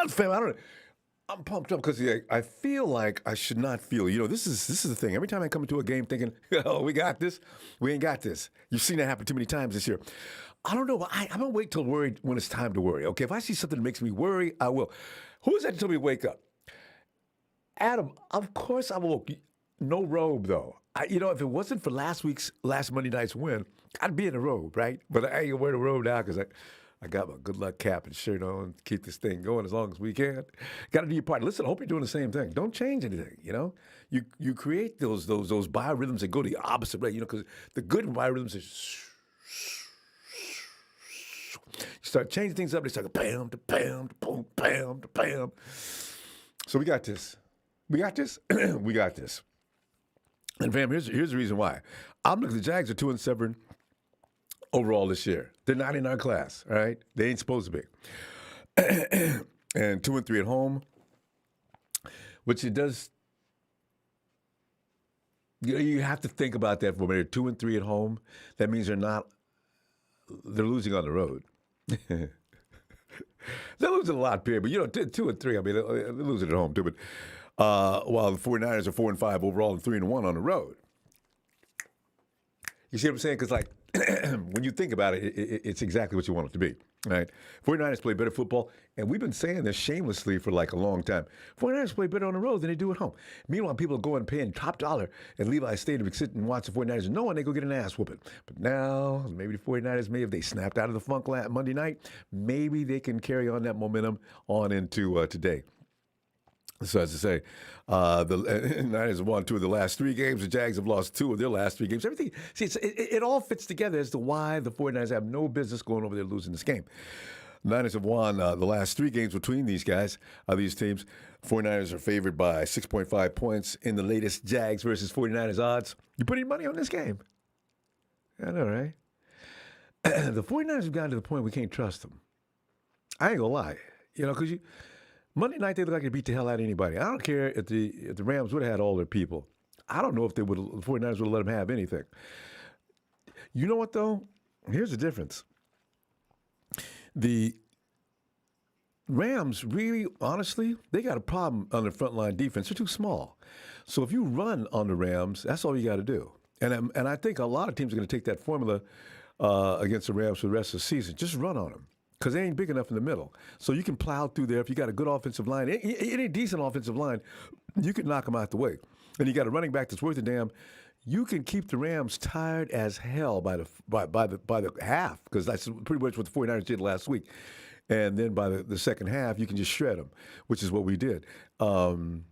Fam, I don't. I'm pumped up because I feel like I should not feel. This is the thing. Every time I come into a game thinking, "Oh, we got this," we ain't got this. You've seen that happen too many times this year. I don't know. I'm gonna wait till worried when it's time to worry. Okay, if I see something that makes me worry, I will. Who is that to tell me to wake up? Adam. Of course I woke. No robe though. If it wasn't for last Monday night's win, I'd be in a robe, right? But I ain't gonna wear the robe now because I got my good luck cap and shirt on to keep this thing going as long as we can. Got to do your part. Listen, I hope you're doing the same thing. Don't change anything. You create those biorhythms that go the opposite way. Because the good biorhythms is you start changing things up. They start bam to bam to boom, bam to bam. So we got this. We got this. We got this. And fam, here's the reason why. I'm looking. The Jags are 2-7. Overall this year. They're not in our class, all right? They ain't supposed to be. And 2-3 at home, which it does. You have to think about that for a minute. 2-3 at home, that means they're losing on the road. They're losing a lot, period. But 2-3, I mean, they're losing at home too. But while the 49ers are 4-5 overall and 3-1 on the road. You see what I'm saying? Because when you think about it, it's exactly what you want it to be, right? 49ers play better football, and we've been saying this shamelessly for a long time. 49ers play better on the road than they do at home. Meanwhile, people are going paying top dollar at Levi's Stadium to sit and watch the 49ers, knowing they go get an ass whooping. But now, maybe the 49ers, if they snapped out of the funk Monday night, maybe they can carry on that momentum on into today. So as I say, the Niners have won 2 of the last 3 games. The Jags have lost 2 of their last 3 games. Everything, see, it all fits together as to why the 49ers have no business going over there losing this game. Niners have won the last 3 games between these guys, these teams. 49ers are favored by 6.5 points in the latest Jags versus 49ers odds. You put any money on this game? I know, right? The 49ers have gotten to the point we can't trust them. I ain't gonna lie, because Monday night, they look like they beat the hell out of anybody. I don't care if the Rams would have had all their people. I don't know if the 49ers would have let them have anything. You know what, though? Here's the difference. The Rams really, honestly, they got a problem on their frontline defense. They're too small. So if you run on the Rams, that's all you got to do. And I think a lot of teams are going to take that formula against the Rams for the rest of the season. Just run on them. Because they ain't big enough in the middle. So you can plow through there. If you got a good offensive line, any decent offensive line, you can knock them out the way. And you got a running back that's worth a damn. You can keep the Rams tired as hell by the half, because that's pretty much what the 49ers did last week. And then by the second half, you can just shred them, which is what we did. You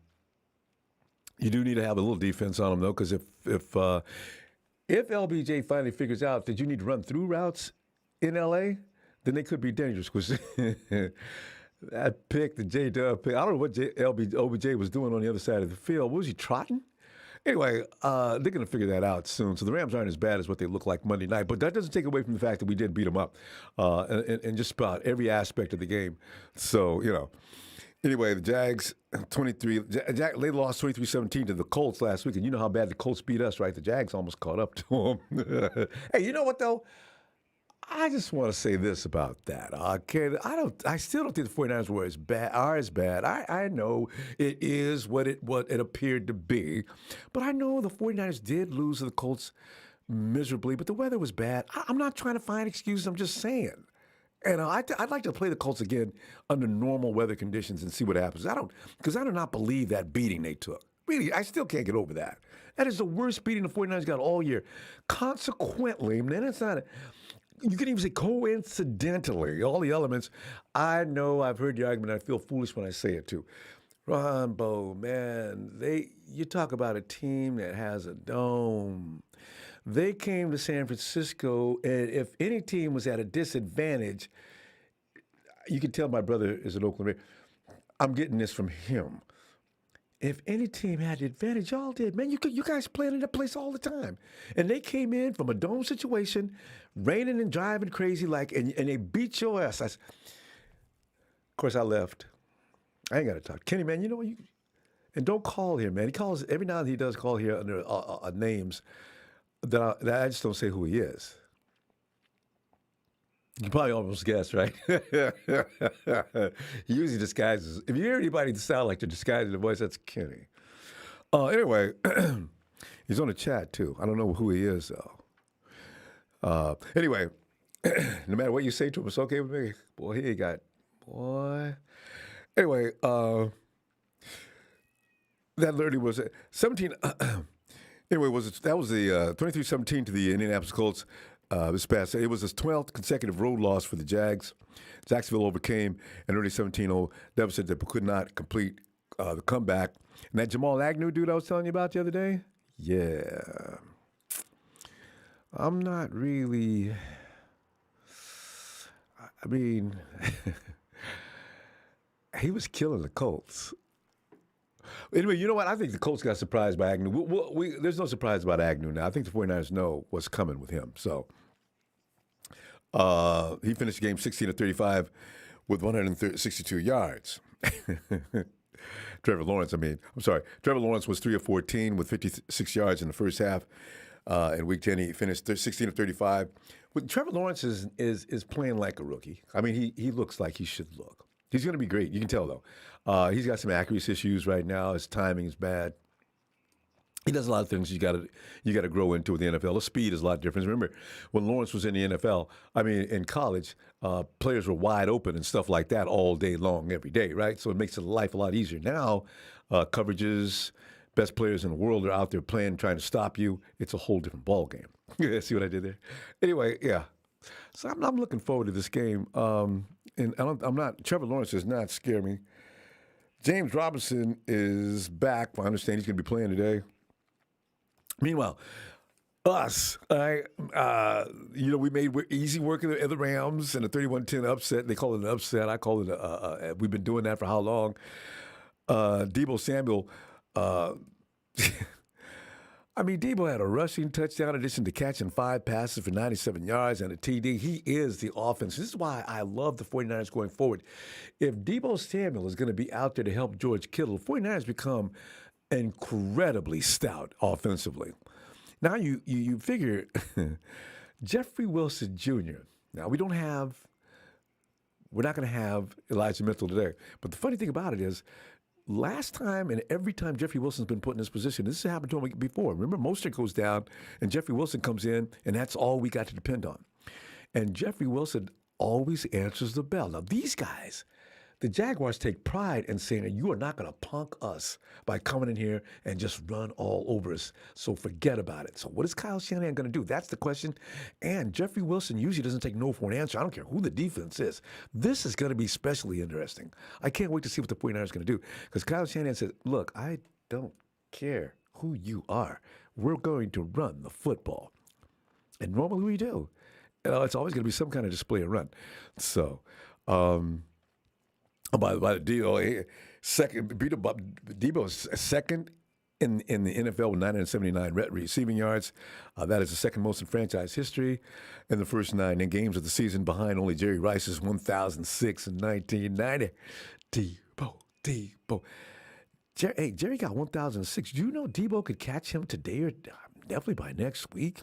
do need to have a little defense on them, though, because if LBJ finally figures out that you need to run through routes in L.A., then they could be dangerous, because that pick, the J-Dub pick, I don't know what OBJ was doing on the other side of the field. What was he, trotting? Anyway, they're going to figure that out soon. So the Rams aren't as bad as what they look like Monday night. But that doesn't take away from the fact that we did beat them up in just about every aspect of the game. So, Anyway, the Jags, 23, they lost 23-17 to the Colts last week. And you know how bad the Colts beat us, right? The Jags almost caught up to them. Hey, you know what, though? I just want to say this about that. Okay, I still don't think the 49ers are as bad. I know it is what it appeared to be, but I know the 49ers did lose to the Colts miserably. But the weather was bad. I'm not trying to find excuses. I'm just saying. And I'd like to play the Colts again under normal weather conditions and see what happens. Because I do not believe that beating they took. Really, I still can't get over that. That is the worst beating the 49ers got all year. Consequently, man, it's not. You can even say coincidentally, all the elements. I know I've heard the argument. I feel foolish when I say it too. Ronbo, man, you talk about a team that has a dome. They came to San Francisco, and if any team was at a disadvantage, you can tell my brother is an Oakland Raider. I'm getting this from him. If any team had the advantage, y'all did. Man, you guys playing in that place all the time. And they came in from a dome situation, raining and driving crazy, and they beat your ass. Of course, I left. I ain't got to talk. Kenny, man, and don't call here, man. He calls every now and then he does call here under names that I just don't say who he is. You probably almost guessed, right? He usually disguises. If you hear anybody sound like they're disguising the voice, that's Kenny. Anyway, he's on the chat too. I don't know who he is though. Anyway, no matter what you say to him, it's okay with me. Boy, he ain't got boy. Anyway, that literally was 17. Anyway, that was the 23-17 to the Indianapolis Colts this past. It was his 12th consecutive road loss for the Jags. Jacksonville overcame an early 17-0 deficit that could not complete the comeback. And that Jamal Agnew dude I was telling you about the other day, yeah, I'm not really. I mean, he was killing the Colts. Anyway, you know what? I think the Colts got surprised by Agnew. There's no surprise about Agnew now. I think the 49ers know what's coming with him. So he finished the game 16-35 with 162 yards. Trevor Lawrence was 3 of 14 with 56 yards in the first half. In Week 10, he finished 16-35. Trevor Lawrence is playing like a rookie. I mean, he looks like he should look. He's going to be great. You can tell, though. He's got some accuracy issues right now. His timing is bad. He does a lot of things you got to grow into with the NFL. The speed is a lot different. Remember, when Lawrence was in the NFL, in college, players were wide open and stuff like that all day long, every day, right? So it makes life a lot easier. Now, coverages, best players in the world are out there playing, trying to stop you. It's a whole different ball game. See what I did there? Anyway, yeah. So I'm looking forward to this game. And Trevor Lawrence does not scare me. James Robinson is back. I understand he's going to be playing today. Meanwhile, us, we made easy work of the Rams and a 31-10 upset. They call it an upset. I call it we've been doing that for how long? Deebo Samuel, Deebo had a rushing touchdown in addition to catching 5 passes for 97 yards and a TD. He is the offense. This is why I love the 49ers going forward. If Deebo Samuel is going to be out there to help George Kittle, the 49ers become incredibly stout offensively. Now you figure Jeffrey Wilson Jr. Now we're not going to have Elijah Mitchell today. But the funny thing about it is, last time and every time Jeffrey Wilson's been put in this position, this has happened to him before. Remember, Mostert goes down and Jeffrey Wilson comes in, and that's all we got to depend on. And Jeffrey Wilson always answers the bell. Now, these guys, the Jaguars take pride in saying, you are not going to punk us by coming in here and just run all over us. So forget about it. So what is Kyle Shanahan going to do? That's the question. And Jeffrey Wilson usually doesn't take no for an answer. I don't care who the defense is. This is going to be especially interesting. I can't wait to see what the 49ers are going to do. Because Kyle Shanahan said, look, I don't care who you are. We're going to run the football. And normally we do. It's always going to be some kind of display of run. So, by the deal, Debo's second in the NFL with 979 receiving yards. That is the second most in franchise history in the first 9 games of the season, behind only Jerry Rice's 1,006 in 1990. Debo. Jerry got 1,006. Do you know Debo could catch him today or definitely by next week?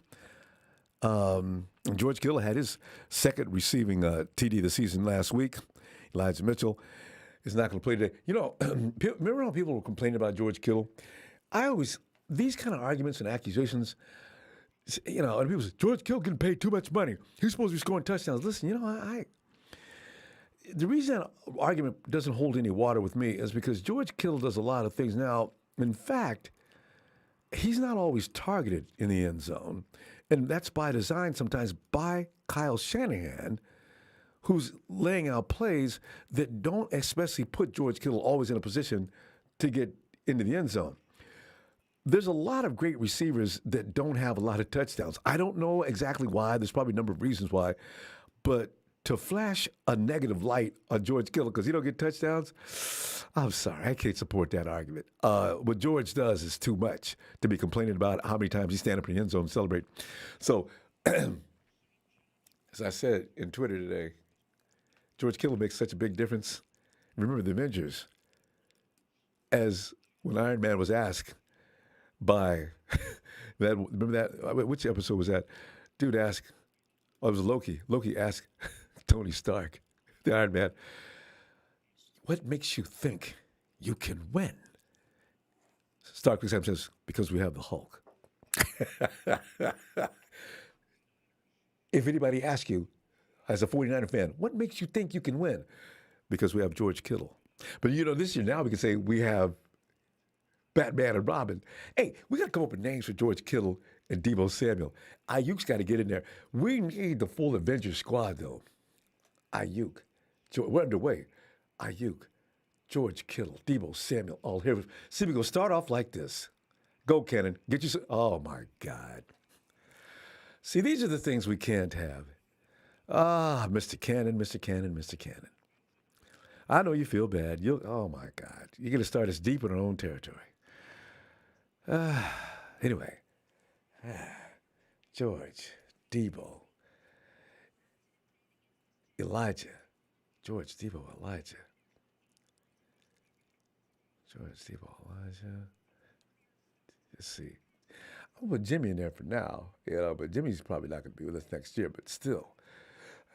George Kittle had his second receiving TD of the season last week. Elijah Mitchell is not going to play today. Remember how people were complaining about George Kittle? These kind of arguments and accusations, and people say, George Kittle getting paid too much money. He's supposed to be scoring touchdowns. Listen, the reason that argument doesn't hold any water with me is because George Kittle does a lot of things. Now, in fact, he's not always targeted in the end zone. And that's by design sometimes by Kyle Shanahan, who's laying out plays that don't especially put George Kittle always in a position to get into the end zone. There's a lot of great receivers that don't have a lot of touchdowns. I don't know exactly why. There's probably a number of reasons why. But to flash a negative light on George Kittle because he don't get touchdowns, I'm sorry. I can't support that argument. What George does is too much to be complaining about how many times he stand up in the end zone and celebrate. So, as I said in Twitter today, George Kittle makes such a big difference. Remember the Avengers. as when Iron Man was asked by that, remember that, which episode was that? Dude asked, oh, it was Loki. Loki asked Tony Stark, the Iron Man, what makes you think you can win? Stark looks at him and says, because we have the Hulk. If anybody asks you, as a 49er fan, what makes you think you can win? Because we have George Kittle. But this year now we can say we have Batman and Robin. Hey, we got to come up with names for George Kittle and Deebo Samuel. Ayuk's got to get in there. We need the full Avengers squad, though. Ayuk. We're underway. Ayuk, George Kittle, Deebo Samuel, all here. See, we're going to start off like this. Go, Cannon. Get you some. Oh, my God. See, these are the things we can't have. Mr. Cannon, Mr. Cannon, Mr. Cannon. I know you feel bad. Oh, my God. You're going to start us deep in our own territory. Anyway. George, Deebo, Elijah. George, Deebo, Elijah. George, Deebo, Elijah. Let's see. I'll put Jimmy in there for now, but Jimmy's probably not going to be with us next year, but still.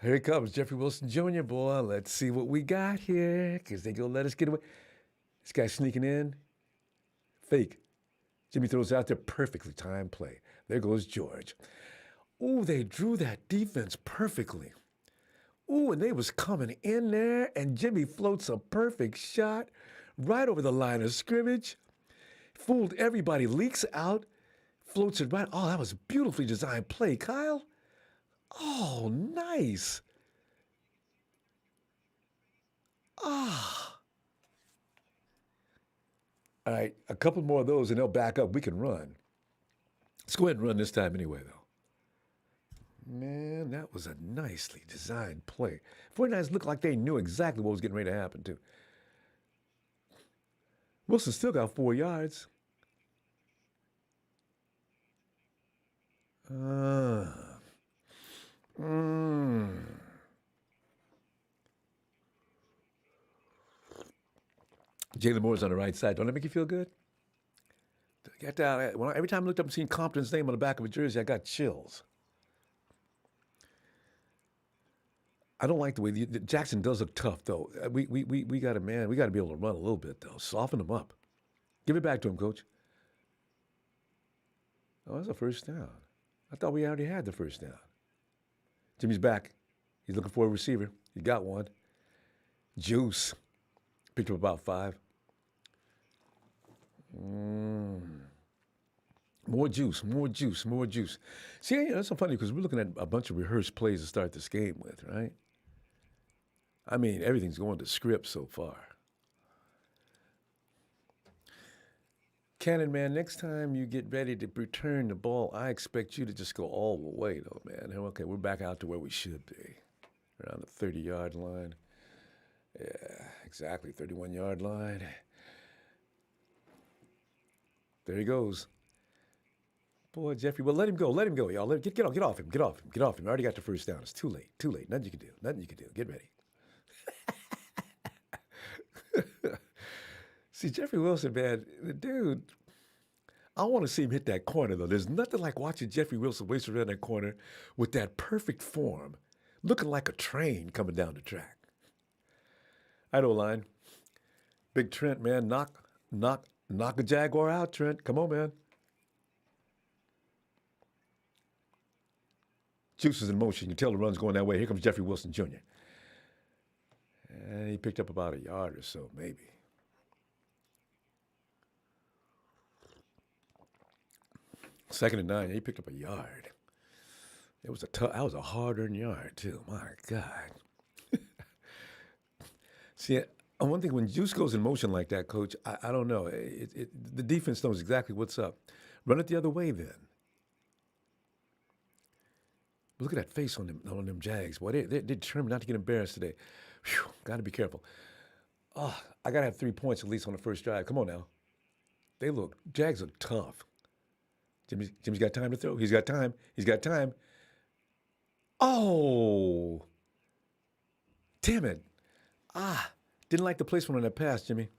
Here he comes, Jeffrey Wilson Jr., boy. Let's see what we got here, because they're going to let us get away. This guy's sneaking in. Fake. Jimmy throws out there, perfectly timed play. There goes George. Ooh, they drew that defense perfectly. Ooh, and they was coming in there, and Jimmy floats a perfect shot right over the line of scrimmage. Fooled everybody, leaks out, floats it right. Oh, that was a beautifully designed play, Kyle. Oh, nice. Ah. All right, a couple more of those, and they'll back up. We can run. Let's go ahead and run this time anyway, though. Man, that was a nicely designed play. 49ers looked like they knew exactly what was getting ready to happen, too. Wilson still got 4 yards. Jalen Moore's on the right side. Don't that make you feel good? Every time I looked up and seen Compton's name on the back of a jersey, I got chills. I don't like the way Jackson does look tough, though. We got to we got to be able to run a little bit, though. Soften him up. Give it back to him, Coach. Oh, that's a first down. I thought we already had the first down. Jimmy's back. He's looking for a receiver. He got one. Juice. Picked up about 5. More juice, more juice, more juice. See, that's so funny because we're looking at a bunch of rehearsed plays to start this game with, right? I mean, everything's going to script so far. Cannon, man, next time you get ready to return the ball, I expect you to just go all the way, though, man. Okay, we're back out to where we should be, around the 30-yard line. Yeah, exactly, 31-yard line. There he goes. Boy, Jeffrey, well, let him go, y'all. Get off him. I already got the first down. It's too late. Nothing you can do. Get ready. See, Jeffrey Wilson, man, the dude, I want to see him hit that corner, though. There's nothing like watching Jeffrey Wilson race around that corner with that perfect form, looking like a train coming down the track. I know, line. Big Trent, man, knock a Jaguar out, Trent. Come on, man. Juice is in motion. You can tell the run's going that way. Here comes Jeffrey Wilson Jr. And he picked up about a yard or so, maybe. Second and 9, he picked up a yard. That was a hard-earned yard, too. My God. See, one thing, when Juice goes in motion like that, Coach, I don't know. The defense knows exactly what's up. Run it the other way, then. But look at that face on them Jags. Boy, they're determined not to get embarrassed today. Whew, got to be careful. Oh, I got to have 3 points at least on the first drive. Come on now. Jags are tough. Jimmy's got time to throw. He's got time. Oh. Damn it. Didn't like the placement on that pass, Jimmy.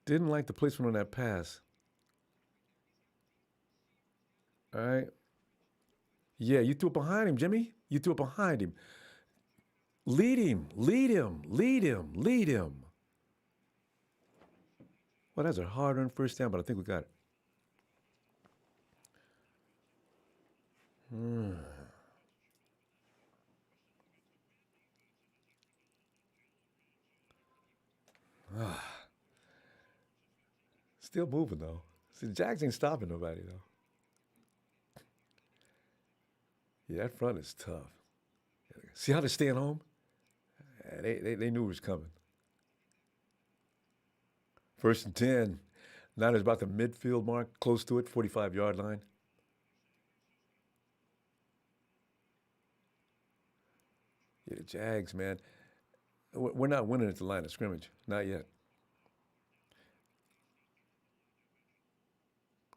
Didn't like the placement on that pass. All right. Yeah, you threw it behind him, Jimmy. You threw it behind him. Lead him, lead him, lead him, lead him. Well, that's a hard-earned first down, but I think we got it. Still moving, though. See, the Jags ain't stopping nobody, though. Yeah, that front is tough. See how they're staying home? Yeah, they knew it was coming. 1st and 10. Niners about the midfield mark, close to it, 45-yard line. Yeah, the Jags, man. We're not winning at the line of scrimmage. Not yet.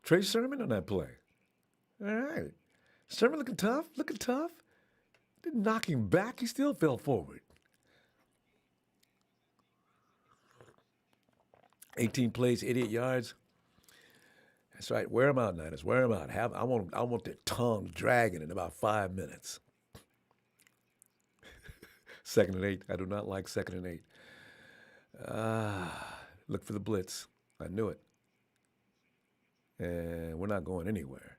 Trey Sermon on that play. All right. Sermon looking tough, looking tough. Didn't knock him back. He still fell forward. 18 plays, 88 yards. That's right. Wear them out, Niners. Wear them out. I want their tongue dragging in about 5 minutes. 2nd and 8. I do not like 2nd and 8. Look for the blitz. I knew it. And we're not going anywhere.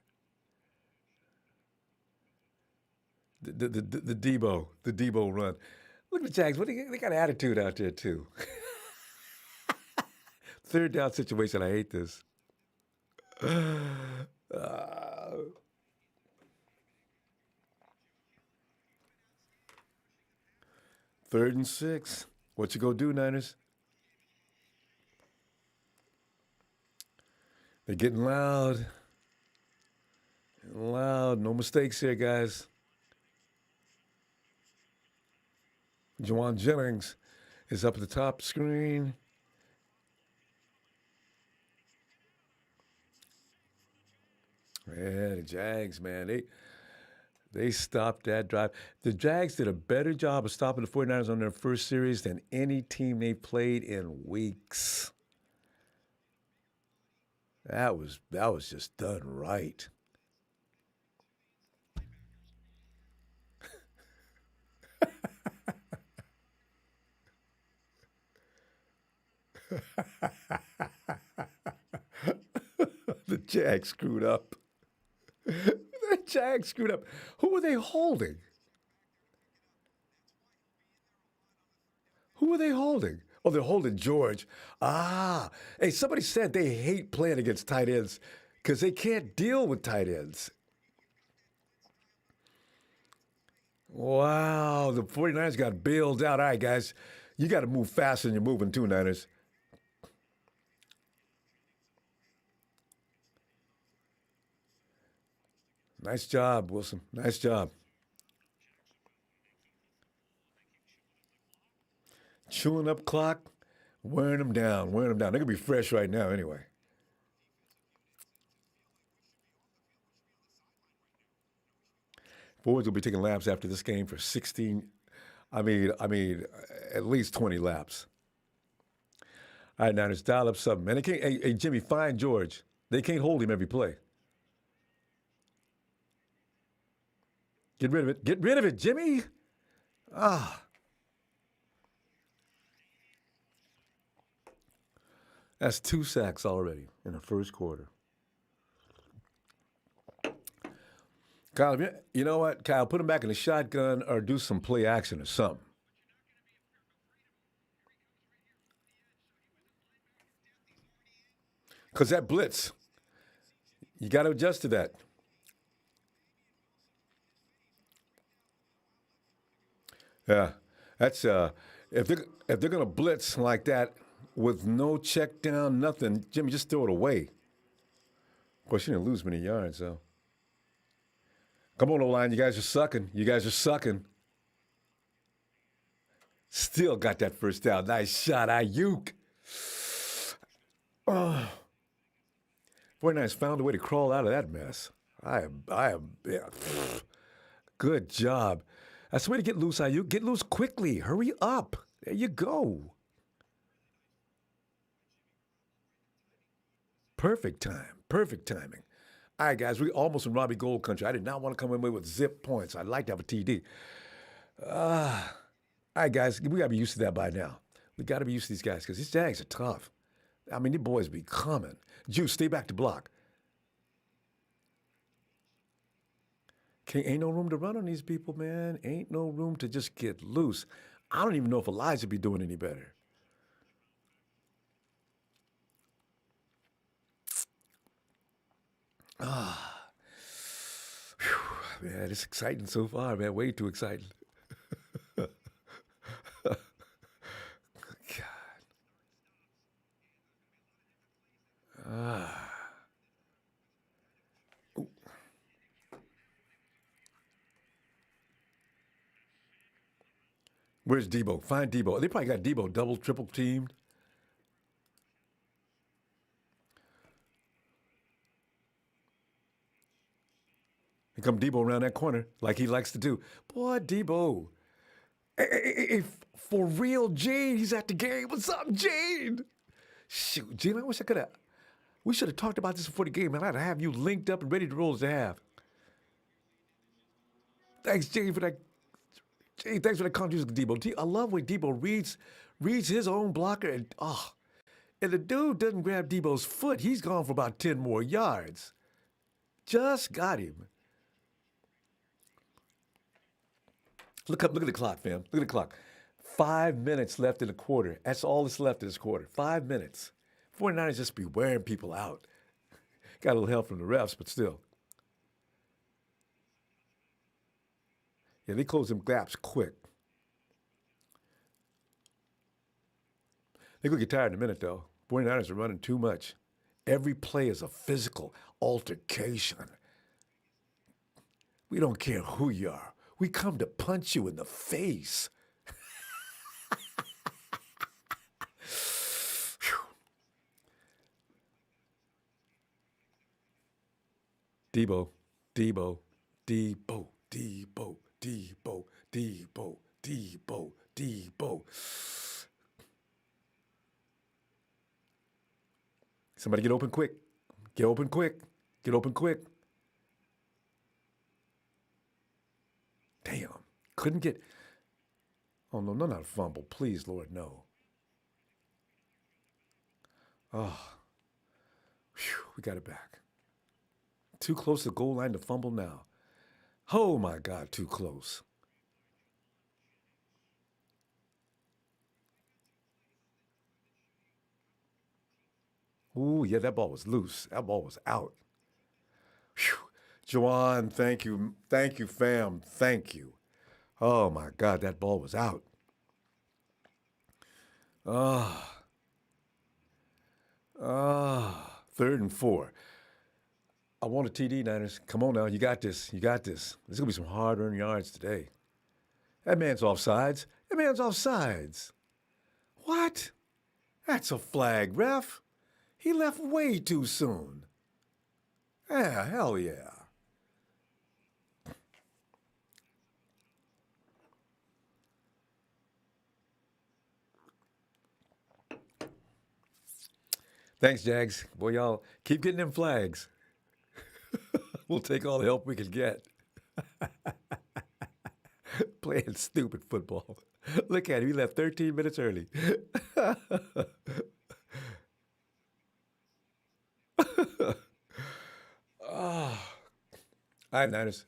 The Debo run. Look at the Jags. They got attitude out there too. 3rd down situation. I hate this. 3rd and 6. What you gonna do, Niners? They're getting loud. Getting loud. No mistakes here, guys. Juwan Jennings is up at the top screen. Yeah, the Jags, man. They stopped that drive. The Jags did a better job of stopping the 49ers on their first series than any team they played in weeks. That was just done right. The Jags screwed up. The Jags screwed up. Who were they holding? Who were they holding? Oh, they're holding George. Hey, somebody said they hate playing against tight ends because they can't deal with tight ends. Wow, the 49ers got bailed out. All right, guys, you got to move faster than you're moving too, Niners. Nice job, Wilson. Nice job. Chewing up clock, wearing them down, wearing them down. They're going to be fresh right now anyway. Forwards will be taking laps after this game for 16, I mean, at least 20 laps. All right, Niners, dial up something, man. They can't, hey, Jimmy, find George. They can't hold him every play. Get rid of it. Get rid of it, Jimmy. That's 2 sacks already in the first quarter. Kyle, you know what, Kyle? Put him back in the shotgun or do some play action or something. Because that blitz, you got to adjust to that. Yeah, that's if they're gonna blitz like that with no check down, nothing, Jimmy, just throw it away. Of course, you didn't lose many yards, though. Come on, O-line, you guys are sucking. You guys are sucking. Still got that first down. Nice shot, Ayuk. 49ers found a way to crawl out of that mess. Yeah. Good job. That's the way to get loose, Ayuk. Get loose quickly. Hurry up. There you go. Perfect time. Perfect timing. All right, guys, we almost in Robbie Gold country. I did not want to come in with zip points. I'd like to have a TD. All right, guys, we got to be used to that by now. We got to be used to these guys because these Jags are tough. I mean, these boys be coming. Juice, stay back to block. Ain't no room to run on these people, man. Ain't no room to just get loose. I don't even know if Elijah be doing any better. Man, it's exciting so far, man. Way too exciting. God. Where's Debo? Find Debo. They probably got Debo double, triple teamed. Here come Debo around that corner like he likes to do. Boy, Debo. Hey, for real, Jane, he's at the game. What's up, Jane? Shoot, Jane, I wish I could have. We should have talked about this before the game, man. I'd have you linked up and ready to roll as a half. Thanks, Jane, for that. Jane, thanks for that contribution, Debo. I love when Debo reads his own blocker, and the dude doesn't grab Debo's foot. He's gone for about 10 more yards. Just got him. Look at the clock, fam. Look at the clock. 5 minutes left in the quarter. That's all that's left in this quarter. 5 minutes. 49ers just be wearing people out. Got a little help from the refs, but still. Yeah, they close them gaps quick. They're going to get tired in a minute, though. 49ers are running too much. Every play is a physical altercation. We don't care who you are. We come to punch you in the face. Debo, Debo, Debo, Debo, Debo, Debo, Debo, Debo. Somebody get open quick. Get open quick. Get open quick. Damn. Couldn't get. Oh, no, not a fumble. Please, Lord, no. Oh. Whew, we got it back. Too close to the goal line to fumble now. Oh, my God, too close. Ooh, yeah, that ball was loose. That ball was out. Whew. Juwan, thank you. Thank you, fam. Thank you. Oh, my God, that ball was out. Third and 4. I want a TD, Niners. Come on now. You got this. You got this. There's going to be some hard-earned yards today. That man's offsides. That man's offsides. What? That's a flag, ref. He left way too soon. Yeah, hell yeah. Thanks, Jags. Boy, y'all keep getting them flags. We'll take all the help we can get. Playing stupid football. Look at him. He left 13 minutes early. All right, Niners.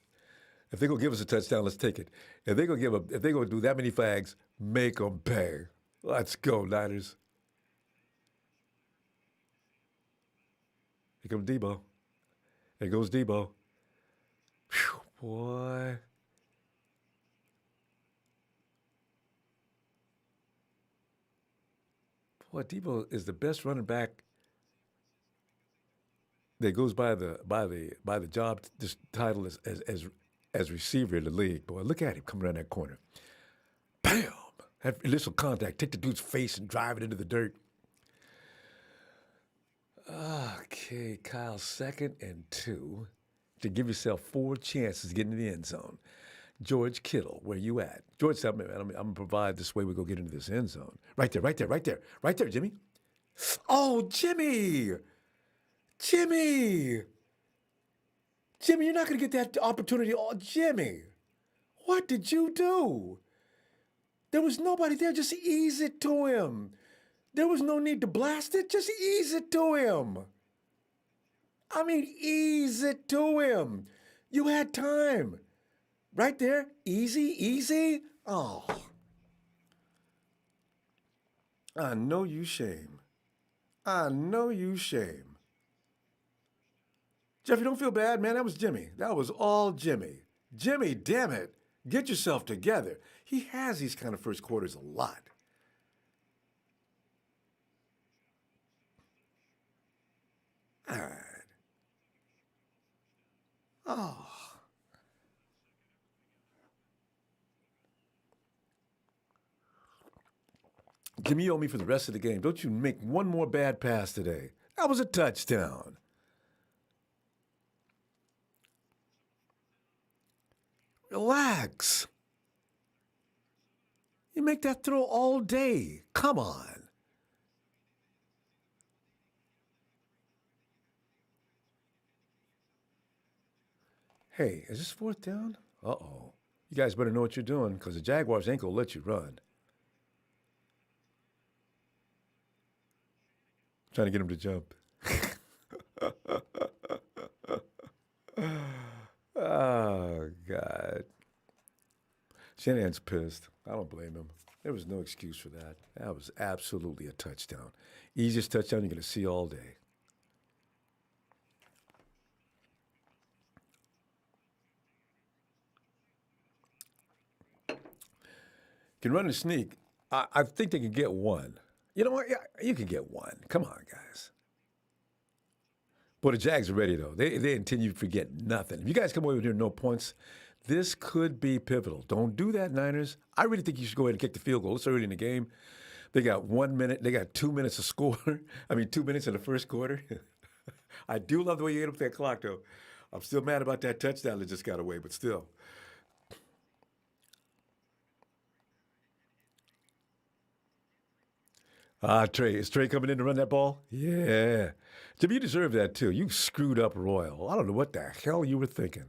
If they're gonna give us a touchdown, let's take it. If they're gonna do that many flags, make them pay. Let's go, Niners. Here comes Debo. There goes Debo. Whew, boy. Boy, Debo is the best running back that goes by the job this title as receiver in the league. Boy, look at him coming around that corner. Bam! That initial contact, take the dude's face and drive it into the dirt. Okay, Kyle, 2nd and 2 to give yourself 4 chances to get into the end zone. George Kittle, where you at? George said, man, I'm going to provide this way we go get into this end zone. Right there, Jimmy. Oh, Jimmy! Jimmy! Jimmy, you're not going to get that opportunity. Oh, Jimmy, what did you do? There was nobody there. Just ease it to him. There was no need to blast it. Just ease it to him. I mean, ease it to him. You had time. Right there. Easy, easy. Oh. I know you shame. I know you shame. Jeffy, don't feel bad, man. That was Jimmy. That was all Jimmy. Jimmy, damn it. Get yourself together. He has these kind of first quarters a lot. All right. Oh. Jimmy, you owe me for the rest of the game. Don't you make one more bad pass today. That was a touchdown. Relax. You make that throw all day. Come on. Hey, is this fourth down? Uh-oh. You guys better know what you're doing because the Jaguars ain't going to let you run. Trying to get him to jump. Oh, God. Shanahan's pissed. I don't blame him. There was no excuse for that. That was absolutely a touchdown. Easiest touchdown you're going to see all day. Can run and sneak. I think they can get one. You know what? Yeah, you can get one. Come on, guys. But the Jags are ready, though. They intend you to forget nothing. If you guys come away with here no points, this could be pivotal. Don't do that, Niners. I really think you should go ahead and kick the field goal. It's early in the game. They got 1 minute. They got 2 minutes to score. 2 minutes in the first quarter. I do love the way you ate up that clock, though. I'm still mad about that touchdown that just got away, but still. Trey. Is Trey coming in to run that ball? Yeah. Jimmy, you deserve that, too. You screwed up Royal. I don't know what the hell you were thinking.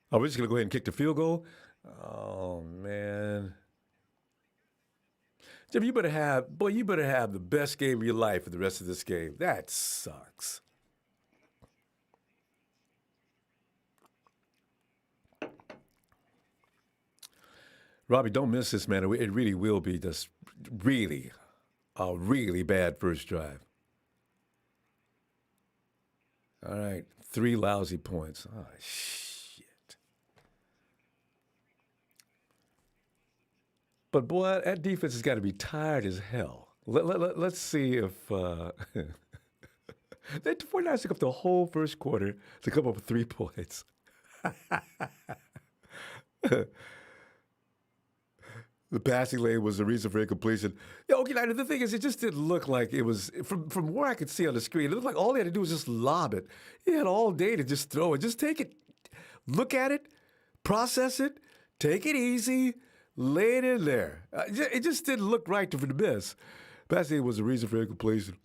Oh, we're just going to go ahead and kick the field goal? Oh, man. Jimmy, you better have the best game of your life for the rest of this game. That sucks. Robbie, don't miss this, man. It really will be just really a really bad first drive. All right, 3 lousy points. Oh, shit. But, boy, that defense has got to be tired as hell. Let's see if the 49ers took up the whole first quarter to come up with 3 points. The passing lane was the reason for incompletion. Yeah, okay, now the thing is, it just didn't look like it was, from where I could see on the screen, it looked like all they had to do was just lob it. He had all day to just throw it. Just take it, look at it, process it, take it easy, lay it in there. It just didn't look right for the miss. Passing lane was the reason for incompletion.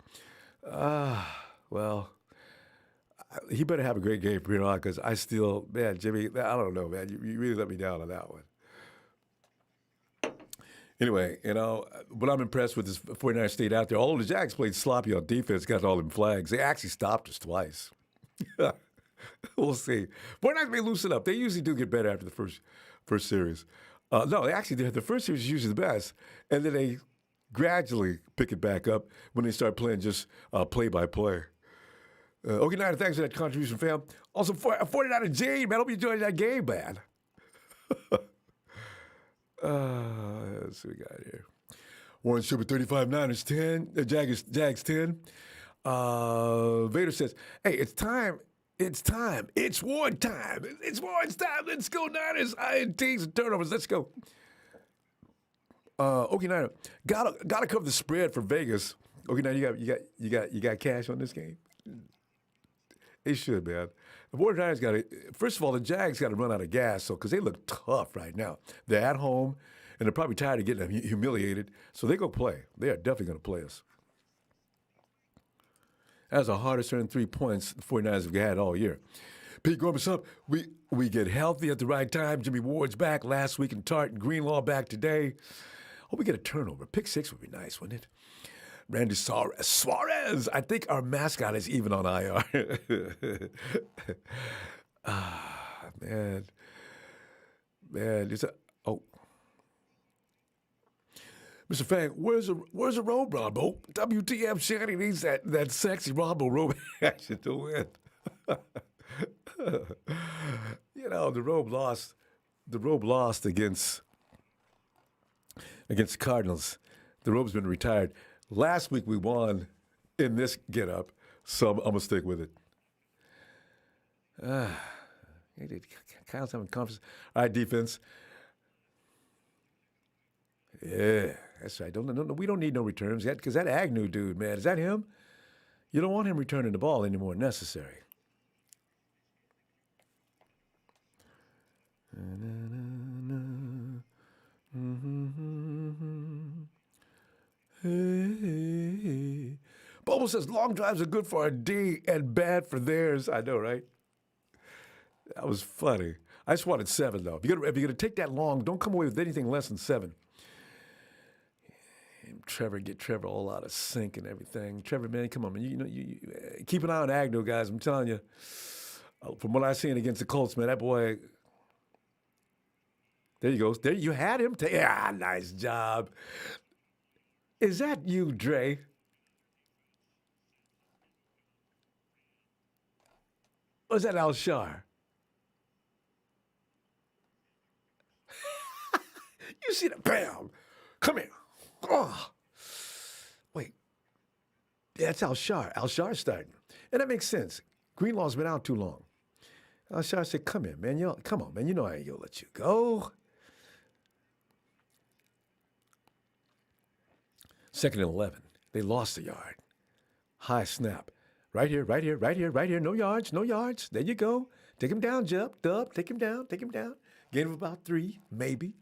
Well, he better have a great game from here on because I still, man, Jimmy, I don't know, man. You really let me down on that one. Anyway, what I'm impressed with is 49ers stayed out there. Although the Jags played sloppy on defense, got all them flags, they actually stopped us twice. We'll see. 49ers may loosen up. They usually do get better after the first series. No, they actually did. The first series is usually the best. And then they gradually pick it back up when they start playing just play-by-play. Okay, Niner, thanks for that contribution, fam. Also, 49er Jade, man. I hope you enjoyed that game, man. Let's see what we got here. Warren Super 35, Niners 10. Jags 10. Vader says, hey, it's time. It's time. It's Warren time. It's Warren's time. Let's go, Niners. INTs and turnovers. Let's go. Okay, Niner. Gotta cover the spread for Vegas. Okay, now you got cash on this game? They should, man. The 49ers got to, first of all, the Jags got to run out of gas, because they look tough right now. They're at home, and they're probably tired of getting humiliated, so they're going to play. They are definitely going to play us. That's the hardest earned 3 points the 49ers have had all year. Pete Gorman's up. We get healthy at the right time. Jimmy Ward's back last week and Tart and Greenlaw back today. Hope we get a turnover. Pick 6 would be nice, wouldn't it? Randy Suarez. I think our mascot is even on IR. Man. Oh. Mr. Fang, where's the robe, Ronbo? WTF Shanny needs that sexy Ronbo robe action to win. The robe lost. The robe lost against the Cardinals. The robe's been retired. Last week we won in this getup, so I'm gonna stick with it. Kyle's having confidence. All right, defense. Yeah, that's right. We don't need no returns yet because that Agnew dude, man, is that him? You don't want him returning the ball any more than necessary. Hey. Bobo says long drives are good for our D and bad for theirs. I know, right? That was funny. I just wanted 7, though. If you're going to take that long, don't come away with anything less than 7. And get Trevor all out of sync and everything. Trevor, man, come on, man. You keep an eye on Agnew, guys. I'm telling you. From what I've seen against the Colts, man, that boy. There you go. There you had him. Nice job. Is that you, Dre? Or is that Alshar? You see that? Bam! Come here. Oh. Wait. Yeah, it's Alshar. Alshar's starting. And that makes sense. Greenlaw's been out too long. Alshar said, come here, man. Come on, man. You know I ain't going to let you go. 2nd and 11. They lost a yard. High snap. Right here. No yards. There you go. Take him down, Dub. Take him down. Gain of about 3, maybe.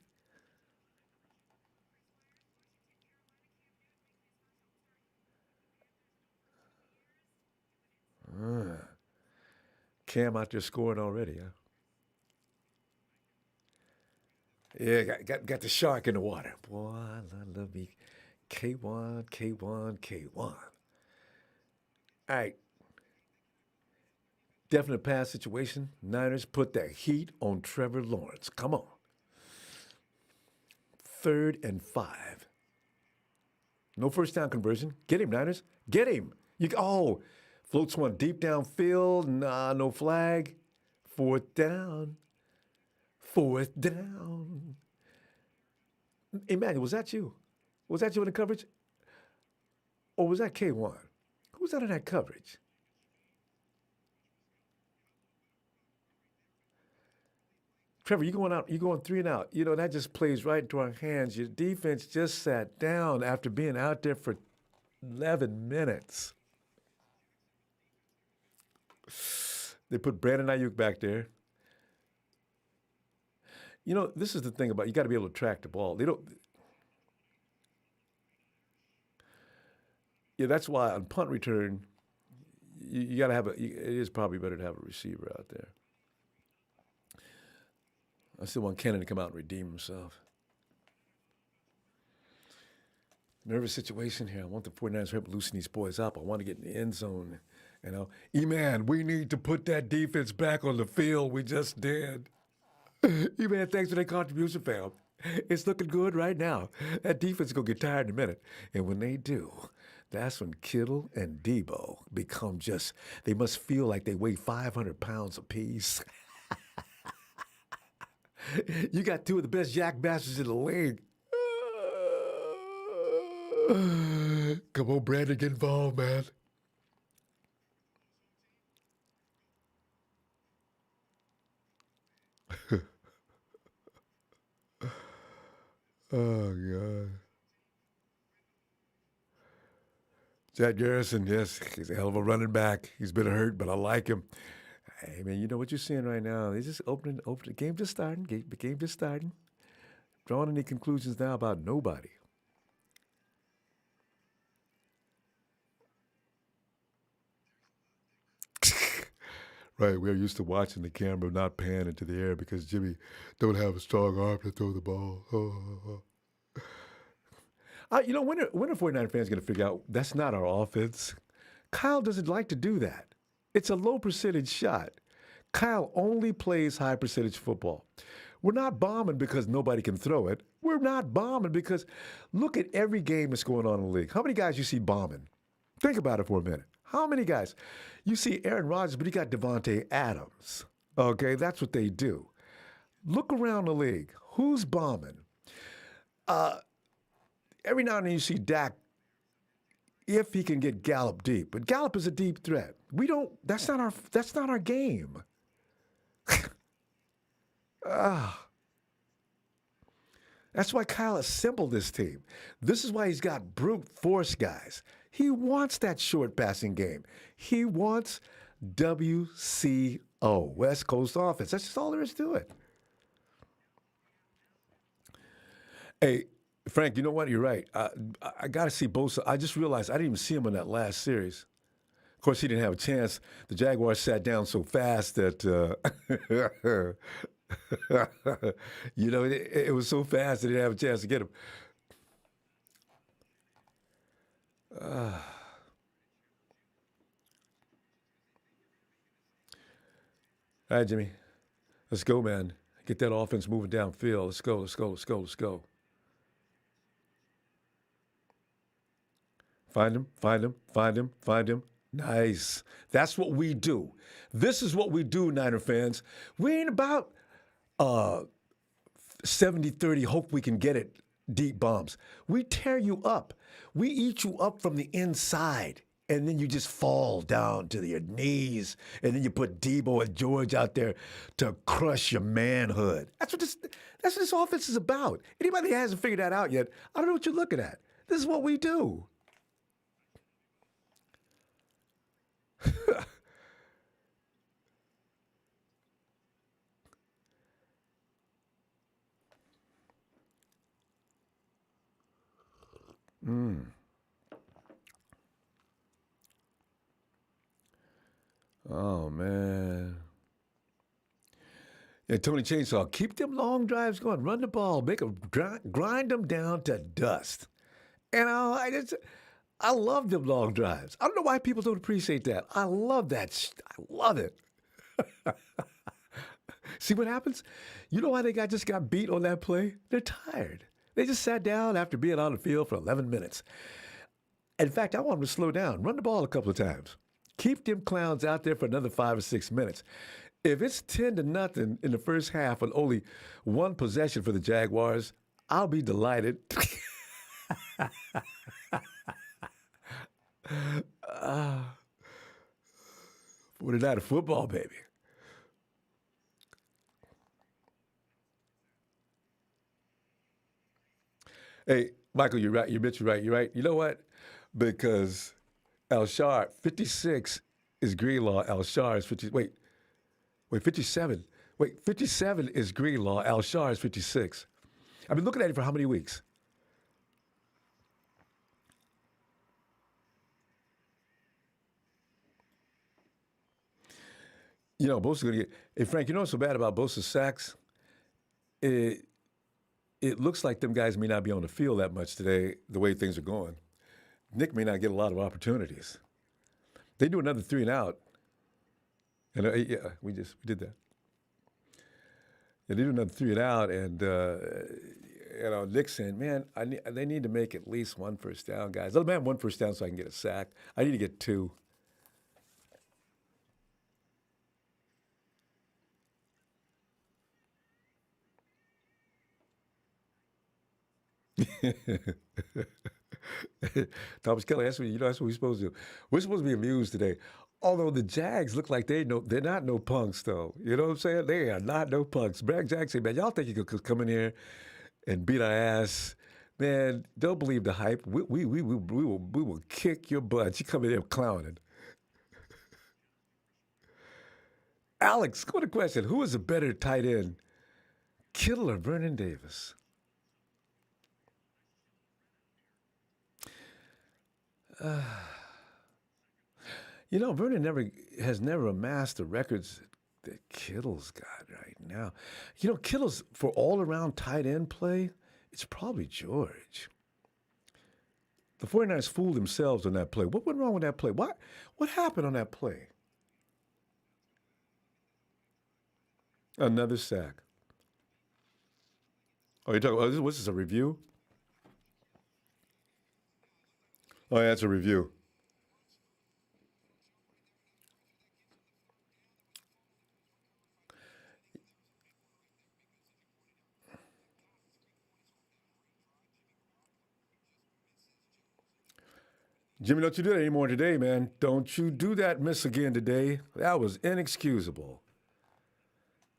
Cam out there scoring already, huh? Yeah, got the shark in the water. Boy, I love me. K1. All right. Definite pass situation. Niners put that heat on Trevor Lawrence. Come on. 3rd and 5. No first down conversion. Get him, Niners. Get him. Floats one deep downfield. Nah, no flag. 4th down. Emmanuel, was that you? Was that you in the coverage? Or was that K1? Who was that in that coverage? Trevor, you going 3 and out. That just plays right into our hands. Your defense just sat down after being out there for 11 minutes. They put Brandon Ayuk back there. This is the thing about you got to be able to track the ball. They don't. Yeah, that's why on punt return, you got to have it is probably better to have a receiver out there. I still want Kennan to come out and redeem himself. Nervous situation here. I want the 49ers to help loosen these boys up. I want to get in the end zone. E-Man, we need to put that defense back on the field. We just did. E-Man, thanks for that contribution, fam. It's looking good right now. That defense is going to get tired in a minute. And when they do, that's when Kittle and Debo become they must feel like they weigh 500 pounds apiece. You got 2 of the best jackmasters in the league. Come on, Brandon, get involved, man. Oh, God. Jack Garrison, yes, he's a hell of a running back. He's been hurt, but I like him. Hey, man, you know what you're seeing right now? They just open the game just starting. The game just starting. Drawing any conclusions now about nobody. Right, we're used to watching the camera not pan into the air because Jimmy don't have a strong arm to throw the ball. When are 49 fans going to figure out that's not our offense? Kyle doesn't like to do that. It's a low percentage shot. Kyle only plays high percentage football. We're not bombing because nobody can throw it. We're not bombing because look at every game that's going on in the league. How many guys you see bombing? Think about it for a minute. How many guys? You see Aaron Rodgers, but he got Devontae Adams. Okay, that's what they do. Look around the league. Who's bombing? Every now and then you see Dak if he can get Gallup deep, but Gallup is a deep threat. We don't. That's not our game. That's why Kyle assembled this team. This is why he's got brute force guys. He wants that short passing game. He wants WCO, West Coast offense. That's just all there is to it. Hey, Frank, you know what? You're right. I got to see Bosa. I just realized I didn't even see him in that last series. Of course, he didn't have a chance. The Jaguars sat down so fast that, it was so fast they didn't have a chance to get him. All right, Jimmy. Let's go, man. Get that offense moving downfield. Let's go, let's go, let's go, let's go. Find him, find him, find him, find him. Nice. That's what we do. This is what we do, Niner fans. We ain't about 70-30, hope we can get it, deep bombs. We tear you up. We eat you up from the inside. And then you just fall down to your knees. And then you put Debo and George out there to crush your manhood. That's what this offense is about. Anybody that hasn't figured that out yet, I don't know what you're looking at. This is what we do. Oh, man. Yeah, Tony Chainsaw, keep them long drives going. Run the ball. Make them grind them down to dust. And I love them long drives. I don't know why people don't appreciate that. I love that. I love it. See what happens? You know why they just got beat on that play? They're tired. They just sat down after being on the field for 11 minutes. In fact, I want them to slow down. Run the ball a couple of times. Keep them clowns out there for another 5 or 6 minutes. If it's 10-0 in the first half and only one possession for the Jaguars, I'll be delighted. We're not a football, baby. Hey, Michael, you're right. You're right. You're right. You know what? Because Al-Shar, 56 is Greenlaw. Al-Shar is 50. Wait, 57. Wait, 57 is Greenlaw. Al-Shar is 56. I've been looking at it for how many weeks? Bosa's going to get. Hey, Frank, you know what's so bad about Bosa's sacks? It looks like them guys may not be on the field that much today, the way things are going. Nick may not get a lot of opportunities. They do another 3 and out. And we did that. Yeah, they do another 3 and out, and Nick's saying, "Man, they need to make at least one first down, guys. Let them have one first down so I can get a sack. I need to get 2." Thomas Kelly, that's what we're supposed to do. We're supposed to be amused today. Although the Jags look like they're not no punks, though. You know what I'm saying? They are not no punks. Brad Jackson, man, y'all think you could come in here and beat our ass? Man, don't believe the hype. We will kick your butt. You come in there clowning. Alex, go to question. Who is a better tight end, Kittle or Vernon Davis? Vernon has never amassed the records that Kittle's got right now. Kittle's for all-around tight end play, it's probably George. The 49ers fooled themselves on that play. What went wrong with that play? What happened on that play? Another sack. Oh, you're talking about, what's this, a review? Oh, yeah, it's a review. Jimmy, don't you do that anymore today, man. Don't you do that miss again today. That was inexcusable.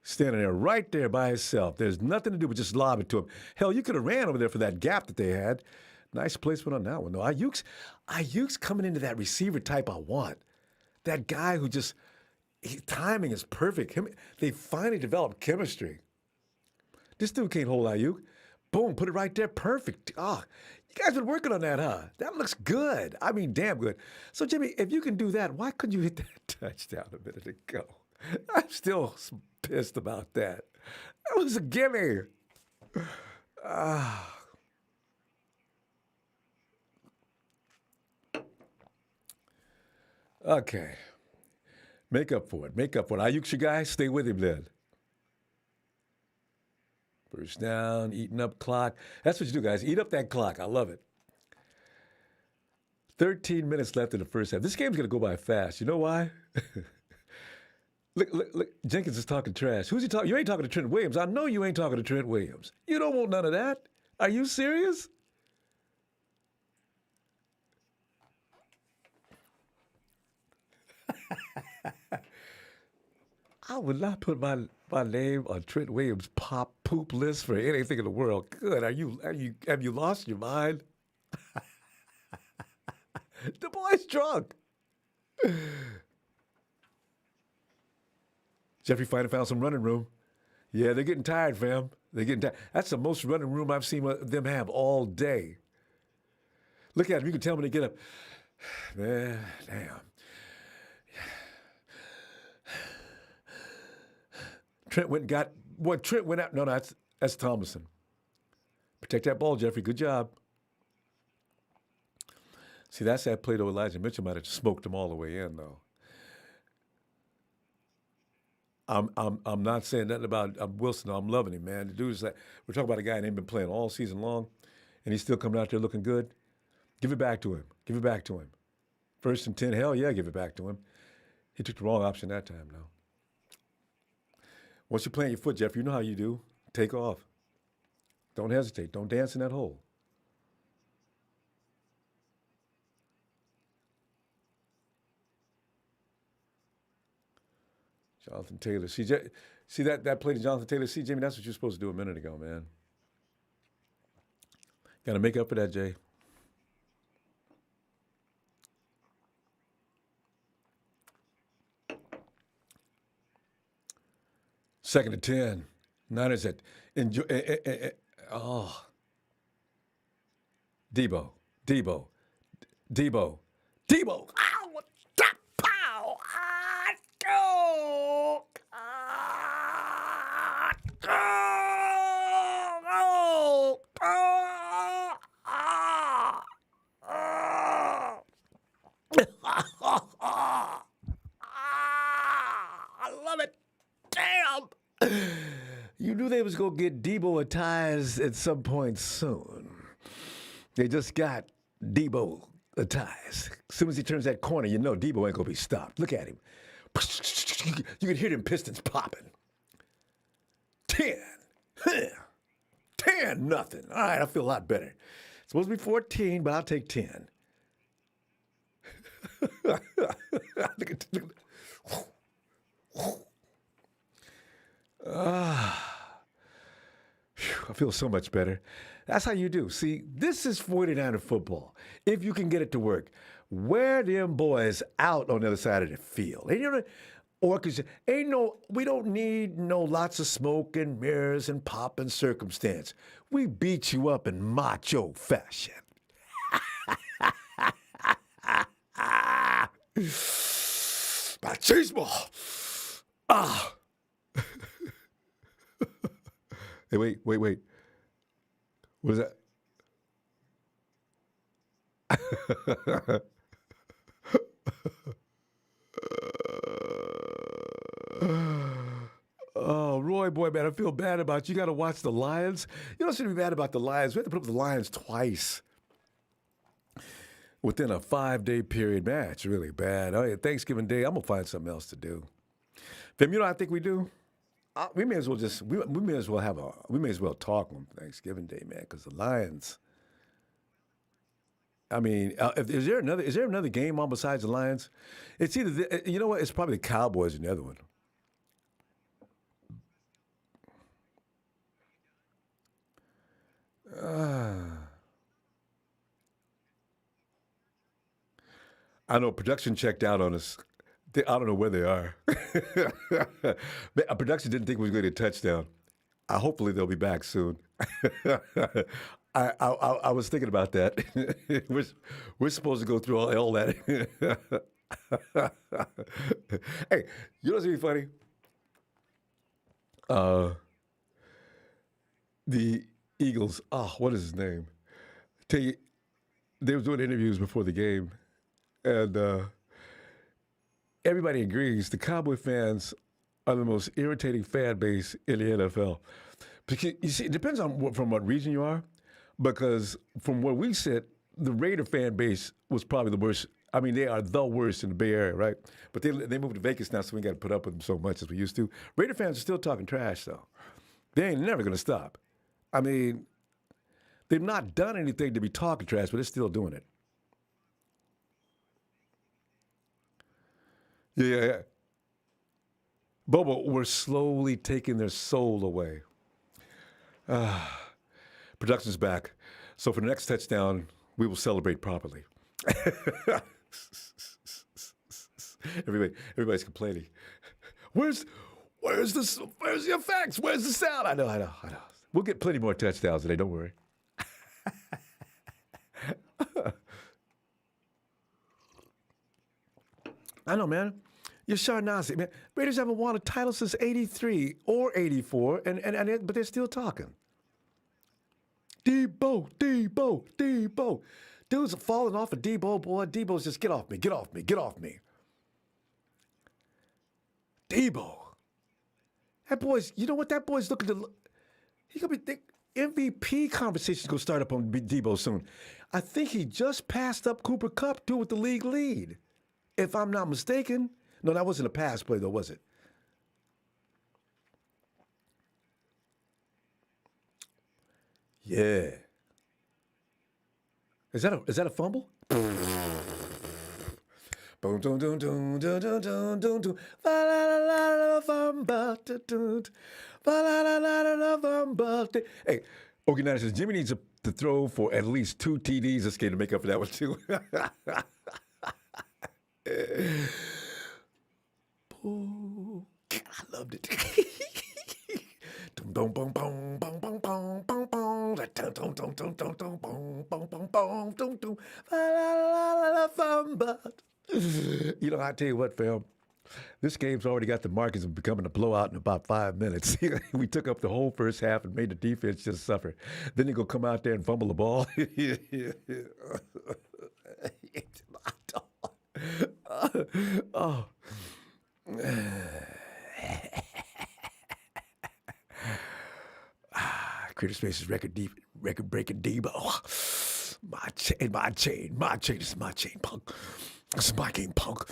Standing there right there by himself. There's nothing to do but just lob it to him. Hell, you could have ran over there for that gap that they had. Nice placement on that one, though. Ayuk's coming into that receiver type I want. That guy who just, timing is perfect. They finally developed chemistry. This dude can't hold Ayuk. Boom, put it right there. Perfect. Oh, you guys been working on that, huh? That looks good. I mean, damn good. So, Jimmy, if you can do that, why couldn't you hit that touchdown a minute ago? I'm still pissed about that. That was a gimme. Okay. Make up for it. Ayuk's your guy. Stay with him then. First down, eating up clock. That's what you do, guys. Eat up that clock. I love it. 13 minutes left in the first half. This game's going to go by fast. You know why? Look. Jenkins is talking trash. Who's he talking? You ain't talking to Trent Williams. I know you ain't talking to Trent Williams. You don't want none of that. Are you serious? I would not put my name on Trent Williams' pop poop list for anything in the world. Good. Have you lost your mind? The boy's drunk. Jeffrey finally found some running room. Yeah, they're getting tired, fam. They're getting tired. That's the most running room I've seen them have all day. Look at them. You can tell when they get up. Man, damn. Trent went out. No, that's Tomlinson. Protect that ball, Jeffrey. Good job. See, that's that play, though. Elijah Mitchell might have smoked them all the way in, though. I'm not saying nothing about Wilson. I'm loving him, man. The dude is like, we're talking about a guy that ain't been playing all season long, and he's still coming out there looking good. Give it back to him. Give it back to him. 1st and 10, hell yeah, give it back to him. He took the wrong option that time, though. Once you're playing your foot, Jeff, you know how you do. Take off. Don't hesitate. Don't dance in that hole. Jonathan Taylor. See that play to Jonathan Taylor? See, Jimmy, that's what you're supposed to do a minute ago, man. Got to make up for that, Jay. Second and 10. Niners at enjoy. Debo. Ow! Stop! Pow! Go! I love it. Damn! You knew they was going to get Debo-atized at some point soon. They just got Debo-atized. As soon as he turns that corner, you know Debo ain't going to be stopped. Look at him. You can hear them pistons popping. 10. 10, nothing. All right, I feel a lot better. It's supposed to be 14, but I'll take 10. I feel so much better. That's how you do. See, this is 49er football. If you can get it to work, wear them boys out on the other side of the field. And we don't need no lots of smoke and mirrors and pop and circumstance. We beat you up in macho fashion. Cheese ball. Ah. Hey, wait. What is that? Oh, Roy, boy, man, I feel bad about you. You got to watch the Lions. You don't seem to be mad about the Lions. We had to put up the Lions twice within a 5-day period. Man, it's really bad. Oh, yeah, Thanksgiving Day, I'm going to find something else to do. Fim, you know what I think we do? We may as well we may as well talk on Thanksgiving Day, man, because the Lions. I mean, is there another game on besides the Lions? It's either you know what? It's probably the Cowboys and the other one. I know production checked out on us. I don't know where they are. Production didn't think we was going to get a touchdown. Hopefully they'll be back soon. I was thinking about that. we're supposed to go through all that. Hey, you know what's gonna be funny? Uh, the Eagles. Oh, what is his name? Tell you, they was doing interviews before the game, and everybody agrees the Cowboy fans are the most irritating fan base in the NFL. Because you see, it depends on from what region you are. Because from where we sit, the Raider fan base was probably the worst. I mean, they are the worst in the Bay Area, right? But they moved to Vegas now, so we got to put up with them so much as we used to. Raider fans are still talking trash, though. They ain't never going to stop. I mean, they've not done anything to be talking trash, but they're still doing it. Yeah. Bobo, we're slowly taking their soul away. Production's back. So for the next touchdown, we will celebrate properly. Everybody's complaining. Where's this? Where's the effects? Where's the sound? I know. We'll get plenty more touchdowns today. Don't worry. I know, man. You're Sean Nazi, man. Raiders haven't won a title since '83 or '84, but they're still talking. Debo. Dudes are falling off of Debo, boy. Debo's just get off me. Debo. That boy's, you know what? That boy's looking to, he gonna be, MVP conversation's gonna start up on Debo soon. I think he just passed up Cooper Kupp, too, with the league lead. If I'm not mistaken. No, that wasn't a pass play, though, was it? Yeah. Is that a fumble? Boom, dun, dun, dun, dun, dun, dun, dun, dun. Hey, okay, now says Jimmy needs to throw for at least 2 TDs this game to make up for that one too. Oh, I loved it. You know, I tell you what, fam. This game's already got the markings of becoming a blowout in about 5 minutes. We took up the whole first half and made the defense just suffer. Then they go come out there and fumble the ball. Oh. Creative Space's record breaking Debo. My chain. This is my chain, punk. This is my game, punk.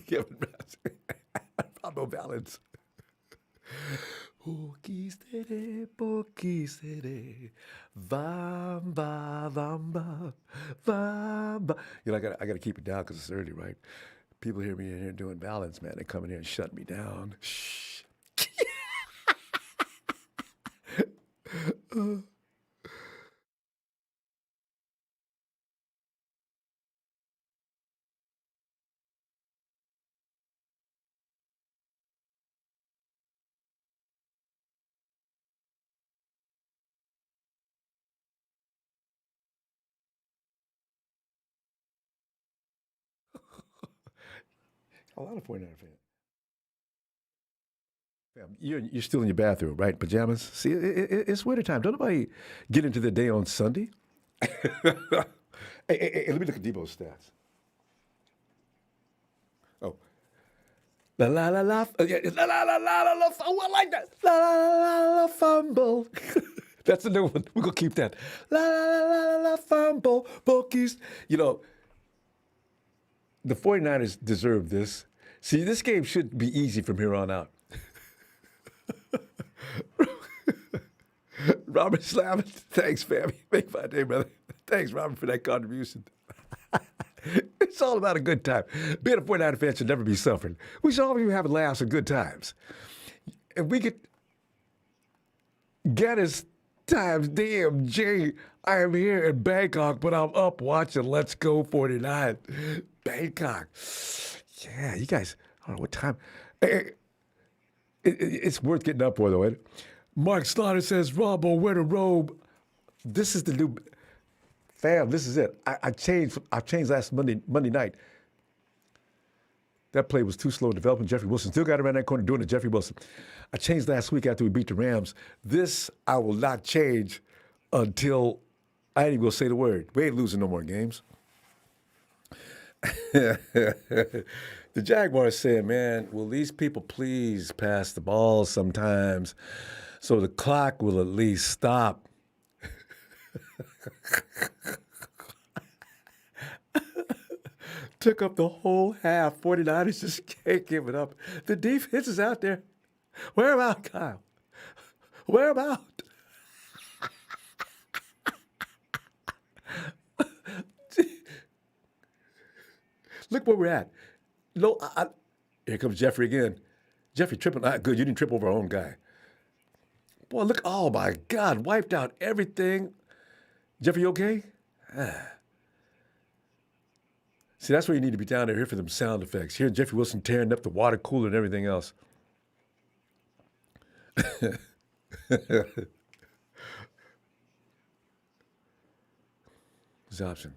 Kevin Ronbo Balance. Pochi stere, vamba, vamba. You know, I got to keep it down because it's early, right? People hear me in here doing balance, man. They come in here and shut me down. Shh. A lot of 49er fans. Fam, you're still in your bathroom, right? Pajamas. See, it's winter time. Don't nobody get into the day on Sunday. Hey, let me look at Debo's stats. Oh, la la la la, yeah, la la la la la la. Oh, I like that. La la la la la fumble. That's a new one. We're gonna keep that. La la la la la fumble. Bookies. You know, the 49ers deserve this. See, this game should be easy from here on out. Robert Slavin, thanks, family. Make my day, brother. Thanks, Robert, for that contribution. It's all about a good time. Being a 49er fan should never be suffering. We should always be having laughs and good times. And we could get us times DMJ. I am here in Bangkok, but I'm up watching Let's Go 49. Bangkok. Yeah, you guys, I don't know what time. It's worth getting up for, though, ain't it? Mark Slaughter says, Ronbo, wear the robe. This is the new... Fam, this is it. I changed last Monday night. That play was too slow developing. Jeffrey Wilson still got around that corner doing it. Jeffrey Wilson. I changed last week after we beat the Rams. This I will not change until I ain't even gonna say the word. We ain't losing no more games. The Jaguars said, man, will these people please pass the ball sometimes so the clock will at least stop? Took up the whole half. 49ers just can't give it up. The defense is out there. Where about Kyle? Where about? Look where we're at. No, here comes Jeffrey again. Jeffrey tripping. Good, you didn't trip over our own guy. Boy, look. Oh, my God. Wiped out everything. Jeffrey, you okay? See, that's where you need to be down there here for them sound effects. Hearing Jeffrey Wilson tearing up the water cooler and everything else. His option.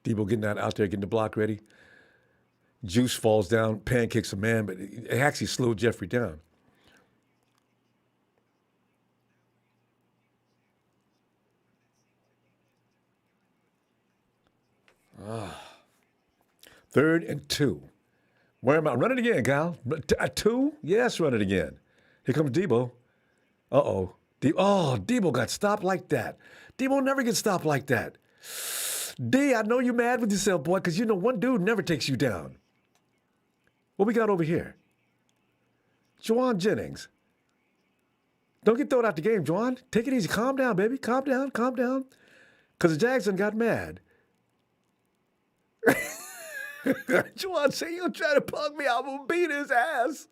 Debo getting out there, getting the block ready. Juice falls down, pancakes a man, but it actually slowed Jeffrey down. Third and 2. Where am I? Run it again, Kyle. 2? Yes, run it again. Here comes Debo. Uh-oh. Debo got stopped like that. Debo never gets stopped like that. D, I know you're mad with yourself, boy, because you know one dude never takes you down. What we got over here? Juwan Jennings. Don't get thrown out the game, Juwan. Take it easy. Calm down, baby. Calm down. Because the Jags done got mad. Juwan say, you'll try to punk me, I'm going to beat his ass.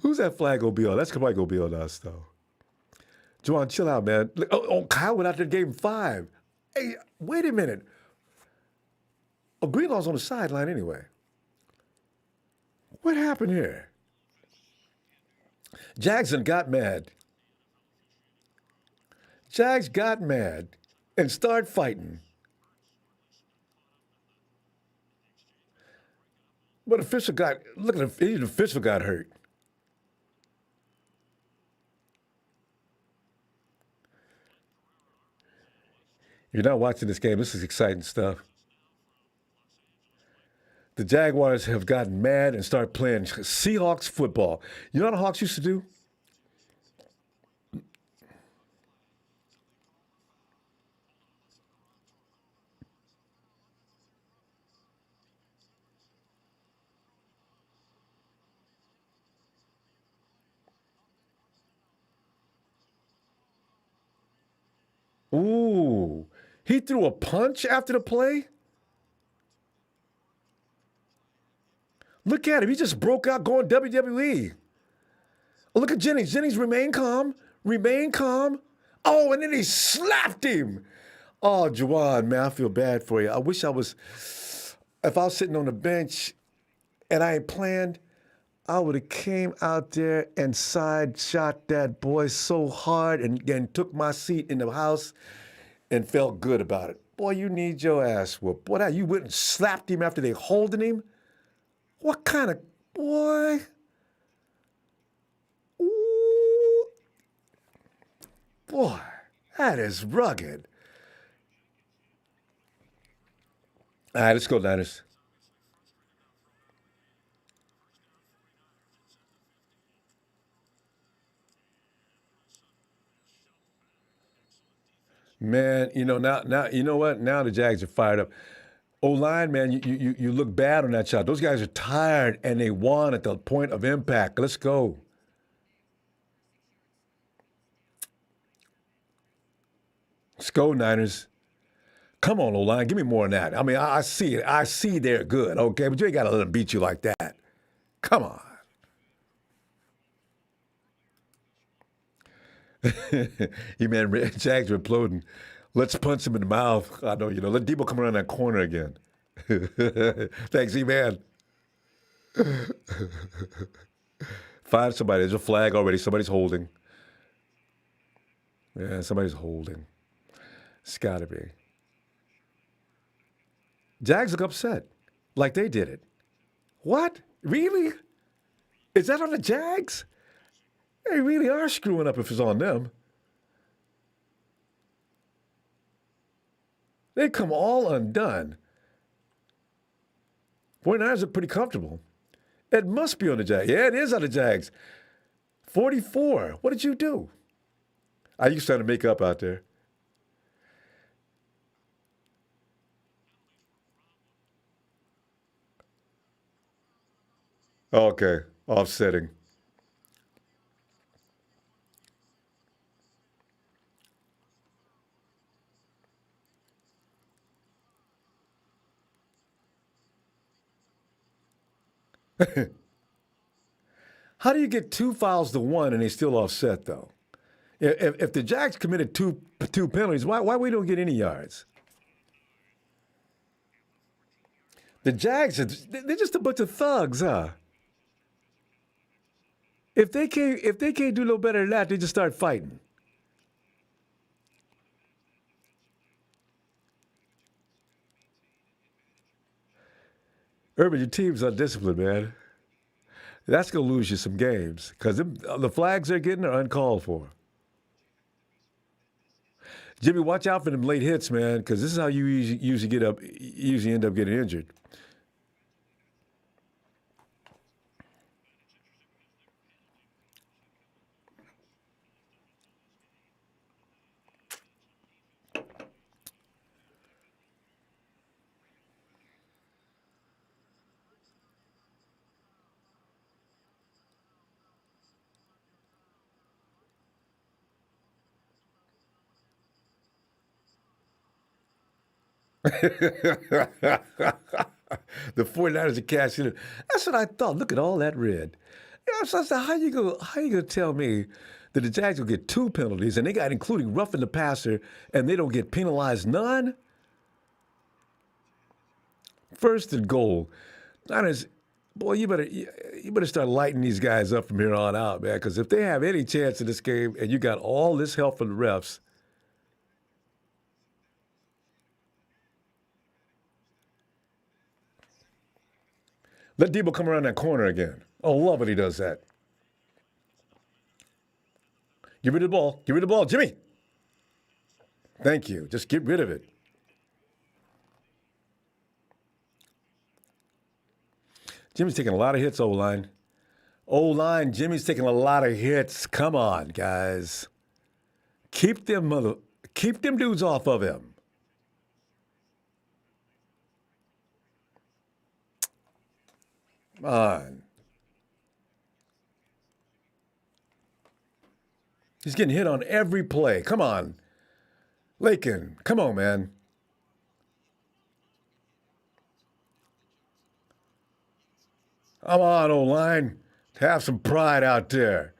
Who's that flag going to be on? That's probably going to be on us, though. Juwan, chill out, man. Kyle went out there and gave him 5. Hey, wait a minute. Greenlaw's on the sideline anyway. What happened here? Jackson got mad. Jags got mad and started fighting. But the official got hurt. You're not watching this game. This is exciting stuff. The Jaguars have gotten mad and started playing Seahawks football. You know what the Hawks used to do? Ooh, he threw a punch after the play? Look at him. He just broke out going WWE. Oh, look at Jennings. Jennings remain calm. Oh, and then he slapped him. Oh, Juwan, man, I feel bad for you. I wish if I was sitting on the bench and I ain't planned, I would have came out there and side shot that boy so hard and took my seat in the house and felt good about it. Boy, you need your ass whooped. Boy, that you went and slapped him after they holding him? What kind of boy? Ooh, boy, that is rugged. All right, let's go, Niners. Man, now you know what? Now the Jags are fired up. O line, man, you look bad on that shot. Those guys are tired and they won at the point of impact. Let's go. Let's go, Niners. Come on, O line, give me more than that. I mean, I see it. I see they're good, okay, but you ain't got to let them beat you like that. Come on. You man, Jags are imploding. Let's punch him in the mouth. I know, let Debo come around that corner again. Thanks, E-Man. Find somebody. There's a flag already. Somebody's holding. Yeah, somebody's holding. It's got to be. Jags look upset. Like they did it. What? Really? Is that on the Jags? They really are screwing up if it's on them. They come all undone. 49ers are pretty comfortable. It must be on the Jags. Yeah, it is on the Jags. 44. What did you do? I used to make up out there. Okay, offsetting. How do you get two fouls to one and they still offset though? If the Jags committed two penalties, why we don't get any yards? The Jags they're just a bunch of thugs, huh? If they can't do no better than that, they just start fighting. Urban, your team's undisciplined, man. That's gonna lose you some games because the flags they're getting are uncalled for. Jimmy, watch out for them late hits, man, because this is how you usually usually end up getting injured. The 49ers are cashing in. That's what I thought. Look at all that red. Yeah, so I said, how you gonna tell me that the Jags will get two penalties and they got including roughing the passer and they don't get penalized none? First and goal. Niners, boy, you better start lighting these guys up from here on out, man. Because if they have any chance in this game and you got all this help from the refs, let Debo come around that corner again. Oh, love it, he does that. Give me the ball. Give me the ball, Jimmy. Thank you. Just get rid of it. Jimmy's taking a lot of hits, O-line. O-line, Jimmy's taking a lot of hits. Come on, guys. Keep them dudes off of him. Come on. He's getting hit on every play. Come on. Lakin, come on, man. Come on, O-line. Have some pride out there.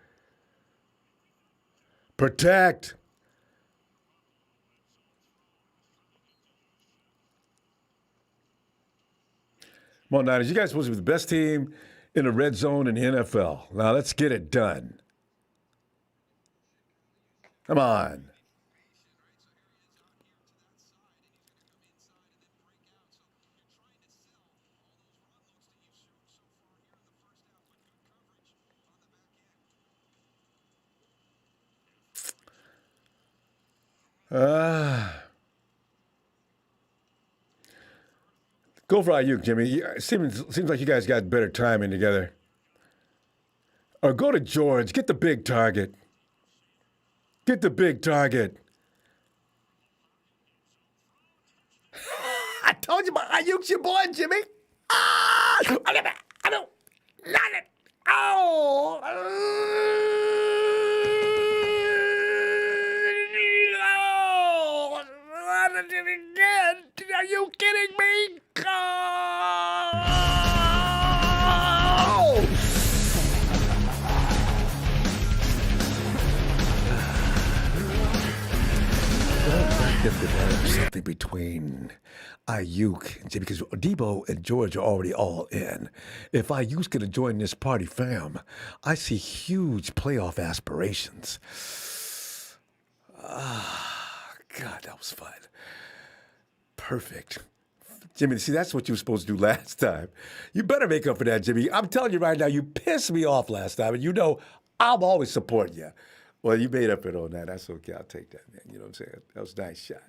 Protect. Come on, Niners. You guys are supposed to be the best team in the red zone in the NFL. Now let's get it done. Come on. Uh, Go for Ayuk, Jimmy. Seems like you guys got better timing together. Or go to George. Get the big target. Get the big target. I told you about Ayuk's your boy, Jimmy. Ah! I don't. Not it. Oh! Oh! What did it again? Are you kidding me? Oh! If there's something between Ayuk and Jimmy, because Debo and George are already all in. If Ayuk's going to join this party, fam, I see huge playoff aspirations. God, that was fun. Perfect. Jimmy, see, that's what you were supposed to do last time. You better make up for that, Jimmy. I'm telling you right now, you pissed me off last time, and you know I'm always supporting you. Well, you made up for it on that. That's okay. I'll take that, man. You know what I'm saying? That was a nice shot.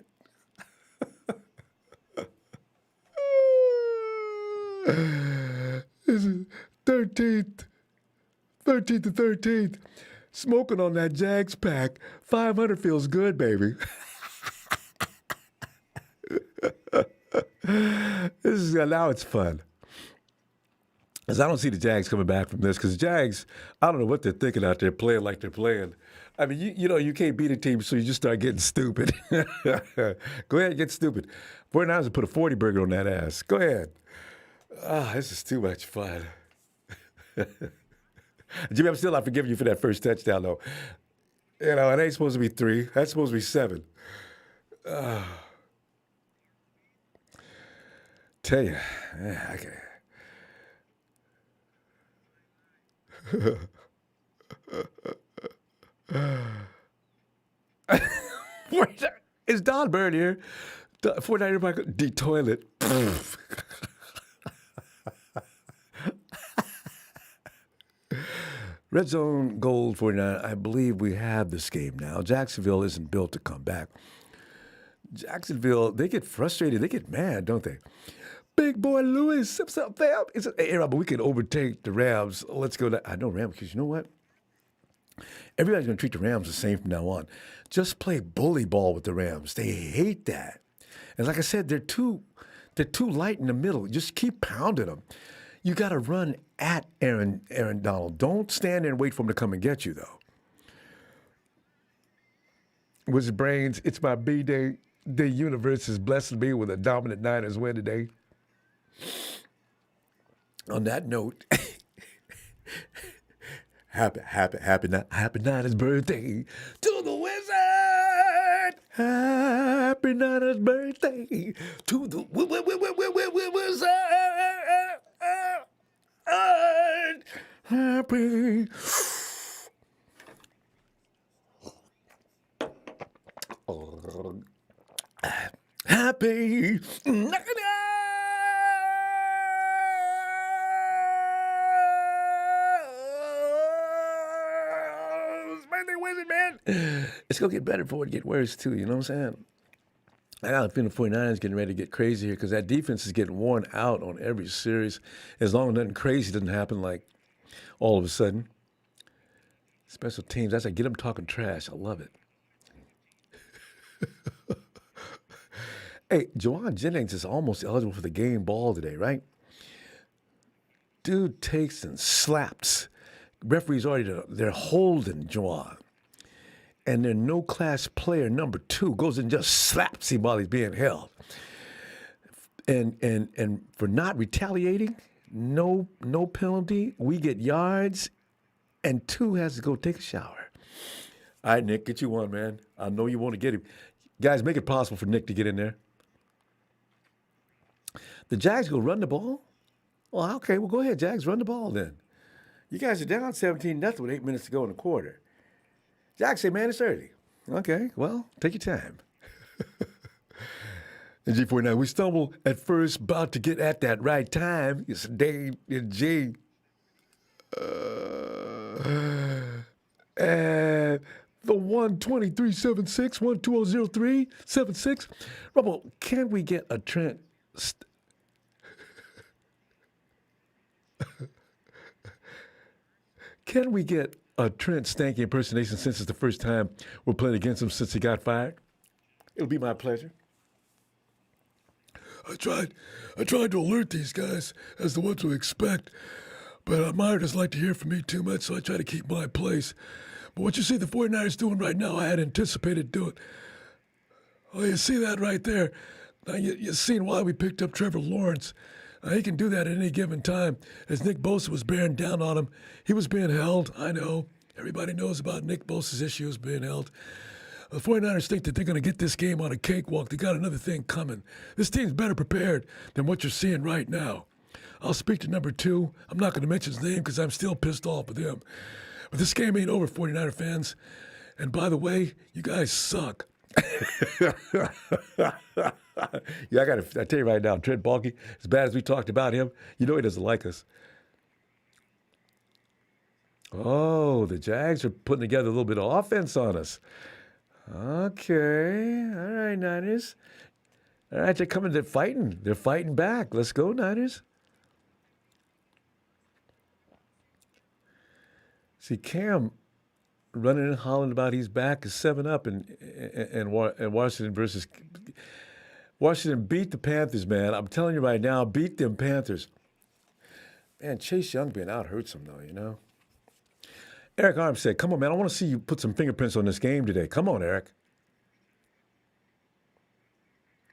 This is 13th to 13th. Smoking on that Jags pack. 500 feels good, baby. Now it's fun. Because I don't see the Jags coming back from this. Because the Jags, I don't know what they're thinking out there playing like they're playing. I mean, you know, you can't beat a team, so you just start getting stupid. Go ahead and get stupid. 49ers will put a 40 burger on that ass. Go ahead. This is too much fun. Jimmy, I'm still not forgiving you for that first touchdown, though. You know, it ain't supposed to be 3. That's supposed to be 7. Tell you, yeah, okay. Is Don Bird here? 49er the toilet. Red Zone Gold 49. I believe we have this game now. Jacksonville isn't built to come back. Jacksonville, they get frustrated. They get mad, don't they? Big boy Lewis, what's up, fam? Hey, Rob, we can overtake the Rams. Let's go. I know Rams, because you know what? Everybody's going to treat the Rams the same from now on. Just play bully ball with the Rams. They hate that. And like I said, they're too light in the middle. Just keep pounding them. You got to run at Aaron Donald. Don't stand there and wait for him to come and get you, though. Wizard Brains, it's my B-Day. The universe is blessing me with a dominant Niners win today. On that note, happy Niners birthday to the Wizard. Happy Niners birthday to the Wizard. Happy. Happy. It's going to get better before it get worse, too. You know what I'm saying? I got a feeling the 49ers getting ready to get crazy here because that defense is getting worn out on every series. As long as nothing crazy doesn't happen, like all of a sudden. Special teams, that's like get them talking trash. I love it. Hey, Juwan Jennings is almost eligible for the game ball today, right? Dude takes and slaps. Referees they're holding Juwan. And their no-class player number 2 goes and just slaps him while he's being held. And for not retaliating, no penalty. We get yards, and 2 has to go take a shower. All right, Nick, get you one, man. I know you want to get him. Guys, make it possible for Nick to get in there. The Jags go run the ball? Well, okay, well, go ahead, Jags, run the ball then. You guys are down 17-0 with 8 minutes to go in the quarter. Jags say, man, it's early. Okay, well, take your time. And G49, we stumble at first, about to get at that right time. It's Dave and G. And The 12376 1200376. Ronbo, can we get a Trent? Can we get a Trent Stanky impersonation since it's the first time we're playing against him since he got fired? It'll be my pleasure. I tried to alert these guys as to what to expect, but Meyer doesn't like to hear from me too much, so I try to keep my place. But what you see the 49ers doing right now, I had anticipated doing. Oh, you see that right there? Now you've seen why we picked up Trevor Lawrence. He can do that at any given time. As Nick Bosa was bearing down on him, he was being held. I know. Everybody knows about Nick Bosa's issues being held. The 49ers think that they're going to get this game on a cakewalk. They got another thing coming. This team's better prepared than what you're seeing right now. I'll speak to number 2. I'm not going to mention his name because I'm still pissed off with him. But this game ain't over, 49er fans. And by the way, you guys suck. Yeah, I tell you right now, Trent Baalke, as bad as we talked about him, you know he doesn't like us. Oh, the Jags are putting together a little bit of offense on us. Okay. All right, Niners. All right, they're coming. They're fighting. They're fighting back. Let's go, Niners. See, Cam running and hollering about he's back is 7-up and Washington versus Washington beat the Panthers, man. I'm telling you right now, beat them Panthers. Man, Chase Young being out hurts him, though, you know. Eric Armstead, come on, man. I want to see you put some fingerprints on this game today. Come on, Eric.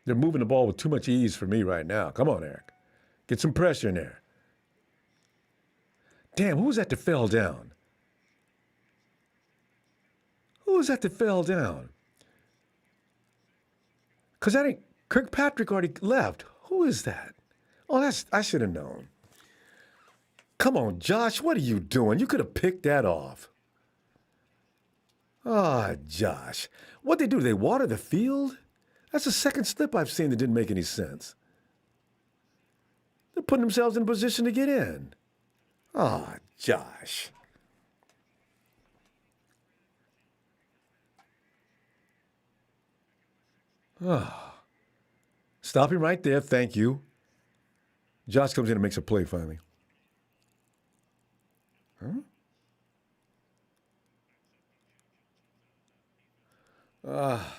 They're moving the ball with too much ease for me right now. Come on, Eric. Get some pressure in there. Damn, who was that that fell down? Who was that that fell down? Because that ain't Kirkpatrick already left. Who is that? Oh, I should have known. Come on, Josh, what are you doing? You could have picked that off. Ah, Josh. What'd they do? Did they water the field? That's the second slip I've seen that didn't make any sense. They're putting themselves in a position to get in. Ah, Josh. Ah. Stop him right there. Thank you. Josh comes in and makes a play finally. Huh? Oh.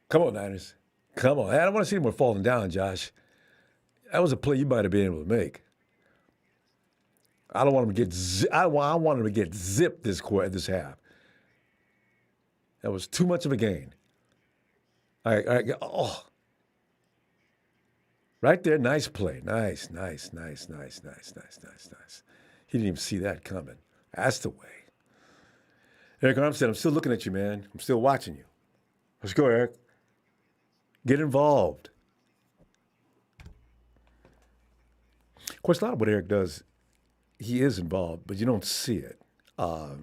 Come on, Niners. Come on. I don't want to see more falling down, Josh. That was a play you might have been able to make. I don't want him to get. I want him to get zipped this half. That was too much of a gain. All right. Oh, right there, nice play. Nice. He didn't even see that coming. That's the way. Eric Armstead, I'm still looking at you, man. I'm still watching you. Let's go, Eric. Get involved. Of course, a lot of what Eric does, he is involved, but you don't see it. But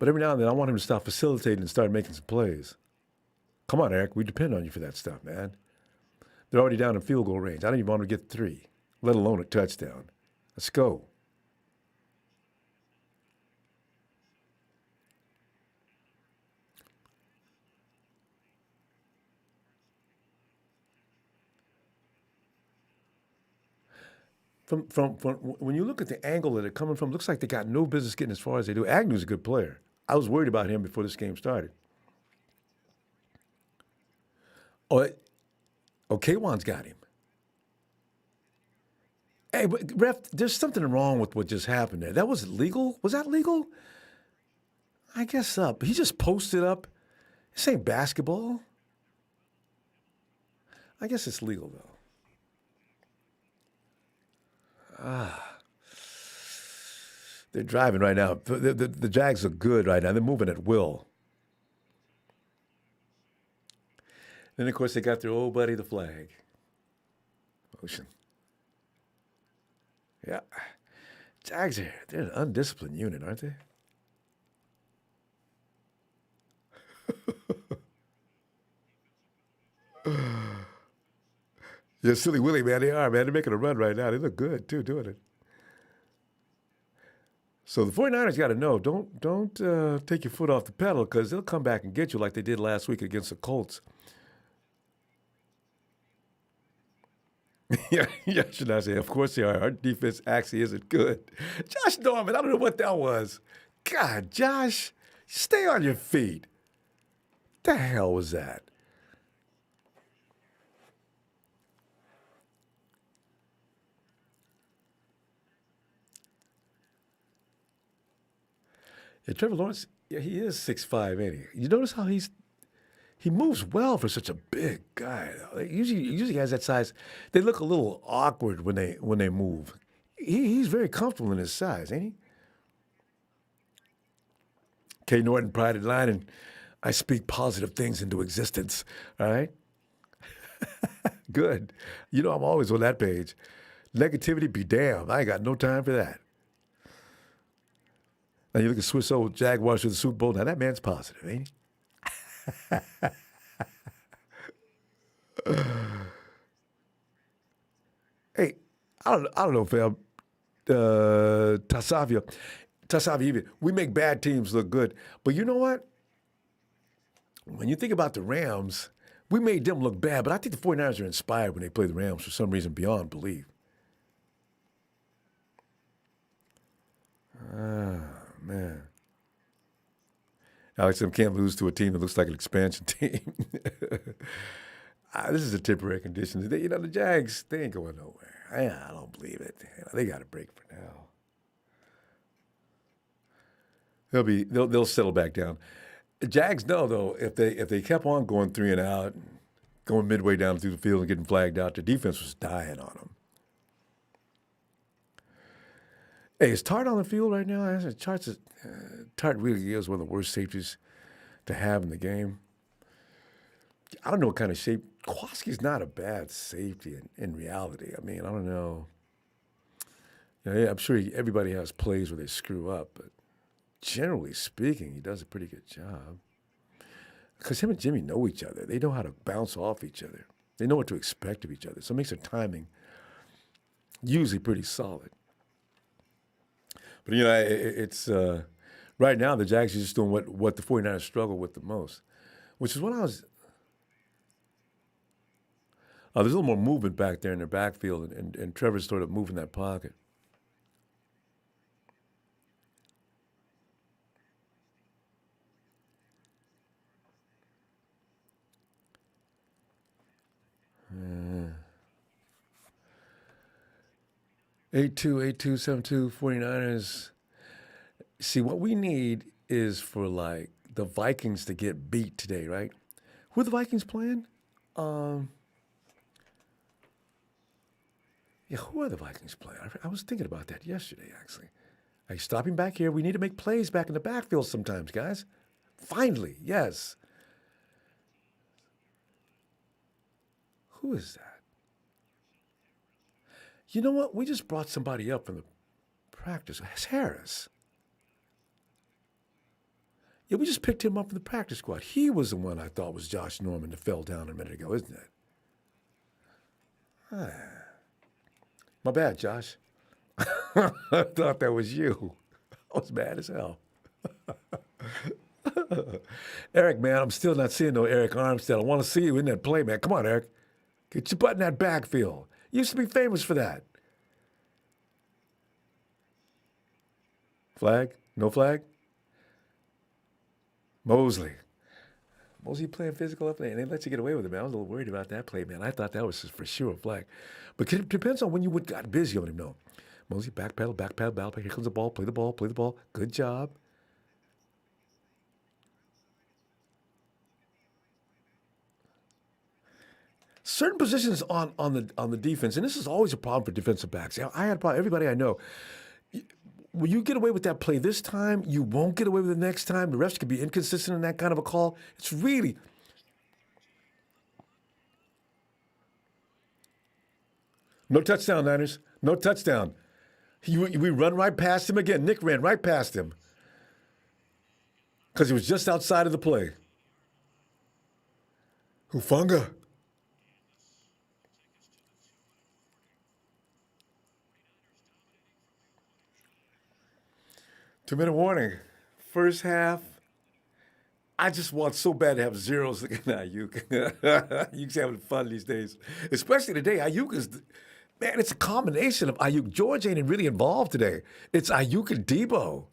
every now and then, I want him to stop facilitating and start making some plays. Come on, Eric. We depend on you for that stuff, man. They're already down in field goal range. I don't even want to get 3, let alone a touchdown. Let's go. From when you look at the angle that they're coming from, looks like they got no business getting as far as they do. Agnew's a good player. I was worried about him before this game started. Oh, Kwan's got him. Hey, but ref, there's something wrong with what just happened there. That was legal? Was that legal? I guess so. He just posted up. This ain't basketball. I guess it's legal, though. They're driving right now. The Jags are good right now. They're moving at will. Then, of course, they got their old buddy, the flag. Motion. Yeah. Jags they're an undisciplined unit, aren't they? Yeah, silly Willie, man. They are, man. They're making a run right now. They look good, too, doing it. So the 49ers got to know, don't take your foot off the pedal because they'll come back and get you like they did last week against the Colts. Yeah, should I say? Of course they are. Our defense actually isn't good. Josh Norman, I don't know what that was. God, Josh, stay on your feet. The hell was that? Yeah, Trevor Lawrence, yeah, he is 6'5", ain't he? You notice how he moves well for such a big guy. Usually guys that size, they look a little awkward when they move. He's very comfortable in his size, ain't he? K. Norton prided line, and I speak positive things into existence. All right, good. You know I'm always on that page. Negativity be damned. I ain't got no time for that. Now you look at Swiss old Jaguars to the Super Bowl. Now that man's positive, ain't he? Hey, I don't know, fam. Tasavia, we make bad teams look good. But you know what? When you think about the Rams, we made them look bad. But I think the 49ers are inspired when they play the Rams for some reason beyond belief. Ah, man. Alex M. can't lose to a team that looks like an expansion team. This is a temporary condition. The Jags, they ain't going nowhere. I don't believe it. They got a break for now. They'll settle back down. The Jags know though if they kept on going 3 and out, going midway down through the field and getting flagged out, the defense was dying on them. Hey, is Tart on the field right now? Tart really is one of the worst safeties to have in the game. I don't know what kind of shape. Kowalski's not a bad safety in reality. I mean, I don't know. Yeah, I'm sure everybody has plays where they screw up, but generally speaking, he does a pretty good job. Because him and Jimmy know each other. They know how to bounce off each other. They know what to expect of each other. So it makes their timing usually pretty solid. But, it's right now the Jags are just doing what the 49ers struggle with the most, which is what I was there's a little more movement back there in their backfield, and Trevor's sort of moving that pocket. Uh, 8272 49ers. See, what we need is for, like, the Vikings to get beat today, right? Who are the Vikings playing? Yeah, who are the Vikings playing? I was thinking about that yesterday, actually. Hey, stopping back here. We need to make plays back in the backfield sometimes, guys. Finally, yes. Who is that? You know what? We just brought somebody up from the practice. It's Harris. Yeah, we just picked him up from the practice squad. He was the one I thought was Josh Norman that fell down a minute ago, isn't it? My bad, Josh. I thought that was you. I was mad as hell. Eric, man, I'm still not seeing no Eric Armstead. I want to see you in that play, man. Come on, Eric. Get your butt in that backfield. You used to be famous for that. Flag? No flag? Mosley playing physical up there, and they let you get away with it, man. I was a little worried about that play, man. I thought that was for sure a flag. But it depends on when you got busy on him, though. Mosley, backpedal, battle. Here comes the ball. Play the ball. Good job. Certain positions on the defense, and this is always a problem for defensive backs. I had a problem. Everybody I know, when you get away with that play this time, you won't get away with it next time. The refs can be inconsistent in that kind of a call. It's really. No touchdown, Niners. No touchdown. We run right past him again. Nick ran right past him because he was just outside of the play. Hufanga. 2-minute warning. First half, I just want so bad to have zeros looking at Ayuk. Ayuk's having fun these days, especially today. Ayuk is, man, it's a combination of Ayuk. George ain't really involved today. It's Ayuk and Debo.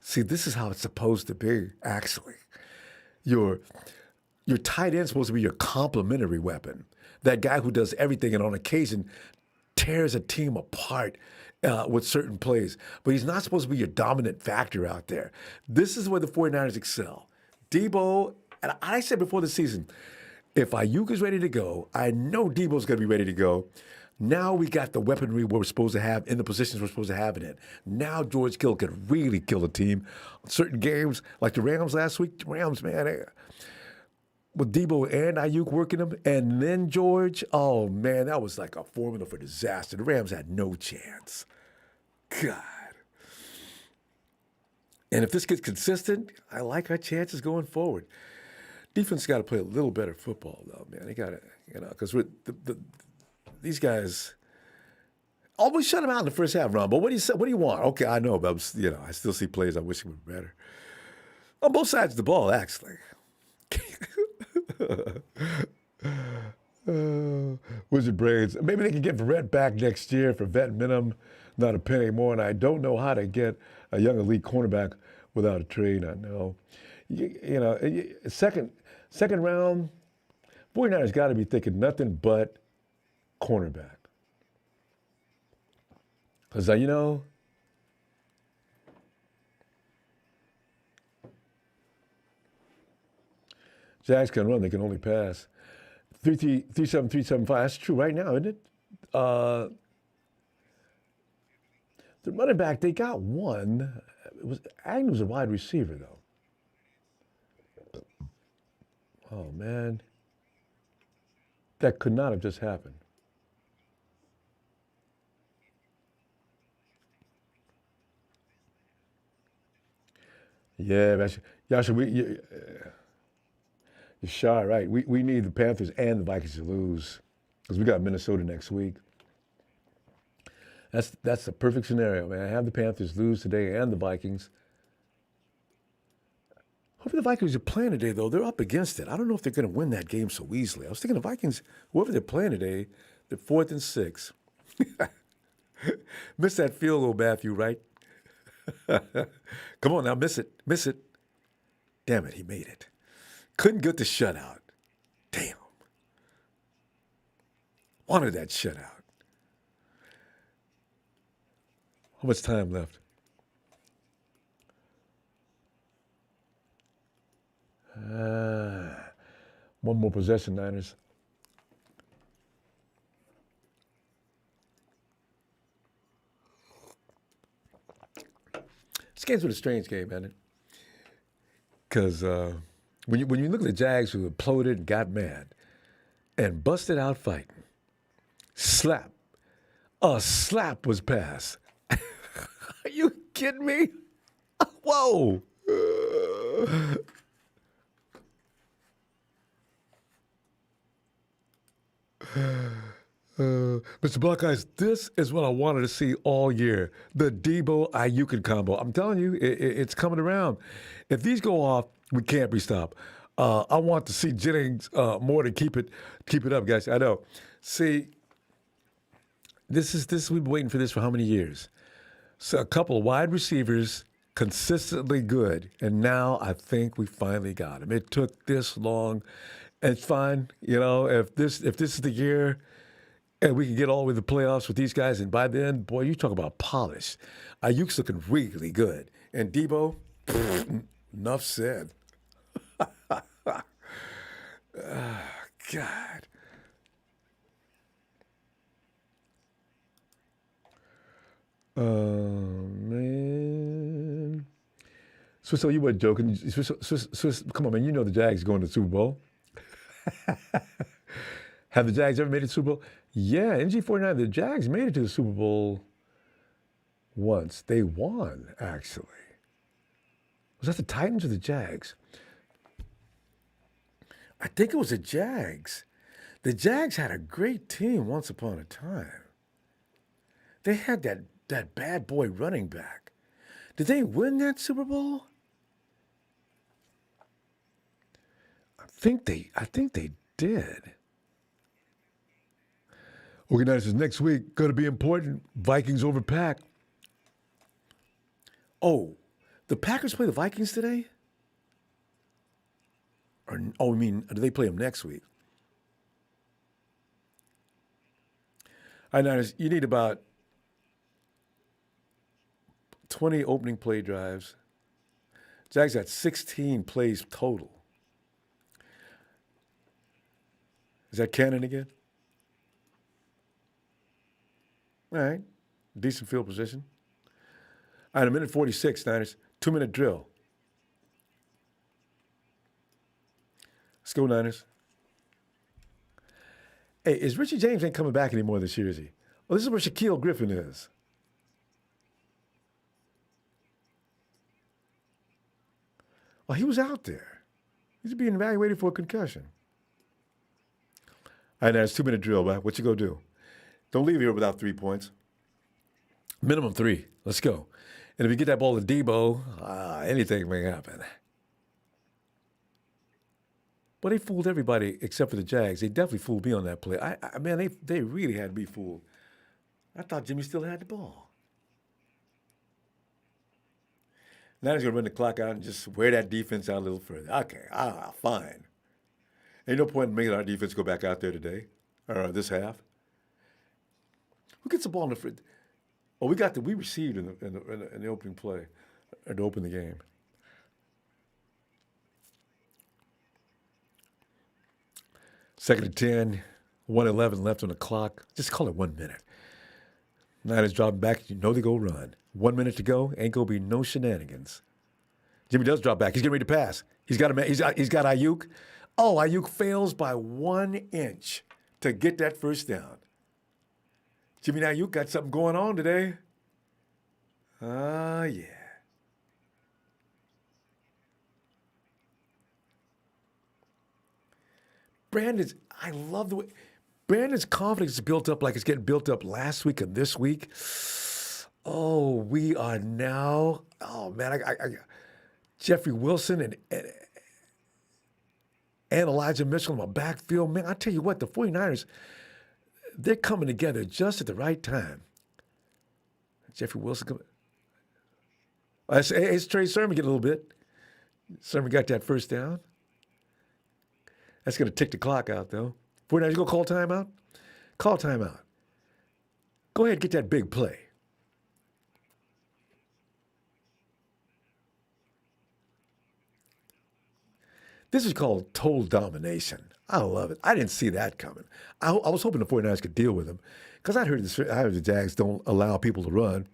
See, this is how it's supposed to be, actually. Your tight end's supposed to be your complementary weapon. That guy who does everything and on occasion tears a team apart with certain plays. But he's not supposed to be your dominant factor out there. This is where the 49ers excel. Debo, and I said before the season, if Ayuk is ready to go, I know Debo's going to be ready to go. Now we got the weaponry we're supposed to have in the positions we're supposed to have it in. Now George Kittle could really kill a team. Certain games, like the Rams last week, Rams, man, with Debo and Ayuk working them, and then George, oh man, that was like a formula for disaster. The Rams had no chance. God. And if this gets consistent, I like our chances going forward. Defense got to play a little better football, though, man. They got to, because these guys always shut them out in the first half, Ron. But what do you say? What do you want? Okay, I know, but I still see plays I wish were better on both sides of the ball, actually. Wizard Brains. Maybe they can get Verrett back next year for vet minimum, not a penny more. And I don't know how to get a young elite cornerback without a trade. I know. Second round, 49ers got to be thinking nothing but cornerback. Because, Jags can run, they can only pass. 3-7-3-7-5. That's true right now, isn't it? The running back, they got one. Agnew was a wide receiver, though. Oh, man. That could not have just happened. Yeah, Yasha, you're shy, right? We need the Panthers and the Vikings to lose because we got Minnesota next week. That's the perfect scenario, man. I have the Panthers lose today and the Vikings. Hopefully the Vikings are playing today, though. They're up against it. I don't know if they're going to win that game so easily. I was thinking the Vikings, whoever they're playing today, they're 4th and 6. Missed that field goal, Matthew, right? Come on now, miss it. Damn it, he made it. Couldn't get the shutout. Damn. Wanted that shutout. How much time left? One more possession, Niners. This game's been a strange game, man. Because when you look at the Jags who imploded and got mad and busted out fighting, a slap was passed. Are you kidding me? Whoa. Mr. Black Eyes, this is what I wanted to see all year. The Debo Ayuk combo. I'm telling you, it's coming around. If these go off, we can't be stopped. I want to see Jennings more to keep it up, guys. I know. See, this we've been waiting for this for how many years? So a couple of wide receivers consistently good, and now I think we finally got him. It took this long. It's fine, if this is the year and we can get all the way to the playoffs with these guys, and by then, boy, you talk about polish. Ayuk's looking really good. And Debo, enough said. God. Oh, man. So you weren't joking. Swiss, come on, man. You know the Jags going to the Super Bowl. Have the Jags ever made it to the Super Bowl? Yeah, NG49, the Jags made it to the Super Bowl once. They won, actually. Was that the Titans or the Jags? I think it was the Jags. The Jags had a great team once upon a time. They had that bad boy running back. Did they win that Super Bowl? I think they did. Organizers next week going to be important. Vikings over Pack. Oh, the Packers play the Vikings today? I mean, do they play them next week? All right, Niners, you need about 20 opening play drives. Jags got 16 plays total. Is that Cannon again? All right. Decent field position. All right, a minute 46, Niners. 2-minute drill. Let's go, Niners. Hey, is Richie James ain't coming back anymore this year, is he? Well, this is where Shaquille Griffin is. Well, he was out there. He's being evaluated for a concussion. All right, now it's 2-minute drill, man. What you gonna do? Don't leave here without 3 points. Minimum 3. Let's go. And if you get that ball to Debo, anything may happen. But they fooled everybody except for the Jags. They definitely fooled me on that play. Man, they really had me fooled. I thought Jimmy still had the ball. Now he's going to run the clock out and just wear that defense out a little further. Okay, fine. Ain't no point in making our defense go back out there today or this half. Who gets the ball in the front? Oh, we received in the opening play or to open the game. Second and 10, 1:11 left on the clock. Just call it 1 minute. Niners drop back. You know they go run. 1 minute to go. Ain't gonna be no shenanigans. Jimmy does drop back. He's getting ready to pass. He's got Ayuk. Oh, Ayuk fails by 1 inch to get that first down. Jimmy Ayuk got something going on today. Yeah. I love the way Brandon's confidence is built up like it's getting built up last week and this week. Oh, we are now. Oh man, I Jeffrey Wilson and Elijah Mitchell in my backfield. Man, I tell you what, the 49ers, they're coming together just at the right time. Jeffrey Wilson coming. It's Trey Sermon getting a little bit. Sermon got that first down. That's going to tick the clock out, though. 49ers, you going to call timeout? Call timeout. Go ahead and get that big play. This is called total domination. I love it. I didn't see that coming. I was hoping the 49ers could deal with them because I heard the Jags don't allow people to run.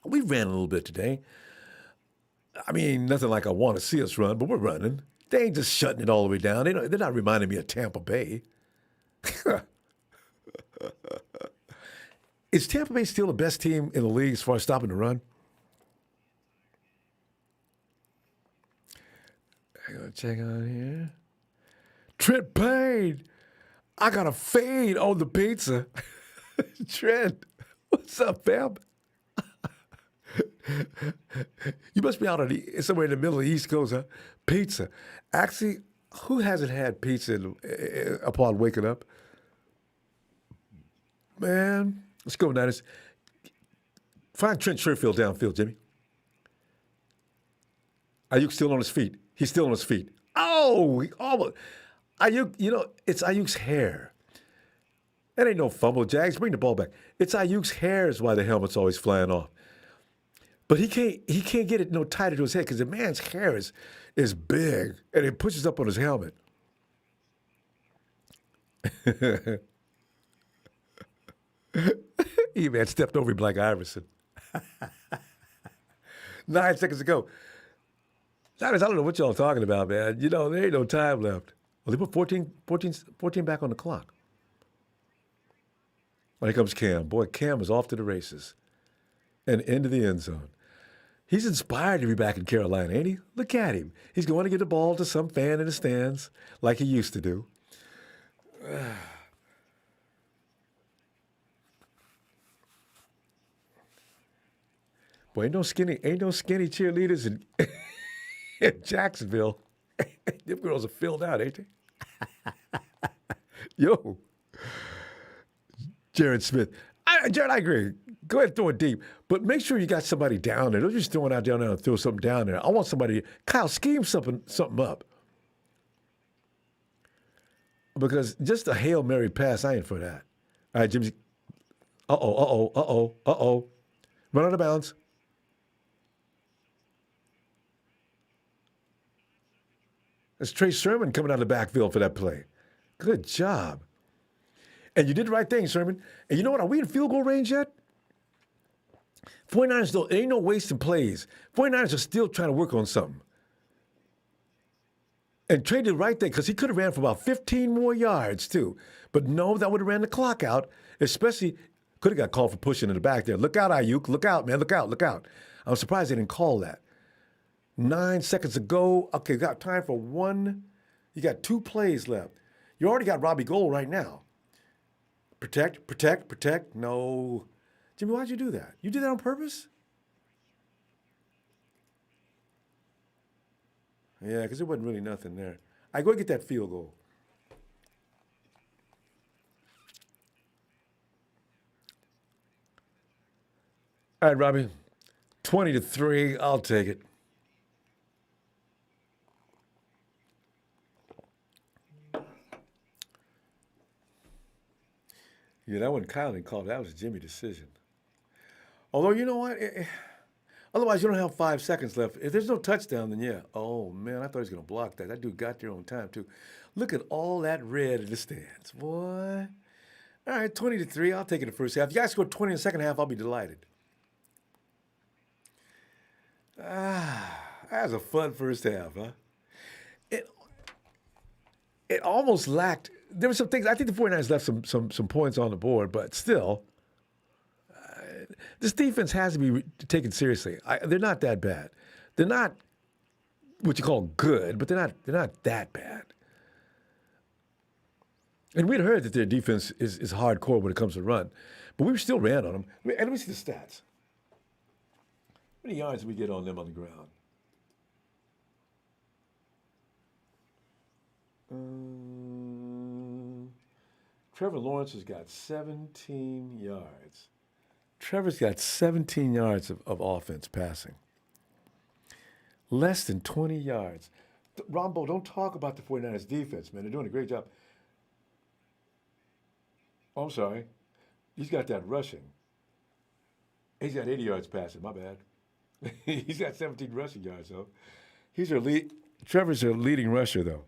We ran a little bit today. I mean, nothing like I want to see us run, but we're running. They ain't just shutting it all the way down. They're not reminding me of Tampa Bay. Is Tampa Bay still the best team in the league as far as stopping the run? I'm going to check on here. Trent Payne. I got a fade on the pizza. Trent, what's up, fam? You must be out somewhere in the middle of the East Coast, huh? Pizza. Actually, who hasn't had pizza upon waking up? Man, let's go, Niners. Find Trent Sherfield downfield, Jimmy. Ayuk still on his feet. He's still on his feet. Oh, he almost. Ayuk, it's Ayuk's hair. That ain't no fumble, Jags. Bring the ball back. It's Ayuk's hair is why the helmet's always flying off. But he can't get it no tighter to his head because the man's hair is big and it pushes up on his helmet. He man stepped over him like Iverson. 9 seconds to go. I don't know what y'all talking about, man. There ain't no time left. Well, they put 14 back on the clock. Well, here comes Cam. Boy, Cam is off to the races and into the end zone. He's inspired to be back in Carolina, ain't he? Look at him. He's going to get the ball to some fan in the stands like he used to do. Boy, ain't no skinny cheerleaders in Jacksonville. Them girls are filled out, ain't they? Yo, Jared Smith. Jared, I agree. Go ahead and throw it deep, but make sure you got somebody down there. Don't just throw it out down there and throw something down there. I want somebody. Kyle, scheme something up. Because just a Hail Mary pass, I ain't for that. All right, Jimmy. Uh-oh. Run out of bounds. That's Trey Sermon coming out of the backfield for that play. Good job. And you did the right thing, Sermon. And you know what? Are we in field goal range yet? 49ers, though, ain't no wasting plays. 49ers are still trying to work on something. And Trey did the right thing because he could have ran for about 15 more yards, too. But no, that would have ran the clock out, especially could have got called for pushing in the back there. Look out, Ayuk. Look out, man. Look out. I'm surprised they didn't call that. 9 seconds to go. Okay, got time for one. You got 2 plays left. You already got Robbie Gould right now. Protect. No. Jimmy, why'd you do that? You did that on purpose? Yeah, because there wasn't really nothing there. I go get that field goal. All right, Robbie. 20-3. I'll take it. Yeah, that wasn't Kyle didn't call. That was a Jimmy decision. Although, you know what? Otherwise, you don't have 5 seconds left. If there's no touchdown, then yeah. Oh, man, I thought he was going to block that. That dude got there on time, too. Look at all that red in the stands, boy. All right, 20-3. I'll take it in the first half. If you guys score 20 in the second half, I'll be delighted. That was a fun first half, huh? It almost lacked. There were some things. I think the 49ers left some points on the board, but still, this defense has to be taken seriously. They're not that bad. They're not what you call good, but they're not that bad. And we'd heard that their defense is hardcore when it comes to run, but we still ran on them. And let me see the stats. How many yards did we get on them on the ground? Trevor Lawrence has got 17 yards. Trevor's got 17 yards of offense passing. Less than 20 yards. Ronbo, don't talk about the 49ers defense, man. They're doing a great job. Oh, I'm sorry. He's got that rushing. He's got 80 yards passing. My bad. He's got 17 rushing yards, though. Trevor's their leading rusher, though.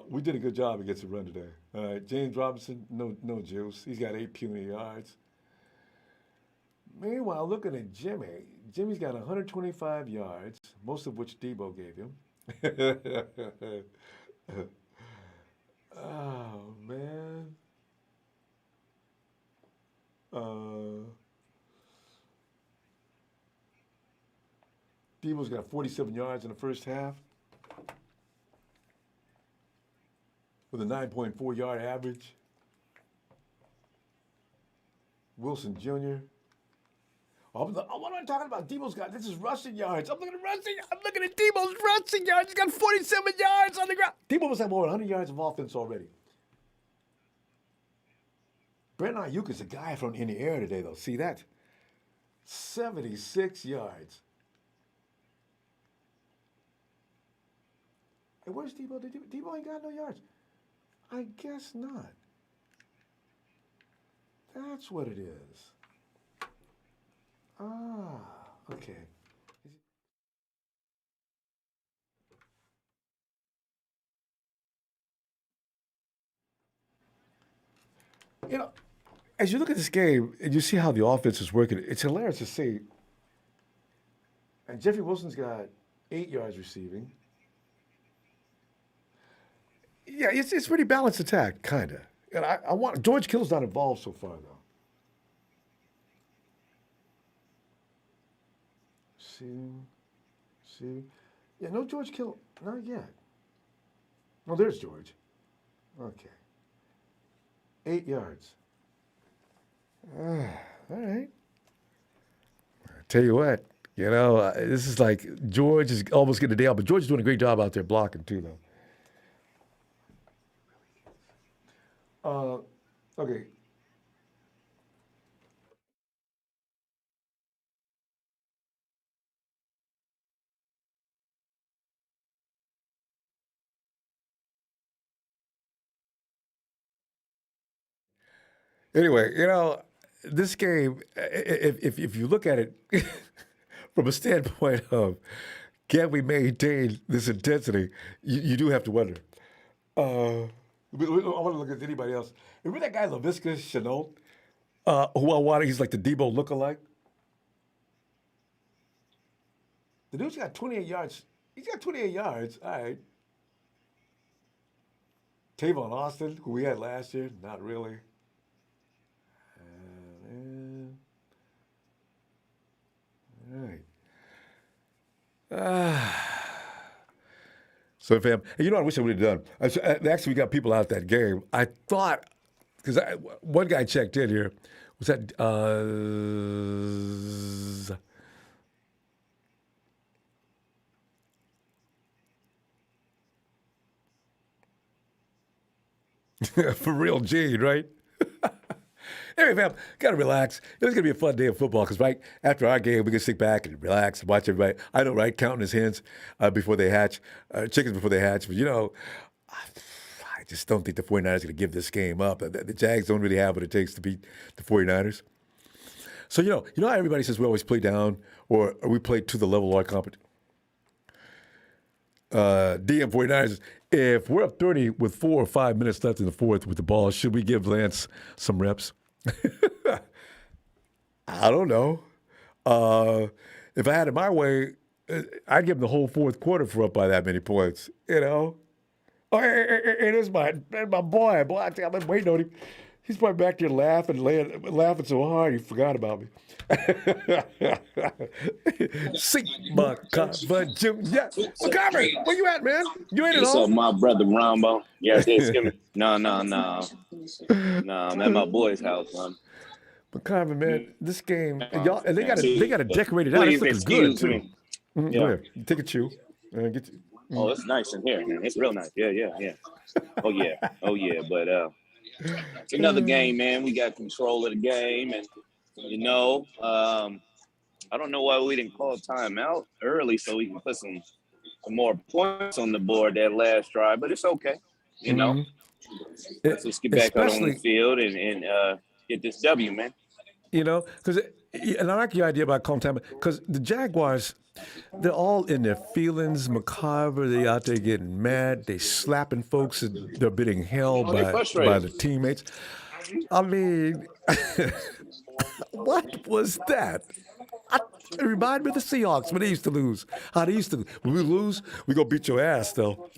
We did a good job against the run today. All right, James Robinson, no juice. He's got 8 puny yards. Meanwhile, looking at Jimmy, Jimmy's got 125 yards, most of which Debo gave him. Oh, man. Debo's got 47 yards in the first half with a 9.4 yard average. Wilson Jr. What am I talking about? Debo's got, this is rushing yards. I'm looking at Debo's rushing yards. He's got 47 yards on the ground. Debo must have more than 100 yards of offense already. Brandon Ayuk is a guy from in the air today, though. See that? 76 yards. Hey, where's Debo? Debo ain't got no yards. I guess not. That's what it is. Okay. You know, as you look at this game and you see how the offense is working, it's hilarious to see. And Jeffrey Wilson's got 8 yards receiving. Yeah, it's pretty balanced attack, kind of. And I want George Kittle's not involved so far, though. See? Yeah, no George Kittle, not yet. Oh, there's George. Okay. 8 yards. All right. Tell you what, this is like George is almost getting a day out, but George is doing a great job out there blocking too, though. Okay. Anyway, this game, if you look at it from a standpoint of can we maintain this intensity, you do have to wonder. I want to look at anybody else. Remember that guy Laviska Chenault, who I wanted? He's like the Debo lookalike. The dude's got 28 yards. He's got 28 yards. All right. Tavon Austin, who we had last year, not really. All right. So, fam, and I wish I would have done. Actually, we got people out that game. I thought, because one guy checked in here, was that, for real, Gene, right? Anyway, fam, gotta relax. It's gonna be a fun day of football because right after our game, we can sit back and relax and watch everybody. I know, right? Counting his hens before they hatch, chickens before they hatch. But I just don't think the 49ers are gonna give this game up. The Jags don't really have what it takes to beat the 49ers. So how everybody says we always play down or we play to the level of our competition. DM 49ers. If we're up 30 with 4 or 5 minutes left in the fourth with the ball, should we give Lance some reps? I don't know. If I had it my way, I'd give him the whole fourth quarter for up by that many points. Oh, it is my boy. Boy, I've been waiting on him. He's probably back there laughing so hard he forgot about me. See, McCarver Jr. McCarver, where you at, man? You ain't at What's up, home? my brother Ronbo? Yeah, no. No, I'm at my boy's house, man. McCarver, man, this game, y'all, and they got to decorate it out. It's Please looking good excuse too. me. Go Yeah. ahead, take a chew. Oh, it's nice in here, man. It's real nice. Yeah. Oh yeah. But it's another game, man. We got control of the game, and I don't know why we didn't call timeout early so we can put some more points on the board that last drive. But it's okay, Let's get back out on the field and get this W, man. Because and I like your idea about calm time because the Jaguars, they're all in their feelings. McCarver, they out there getting mad. They slapping folks and they're getting held by the teammates. I mean, what was that? It reminded me of the Seahawks when they used to lose. How they used to, when we lose, we gonna beat your ass though.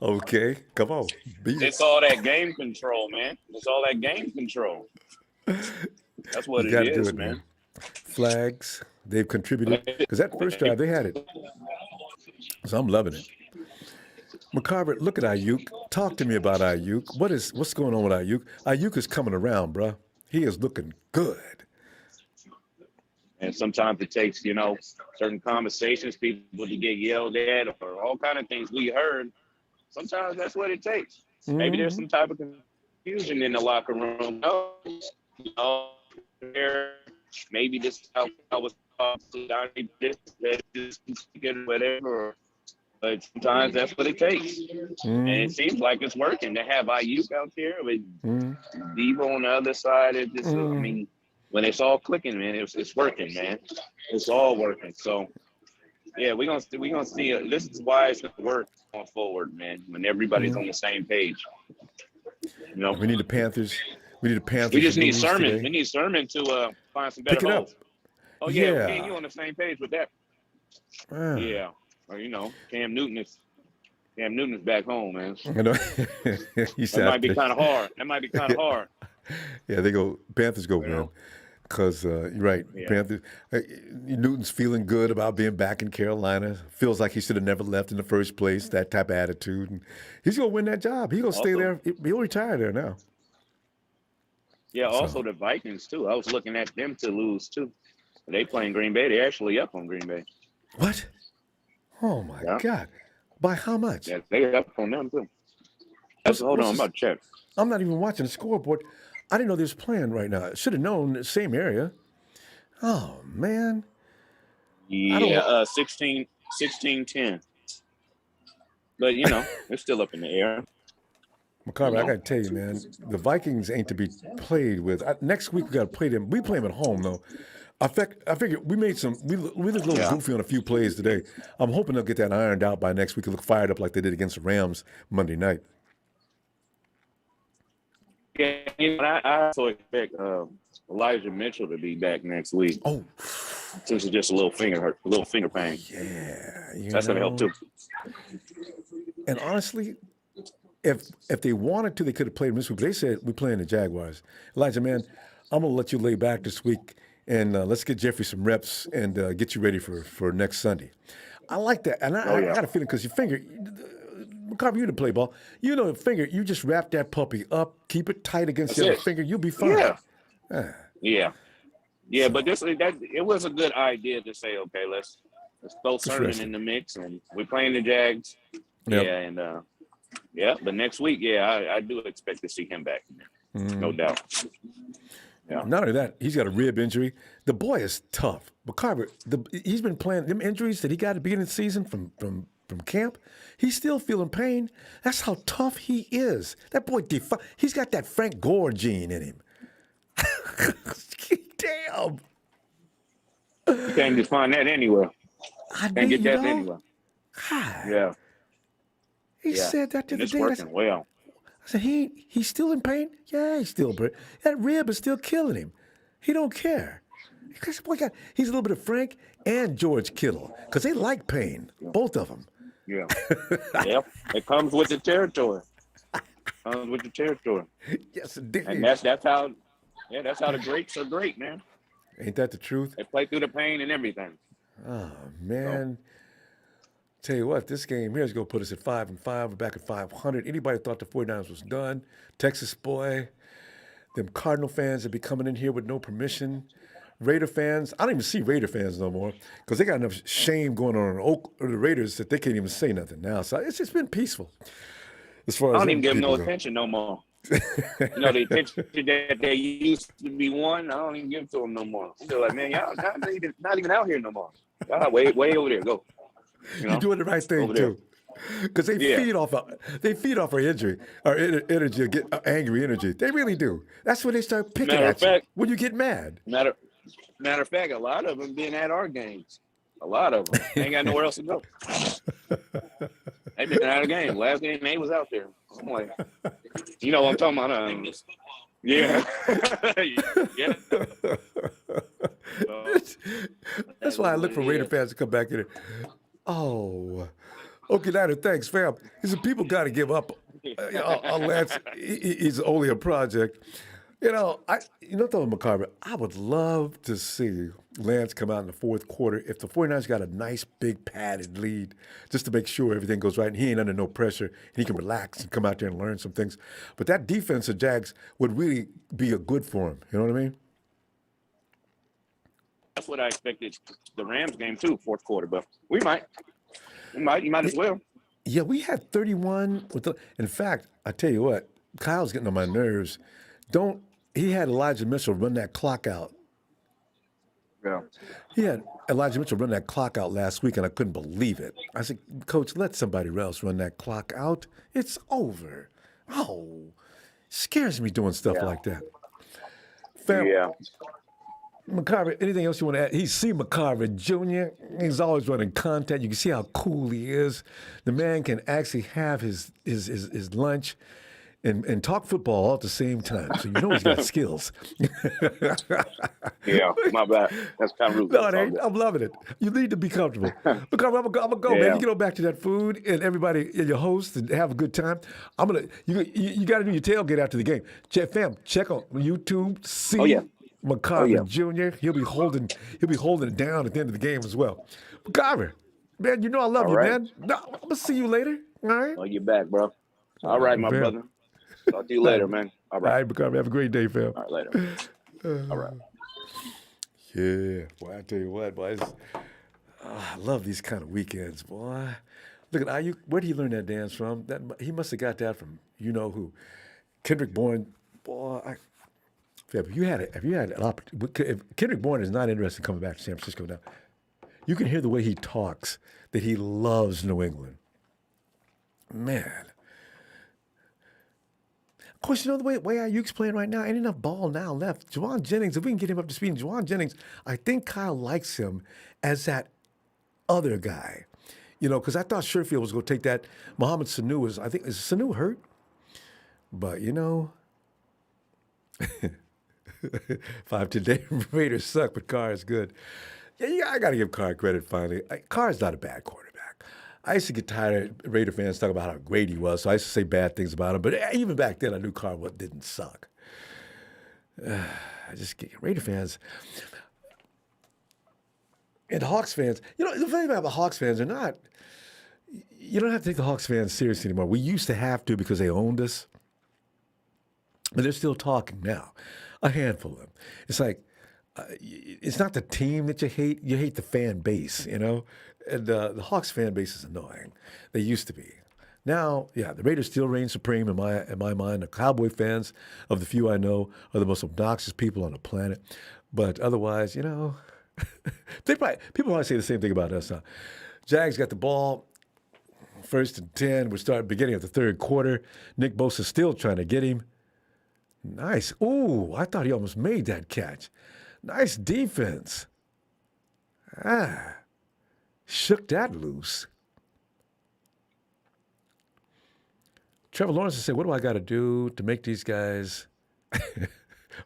Okay, come on, beat it. It's all that game control, man. It's all that game control. That's what You it gotta is, do it, man. Flags, they've contributed because that first drive they had it. So I'm loving it. McCarver, look at Ayuk. Talk to me about Ayuk. What's going on with Ayuk? Ayuk is coming around, bruh. He is looking good. And sometimes it takes, certain conversations, people to get yelled at or all kind of things we heard. Sometimes that's what it takes. Mm-hmm. Maybe there's some type of confusion in the locker room. Maybe this is how I was whatever. But sometimes that's what it takes. Mm-hmm. And it seems like it's working to have Ayuk out there with Devo on the other side. It just, when it's all clicking, man, it's working, man. It's all working. So, yeah, we're gonna see it. This is why it's gonna work going forward, man. When everybody's on the same page. We need the Panthers. We just need Sermon. Today. We need Sermon to find some better holes. Oh yeah, me and you on the same page with that. Yeah, or, Cam Newton is back home, man. I know. That might be kind of hard. Yeah, Panthers go, man. Because you're right, Panthers. Newton's feeling good about being back in Carolina. Feels like he should have never left in the first place. That type of attitude, and he's gonna win that job. He's gonna stay there. He'll retire there now. Yeah. Also, the Vikings too. I was looking at them to lose too. They playing Green Bay. They actually up on Green Bay. What? Oh my Yeah. God! By how much? Yeah, they up on them too. Hold on, I'm about to check. I'm not even watching the scoreboard. I didn't know they was playing right now. I should have known the same area. Oh man. Yeah, 16-10. But it's still up in the air. McCarver, I got to tell you, man, the Vikings ain't to be played with. Next week we got to play them. We play them at home though. I figure we made some. We looked a little goofy on a few plays today. I'm hoping they'll get that ironed out by next week and look fired up like they did against the Rams Monday night. Yeah, I also expect Elijah Mitchell to be back next week. Oh, since it's just a little finger pain. Yeah, that's gonna help too. And honestly, if they wanted to, they could have played him this week. But they said we're playing the Jaguars. Elijah, man, I'm gonna let you lay back this week, and let's get Jeffrey some reps and get you ready for next Sunday. I like that, and I got a feeling because your finger. McCarver, you to play ball. You know the finger. You just wrap that puppy up, keep it tight against your finger. You'll be fine. Yeah. But it was a good idea to say, okay, let's throw Sermon in the mix, and we're playing the Jags. Yep. But next week, I do expect to see him back. No doubt. Yeah. Not only that, he's got a rib injury. The boy is tough. McCarver, he's been playing them injuries that he got at the beginning of the season from camp. He's still feeling pain. That's how tough he is. That boy, he's got that Frank Gore gene in him. Damn. You can't just find that anywhere. Can't get that anywhere. God. Yeah. He said that the other day. It's working well. I said, he's still in pain? Yeah, he's still in pain. That rib is still killing him. He don't care. He's a little bit of Frank and George Kittle because they like pain, both of them. Yeah. It comes with the territory. Yes, indeed. And that's how the greats are great, man. Ain't that the truth? They play through the pain and everything. Oh, man. Tell you what, this game here is going to put us at 5-5. We're back at 500. Anybody thought the 49ers was done? Texas boy. Them Cardinal fans that be coming in here with no permission. Raider fans, I don't even see Raider fans no more because they got enough shame going on in the Raiders that they can't even say nothing now. So it's just been peaceful. As far as I don't even give them no attention no more. The attention that they used to be won, I don't even give to them no more. They're like, man, y'all not even out here no more. Y'all way over there. Go. You're doing the right thing too, because they feed off our injury, our energy, get angry energy. They really do. That's when they start picking at you when you get mad. Matter of fact, a lot of them been at our games. A lot of them ain't got nowhere else to go. They been at a game. Last game they was out there. I'm like, you know what I'm talking about? Yeah. That's why I look for Raider fans to come back in. Oh, okay, Niner, thanks, fam. These people got to give up on Lance. He's only a project. Though, McCarver, I would love to see Lance come out in the fourth quarter if the 49ers got a nice, big, padded lead just to make sure everything goes right and he ain't under no pressure and he can relax and come out there and learn some things. But that defense of Jags would really be a good for him. You know what I mean? That's what I expected the Rams game too, fourth quarter. But you might as well. Yeah, we had 31. In fact, I tell you what, Kyle's getting on my nerves. He had Elijah Mitchell run that clock out. Yeah. He had Elijah Mitchell run that clock out last week, and I couldn't believe it. I said, Coach, let somebody else run that clock out. It's over. Oh, scares me doing stuff like that. McCarver, anything else you want to add? He's C. McCarver Jr. He's always running content. You can see how cool he is. The man can actually have his lunch and talk football all at the same time. So you know he's got skills. Yeah, my bad. That's kind of rude. No, it ain't. I'm loving it. You need to be comfortable. McCarver, I'm gonna go, man. You get on back to that food and everybody and your host and have a good time. You got to do your tailgate after the game. Check on YouTube. See. McCarver Jr. He'll be holding it down at the end of the game as well. McCarver, man, you know I love you, man. No, I'm gonna see you later. All right. Oh, you're back, bro. All right, my brother. Talk to you later, man. All right. All right, McCarver. Have a great day, fam. All right, later. All right. Yeah, boy, I tell you what, boy, I love these kind of weekends, boy. Look at Ayuk. Where did he learn that dance from? He must have got that from you know who, Kendrick Bourne. Boy, if you had an opportunity, if Kendrick Bourne is not interested in coming back to San Francisco now, you can hear the way he talks that he loves New England. Man. Of course, you know the way Ayuk's playing right now, ain't enough ball now left. Juwan Jennings, if we can get him up to speed, and Juwan Jennings, I think Kyle likes him as that other guy. You know, because I thought Sherfield was going to take that. Mohamed Sanu is Sanu hurt? But, you know, 5 today Raiders suck, but Carr is good. Yeah, I got to give Carr credit finally. Carr's not a bad quarterback. I used to get tired of Raider fans talking about how great he was, so I used to say bad things about him. But even back then, I knew Carr didn't suck. I just get Raider fans. And Hawks fans, you know, the thing about the Hawks fans are not, you don't have to take the Hawks fans seriously anymore. We used to have to because they owned us. But they're still talking now. A handful of them. It's like, it's not the team that you hate the fan base, you know? And the Hawks fan base is annoying. They used to be. Now, yeah, the Raiders still reign supreme in my mind. The Cowboy fans, of the few I know, are the most obnoxious people on the planet. But otherwise, you know, people probably say the same thing about us. Huh? Jags got the ball, 1st and 10. We're beginning of the third quarter. Nick Bosa's still trying to get him. Nice. Ooh, I thought he almost made that catch. Nice defense. Shook that loose. Trevor Lawrence said, what do I got to do to make these guys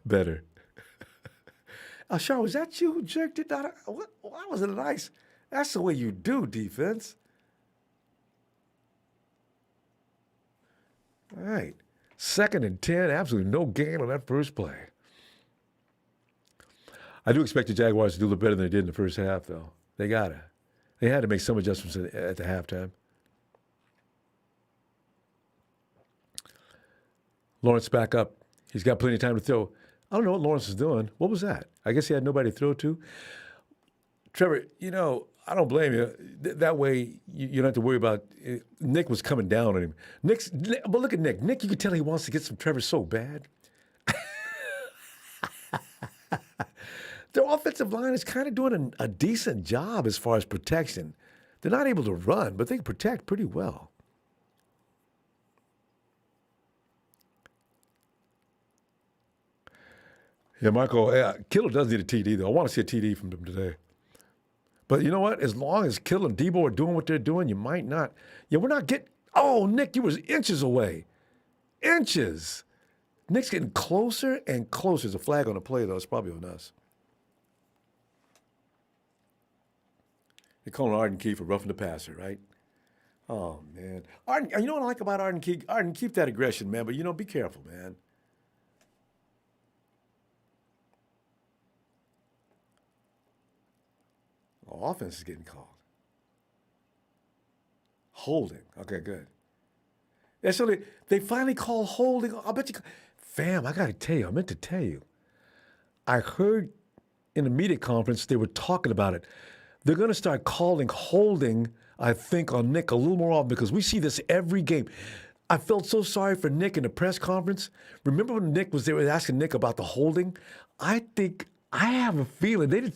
better? Sean, was that you who jerked it out? Why was it nice? That's the way you do defense. All right. 2nd and 10, absolutely no gain on that first play. I do expect the Jaguars to do a little better than they did in the first half, though. They had to make some adjustments at the halftime. Lawrence back up. He's got plenty of time to throw. I don't know what Lawrence is doing. What was that? I guess he had nobody to throw to. Trevor, you know, I don't blame you. That way, you don't have to worry about Nick was coming down on him. But look at Nick. Nick, you can tell he wants to get some Trevor so bad. Their offensive line is kind of doing a decent job as far as protection. They're not able to run, but they can protect pretty well. Yeah, Marco, Kittle does need a TD, though. I want to see a TD from them today. But you know what? As long as Kittle and Debo are doing what they're doing, you might not. Yeah, we're not getting. Oh, Nick, you was inches away. Inches. Nick's getting closer and closer. There's a flag on the play, though. It's probably on us. They're calling Arden Key for roughing the passer, right? Oh, man. Arden, you know what I like about Arden Key? Arden, keep that aggression, man. But, you know, be careful, man. Oh, offense is getting called. Holding. Okay, good. Yeah, so they finally call holding. I bet you. Fam, I got to tell you, I meant to tell you. I heard in the media conference they were talking about it. They're going to start calling holding, I think, on Nick a little more often because we see this every game. I felt so sorry for Nick in the press conference. Remember when Nick was there asking Nick about the holding? I have a feeling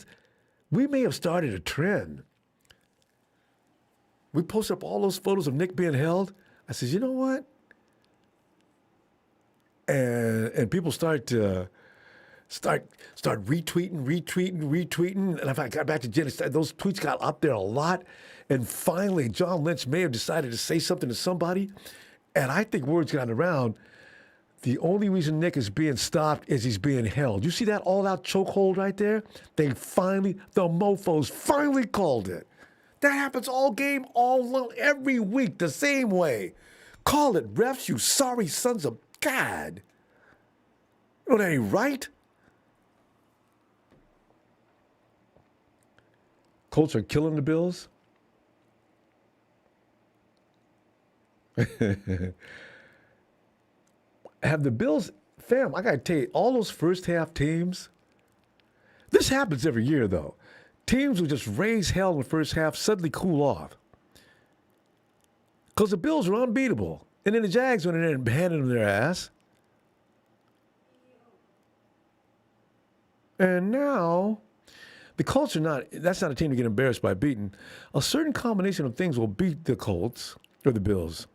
we may have started a trend. We posted up all those photos of Nick being held. I said, you know what? And people start retweeting. And if I got back to Jen, those tweets got up there a lot. And finally, John Lynch may have decided to say something to somebody. And I think word's gotten around. The only reason Nick is being stopped is he's being held. You see that all-out chokehold right there? The mofos finally called it. That happens all game, every week, the same way. Call it, refs, you sorry sons of God. You know that ain't right. Colts are killing the Bills. Have the Bills, fam, I got to tell you, all those first half teams, This happens every year, though. Teams will just raise hell in the first half, suddenly cool off. Because the Bills are unbeatable. And then the Jags went in there and handed them their ass. And now, the Colts that's not a team to get embarrassed by beating. A certain combination of things will beat the Colts or the Bills.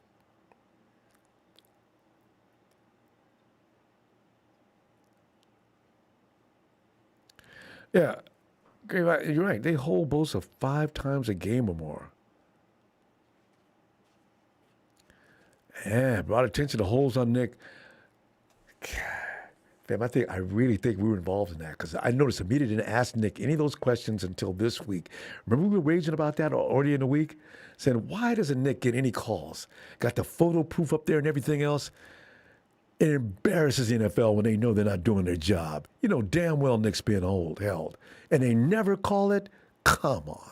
Yeah, you're right. They hold Bosa 5 times a game or more. Yeah, brought attention to holes on Nick. Fam, I really think we were involved in that because I noticed the media didn't ask Nick any of those questions until this week. Remember we were raging about that already in the week? Saying, why doesn't Nick get any calls? Got the photo proof up there and everything else. It embarrasses the NFL when they know they're not doing their job. You know damn well Nick's being held. And they never call it? Come on.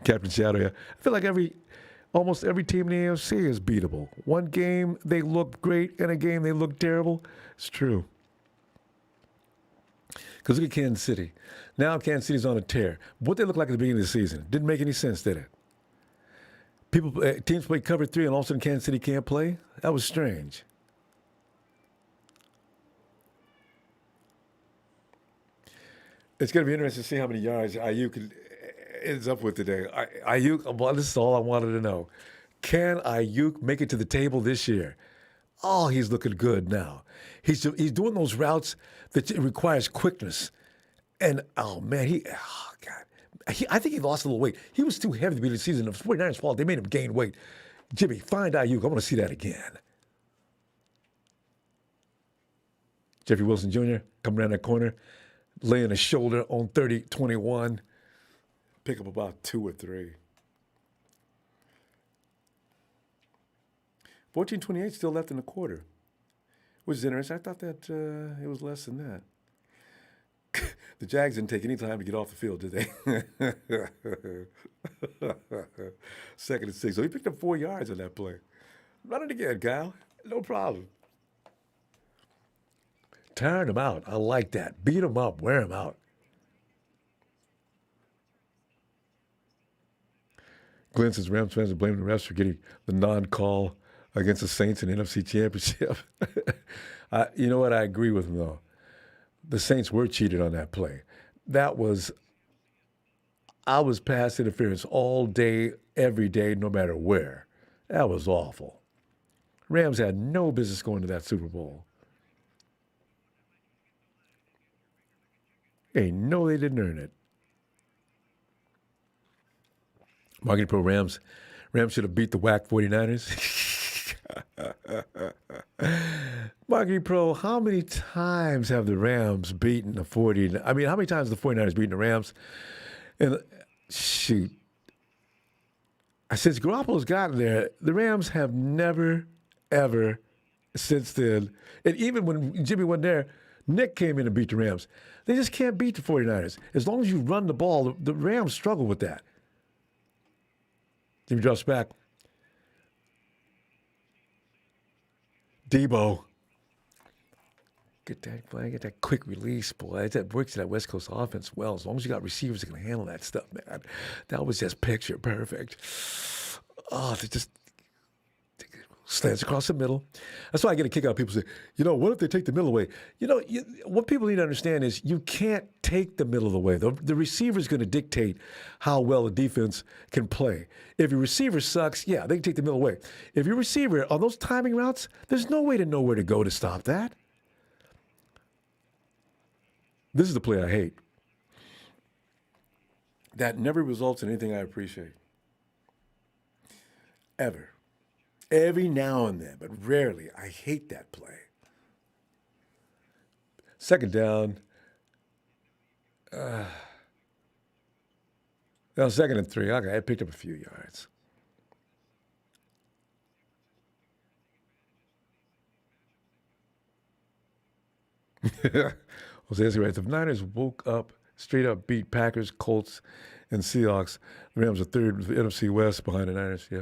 Captain Shadow, I feel like almost every team in the AFC is beatable. One game they look great, and a game they look terrible. It's true. Because look at Kansas City. Now Kansas City's on a tear. What they look like at the beginning of the season didn't make any sense, did it? Teams play cover 3, and all of a sudden Kansas City can't play? That was strange. It's going to be interesting to see how many yards Ayuk ends up with today. Ayuk, well, this is all I wanted to know. Can Ayuk make it to the table this year? Oh, he's looking good now. He's doing those routes that it requires quickness. And, oh, man, I think he lost a little weight. He was too heavy to be the season. It was 49ers' fault. They made him gain weight. Jimmy, find Ayuk. I want to see that again. Jeffrey Wilson Jr. coming around that corner, laying a shoulder on 30-21. Pick up about 2 or 3. 14-28 still left in the quarter, which is interesting. I thought that it was less than that. The Jags didn't take any time to get off the field, did they? 2nd and 6. So he picked up 4 yards on that play. Run it again, Kyle. No problem. Turn them out. I like that. Beat them up. Wear them out. Glenn says Rams fans are blaming the refs for getting the non-call against the Saints in the NFC Championship. You know what? I agree with him, though. The Saints were cheated on that play. I was pass interference all day, every day, no matter where. That was awful. Rams had no business going to that Super Bowl. They know they didn't earn it. Marketing Pro Rams should have beat the whack 49ers. Marketing Pro, how many times have the Rams beaten the 49ers? I mean, how many times have the 49ers beaten the Rams? And shoot. Since Garoppolo's gotten there, the Rams have never, ever since then. And even when Jimmy wasn't there, Nick came in and beat the Rams. They just can't beat the 49ers. As long as you run the ball, the Rams struggle with that. Jimmy drops back. Debo. Get that quick release, boy. That works in that West Coast offense well. As long as you got receivers that can handle that stuff, man. That was just picture perfect. Oh, they just slants across the middle. That's why I get a kick out of people say, what if they take the middle away? What people need to understand is you can't take the middle away. The receiver's going to dictate how well the defense can play. If your receiver sucks, yeah, they can take the middle away. If your receiver, on those timing routes, there's no way to know where to go to stop that. This is the play I hate. That never results in anything I appreciate. Ever. Every now and then, but rarely. I hate that play. 2nd down. 2nd and 3. Okay, I picked up a few yards. Jose writes, the Niners woke up, straight up beat Packers, Colts, and Seahawks. The Rams are 3rd in the NFC West behind the Niners. Yeah.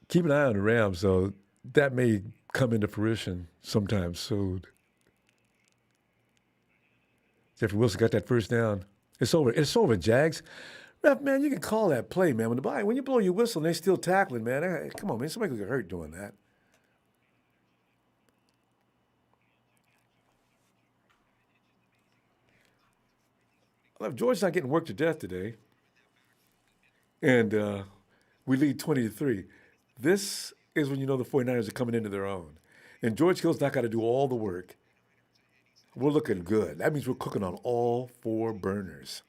Keep an eye on the Rams, though. That may come into fruition sometime soon. Jeffrey Wilson got that first down. It's over. It's over, Jags. Ref, man, you can call that play, man. When you blow your whistle and they're still tackling, man, come on, man. Somebody could get hurt doing that. Well, if George's not getting worked to death today, and we lead 20-3, this is when you know the 49ers are coming into their own. And George Kittle's not got to do all the work. We're looking good. That means we're cooking on all four burners.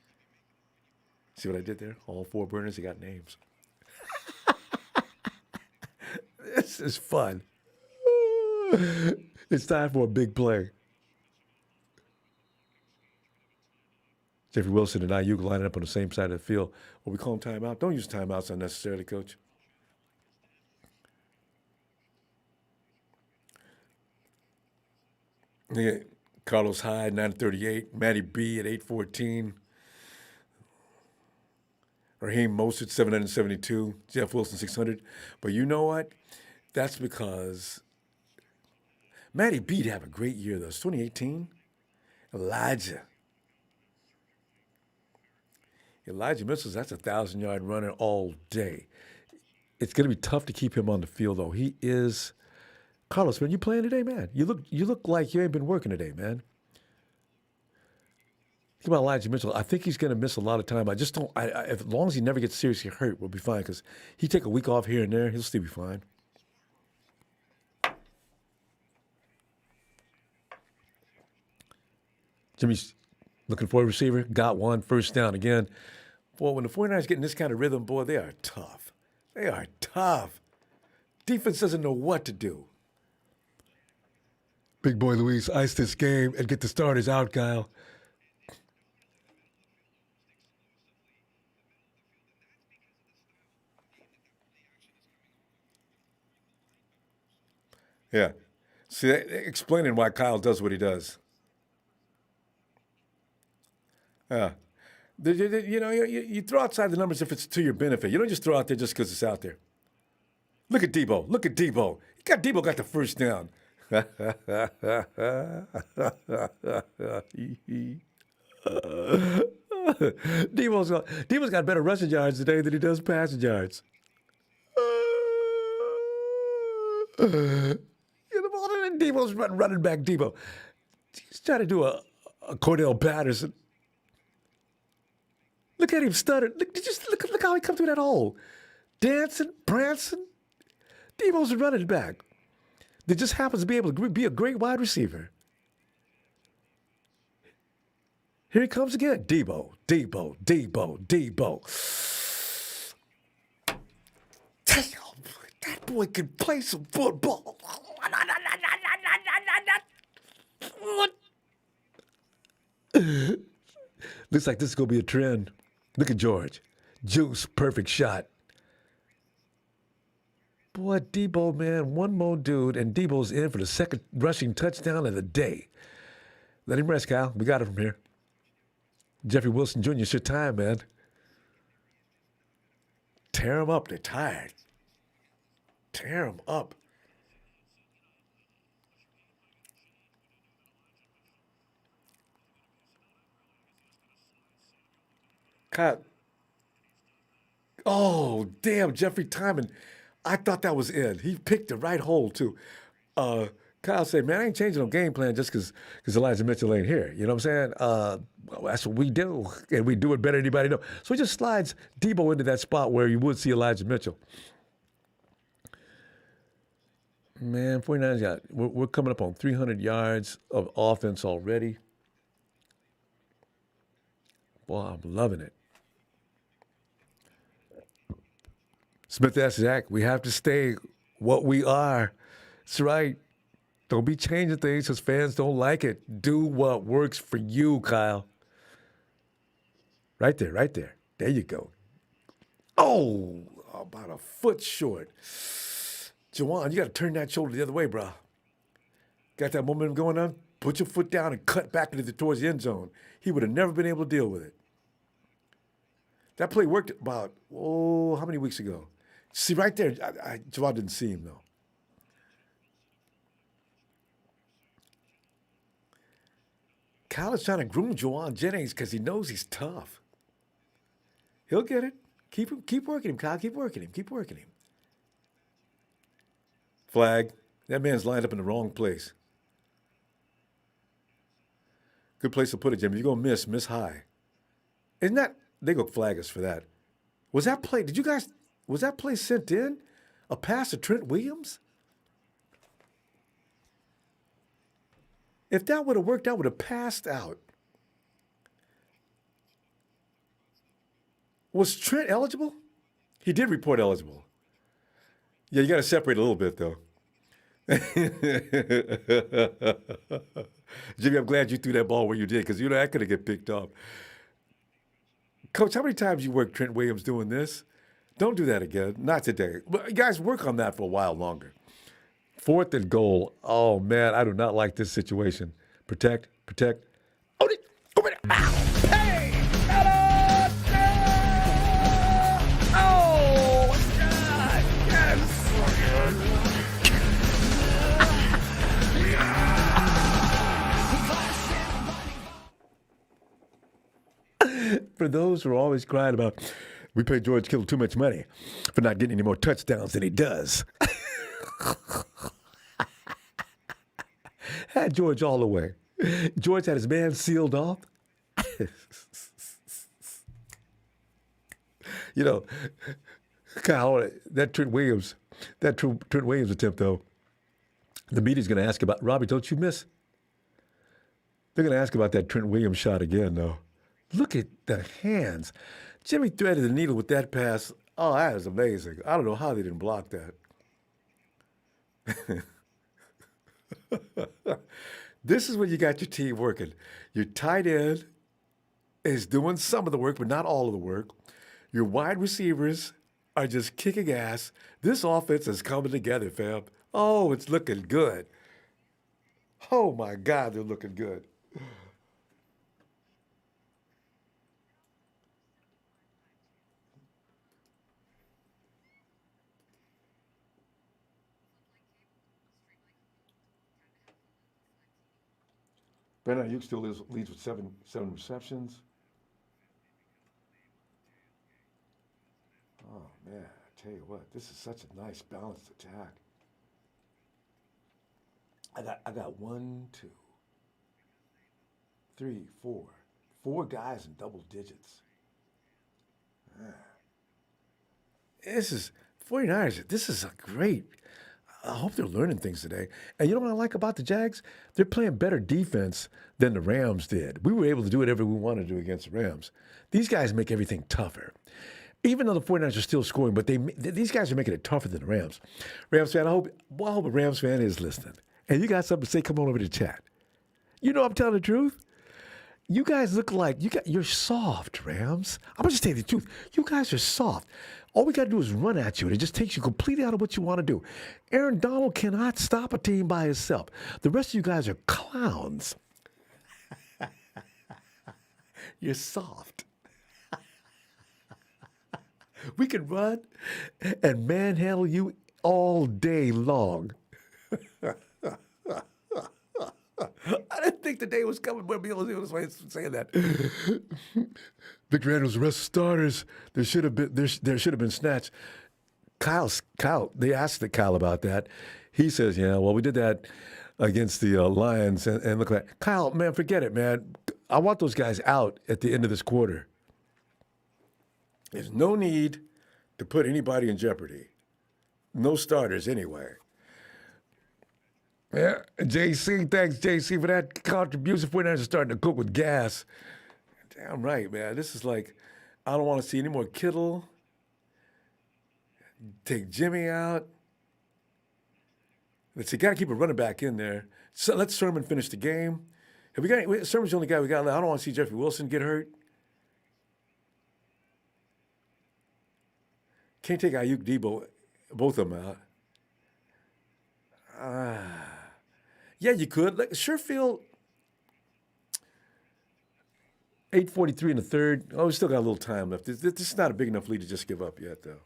See what I did there? All four burners, they got names. This is fun. It's time for a big play. Jeffrey Wilson and Ayuk lining up on the same side of the field. Well, we call them timeout. Don't use timeouts unnecessarily, Coach. Yeah, Carlos Hyde, 938. Matty B at 814. Raheem Mostert, 772. Jeff Wilson, 600. But you know what? That's because Matty B to have a great year, though. It's 2018. Elijah Mitchell, that's a 1,000-yard runner all day. It's going to be tough to keep him on the field, though. He is. Carlos, man, you playing today, man? You look like you ain't been working today, man. Think about Elijah Mitchell. I think he's going to miss a lot of time. I just don't. As long as he never gets seriously hurt, we'll be fine. Because he take a week off here and there, he'll still be fine. Jimmy's looking for a receiver. Got one. First down again. Boy, when the 49ers get in this kind of rhythm, boy, they are tough. They are tough. Defense doesn't know what to do. Big boy Luis, ice this game and get the starters out, Kyle. Yeah. See, explaining why Kyle does what he does. Yeah. You throw outside the numbers if it's to your benefit. You don't just throw out there just because it's out there. Look at Debo. Look at Debo. Debo got the first down. Debo's got better rushing yards today than he does passing yards. Get the ball in, Debo's running back. Debo. He's trying to do a Cordell Patterson. Look at him stutter. Look how he come through that hole. Dancing, prancing. Debo's a running back that just happens to be able to be a great wide receiver. Here he comes again. Debo. Damn, that boy can play some football. What? Looks like this is going to be a trend. Look at George. Juice, perfect shot. Boy, Debo, man, one more dude, and Debo's in for the second rushing touchdown of the day. Let him rest, Kyle. We got it from here. Jeffrey Wilson Jr., it's your time, man. Tear him up. They're tired. Tear him up. Kyle. Oh, damn, Jeffrey Timon. I thought that was in. He picked the right hole, too. Kyle said, man, I ain't changing no game plan just because Elijah Mitchell ain't here. You know what I'm saying? Well, that's what we do, and we do it better than anybody knows. So he just slides Debo into that spot where you would see Elijah Mitchell. Man, 49ers we're coming up on 300 yards of offense already. Boy, I'm loving it. Smith asked Zach, we have to stay what we are. That's right. Don't be changing things because fans don't like it. Do what works for you, Kyle. Right there. There you go. Oh, about a foot short. Jawan, you got to turn that shoulder the other way, bro. Got that momentum going on? Put your foot down and cut back towards the end zone. He would have never been able to deal with it. That play worked about, how many weeks ago? See, right there, Jawan didn't see him, though. Kyle is trying to groom Juwan Jennings because he knows he's tough. He'll get it. Keep working him, Kyle. Keep working him. Keep working him. Flag. That man's lined up in the wrong place. Good place to put it, Jim. If you're going to miss high. Isn't that, they go flag us for that. Was that play, was that play sent in? A pass to Trent Williams? If that would have worked, I would have passed out. Was Trent eligible? He did report eligible. Yeah, you got to separate a little bit, though. Jimmy, I'm glad you threw that ball where you did because, that could have get picked up. Coach, how many times you worked Trent Williams doing this? Don't do that again. Not today. But guys, work on that for a while longer. 4th and goal. Oh, man, I do not like this situation. Protect. Oh, over there. Hey! Oh, God. Yes. For those who are always crying about, we pay George Kittle too much money for not getting any more touchdowns than he does. Had George all the way. George had his man sealed off. Kyle, that Trent Williams attempt, though, the media's going to ask about, Robbie, don't you miss? They're going to ask about that Trent Williams shot again, though. Look at the hands. Jimmy threaded the needle with that pass. Oh, that is amazing. I don't know how they didn't block that. This is when you got your team working. Your tight end is doing some of the work, but not all of the work. Your wide receivers are just kicking ass. This offense is coming together, fam. Oh, it's looking good. Oh, my God, they're looking good. Brandon Ayuk still leads with seven receptions. Oh, man, I tell you what, this is such a nice balanced attack. I got 1, 2, 3, 4. 4 guys in double digits. This is 49ers. This is a great. I hope they're learning things today. And you know what I like about the Jags? They're playing better defense than the Rams did. We were able to do whatever we wanted to do against the Rams. These guys make everything tougher. Even though the 49ers are still scoring, but these guys are making it tougher than the Rams. Rams fan, I hope a Rams fan is listening. And you got something to say, come on over to chat. You know I'm telling the truth. You guys look like you're soft, Rams. I'm gonna just tell you the truth. You guys are soft. All we got to do is run at you, and it just takes you completely out of what you want to do. Aaron Donald cannot stop a team by himself. The rest of you guys are clowns. You're soft. We can run and manhandle you all day long. I didn't think the day was coming where Bill was saying that. Victor Andrews, rest starters. There should have been snatch. Kyle, they asked Kyle about that. He says, yeah, well, we did that against the Lions, and look at that. Kyle, man, forget it, man. I want those guys out at the end of this quarter. There's no need to put anybody in jeopardy. No starters anyway. Yeah, JC, thanks, JC, for that contribution. 49ers are starting to cook with gas. Damn right, man. This is like, I don't want to see any more Kittle. Take Jimmy out. Let's see, got to keep a running back in there. So let Sermon finish the game. Have we got Sermon's the only guy we got left. I don't want to see Jeffrey Wilson get hurt. Can't take Ayuk, Debo, both of them out. Yeah, you could. Like Sherfield, 8:43 in the third. Oh, we still got a little time left. This is not a big enough lead to just give up yet, though.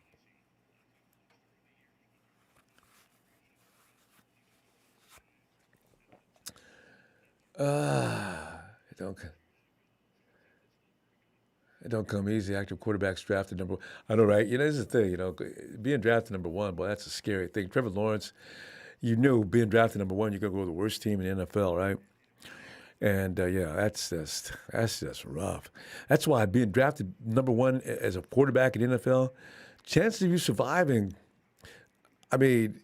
It don't. It don't come easy. Active quarterbacks drafted number one. I know, right? This is the thing. Being drafted number one, boy, that's a scary thing. Trevor Lawrence, you knew being drafted number one, you're gonna go to the worst team in the NFL, right? And yeah, that's just rough. That's why being drafted number one as a quarterback in the NFL, chances of you surviving, I mean,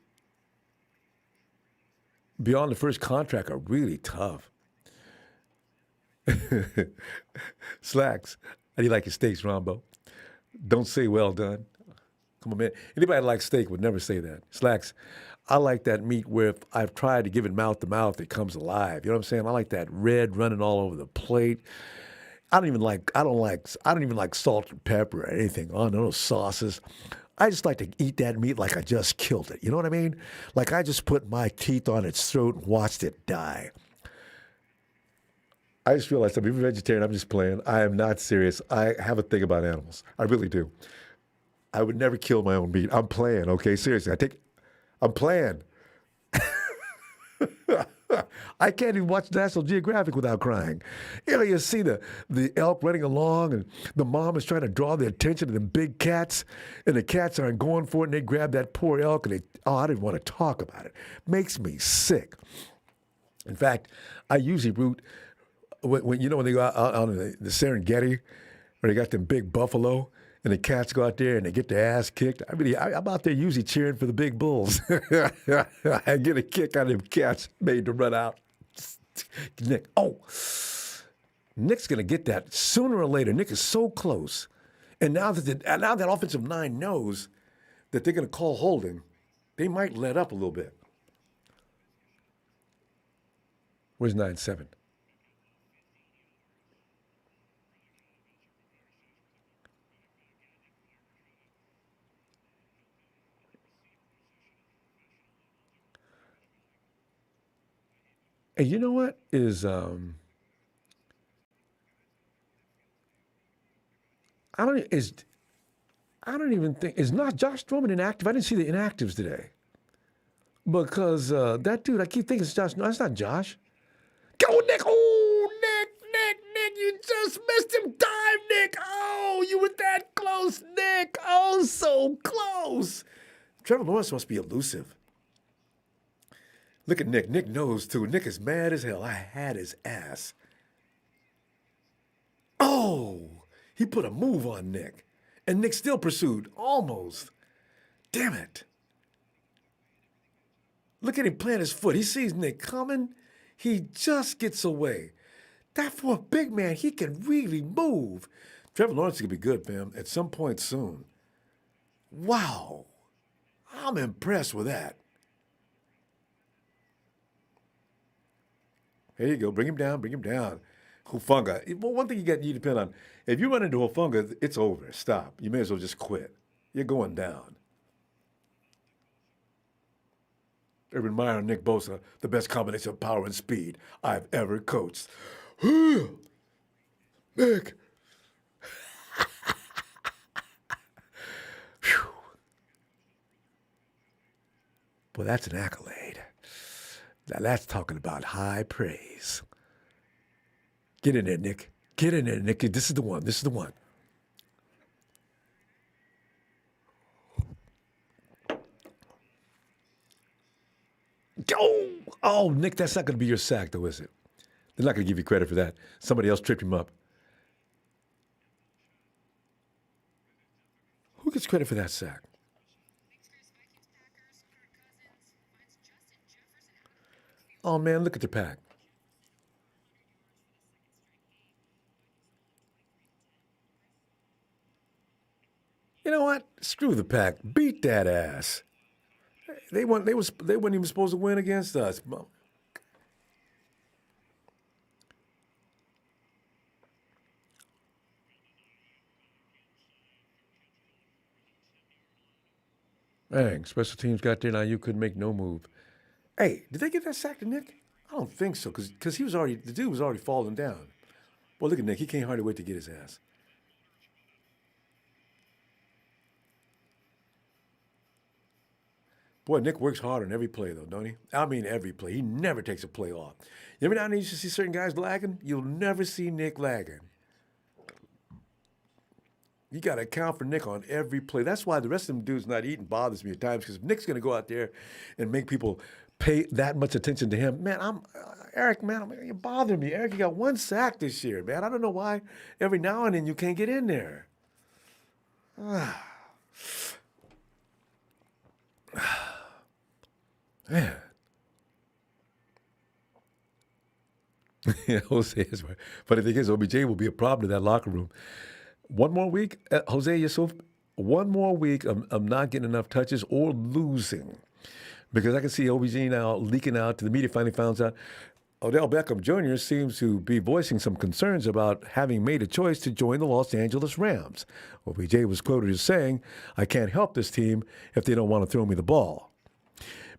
beyond the first contract are really tough. Slacks. How do you like your steaks, Ronbo? Don't say well done. Come on, man. Anybody that likes steak would never say that. Slacks. I like that meat where if I've tried to give it mouth to mouth, it comes alive. You know what I'm saying? I like that red running all over the plate. I don't even like salt and pepper or anything on those sauces. I just like to eat that meat like I just killed it. You know what I mean? Like I just put my teeth on its throat and watched it die. I just realized I'm even vegetarian. I'm just playing. I am not serious. I have a thing about animals. I really do. I would never kill my own meat. I'm playing, okay? Seriously. I'm playing. I can't even watch National Geographic without crying. You see the elk running along, and the mom is trying to draw the attention of the big cats, and the cats aren't going for it, and they grab that poor elk, and I didn't want to talk about it. Makes me sick. In fact, I usually root when they go out on the Serengeti, where they got them big buffalo, and the cats go out there and they get their ass kicked. I mean, I'm out there usually cheering for the big bulls. I get a kick out of them cats made to run out. Nick, Nick's going to get that sooner or later. Nick is so close. And now that offensive line knows that they're going to call holding, they might let up a little bit. Where's 9-7? And you know what is I don't even think is not Josh Stroman inactive. I didn't see the inactives today because that dude I keep thinking it's Josh. No, that's not Josh. Go Nick! Oh Nick! You just missed him. Dive, Nick! Oh, you were that close, Nick! Oh, so close. Trevor Lawrence must be elusive. Look at Nick. Nick knows, too. Nick is mad as hell. I had his ass. Oh, he put a move on Nick. And Nick still pursued. Almost. Damn it. Look at him plant his foot. He sees Nick coming. He just gets away. That for a big man, he can really move. Trevor Lawrence is going to be good, fam, at some point soon. Wow. I'm impressed with that. Here you go. Bring him down. Hufunga. Well, one thing you depend on. If you run into Hufunga, it's over. Stop. You may as well just quit. You're going down. Urban Meyer and Nick Bosa, the best combination of power and speed I've ever coached. Nick. Well, that's an accolade. Now that's talking about high praise. Get in there, Nick. Get in there, Nick. This is the one. Oh, Nick, that's not going to be your sack, though, is it? They're not going to give you credit for that. Somebody else tripped him up. Who gets credit for that sack? Oh, man, look at the pack. You know what? Screw the pack. Beat that ass. They weren't even supposed to win against us. Dang, special teams got there. Now you couldn't make no move. Hey, did they give that sack to Nick? I don't think so, because the dude was already falling down. Well, look at Nick. He can't hardly wait to get his ass. Boy, Nick works hard on every play, though, don't he? I mean, every play. He never takes a play off. Every now and then you see certain guys lagging. You'll never see Nick lagging. You got to account for Nick on every play. That's why the rest of them dudes not eating bothers me at times, because if Nick's going to go out there and make people pay that much attention to him, man, Eric, man, you bother me. Eric, you got 1 sack this year, man. I don't know why every now and then you can't get in there. Man. Yeah, Jose is right. But the thing is, OBJ will be a problem in that locker room. One more week, Jose Yusuf, one more week of not getting enough touches or losing. Because I can see OBJ now leaking out to the media, finally finds out Odell Beckham Jr. seems to be voicing some concerns about having made a choice to join the Los Angeles Rams. OBJ was quoted as saying, "I can't help this team if they don't want to throw me the ball."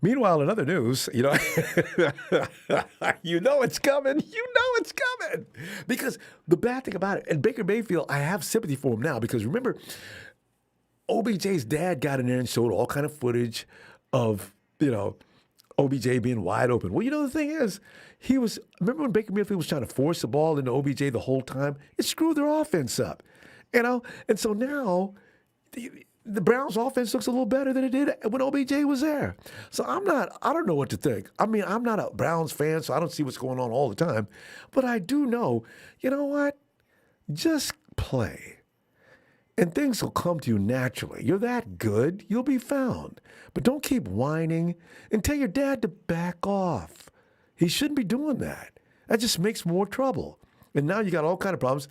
Meanwhile, in other news, you know it's coming. You know it's coming. Because the bad thing about it, and Baker Mayfield, I have sympathy for him now, because remember, OBJ's dad got in there and showed all kind of footage of, OBJ being wide open. Well, the thing is, remember when Baker Mayfield was trying to force the ball into OBJ the whole time? It screwed their offense up, And so now, the Browns' offense looks a little better than it did when OBJ was there. So I don't know what to think. I mean, I'm not a Browns fan, so I don't see what's going on all the time. But I do know, you know what? Just play. And things will come to you naturally. You're that good, you'll be found. But don't keep whining and tell your dad to back off. He shouldn't be doing that. That just makes more trouble. And now you got all kind of problems.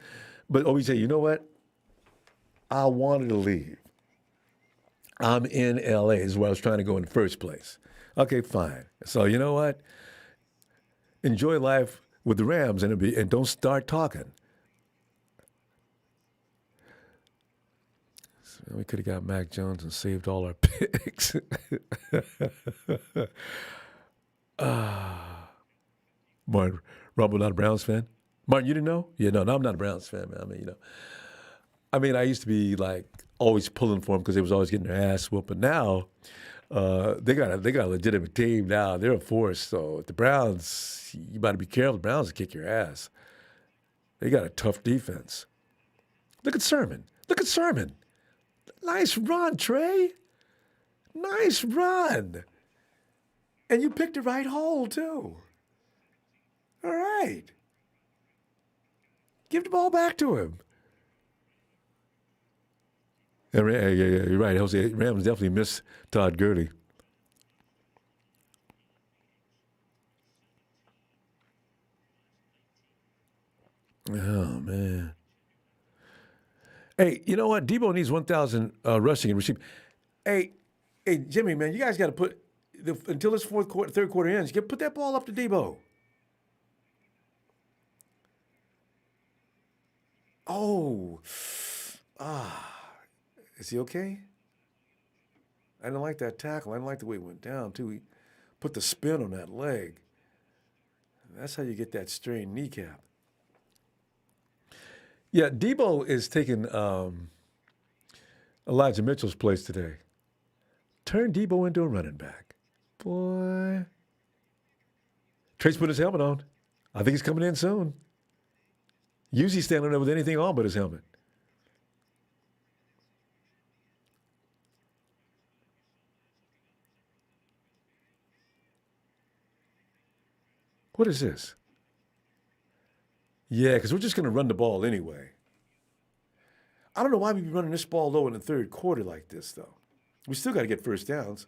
But OBJ, you know what? I wanted to leave. I'm in L.A. is where I was trying to go in the first place. Okay, fine. So you know what? Enjoy life with the Rams and don't start talking. So we could have got Mac Jones and saved all our picks. Martin, Ronbo not a Browns fan? Martin, you didn't know? Yeah, no, I'm not a Browns fan, man. I used to be like always pulling for them because they was always getting their ass whooped. But now they got a legitimate team now. They're a force. So the Browns, you better be careful. The Browns will kick your ass. They got a tough defense. Look at Sermon. Nice run, Trey. Nice run. And you picked the right hole, too. All right. Give the ball back to him. Yeah, you're right. Jose Rams definitely miss Todd Gurley. Oh, man. Hey, you know what? Debo needs 1,000 rushing and receiving. Hey, Jimmy, man, you guys got to put until this third quarter ends. You put that ball up to Debo. Oh, is he okay? I didn't like that tackle. I didn't like the way it went down too. He put the spin on that leg. That's how you get that strained kneecap. Yeah, Debo is taking Elijah Mitchell's place today. Turn Debo into a running back. Boy. Trey's putting his helmet on. I think he's coming in soon. Usually standing there with anything on but his helmet. What is this? Yeah, because we're just going to run the ball anyway. I don't know why we'd be running this ball low in the third quarter like this, though. We still got to get first downs.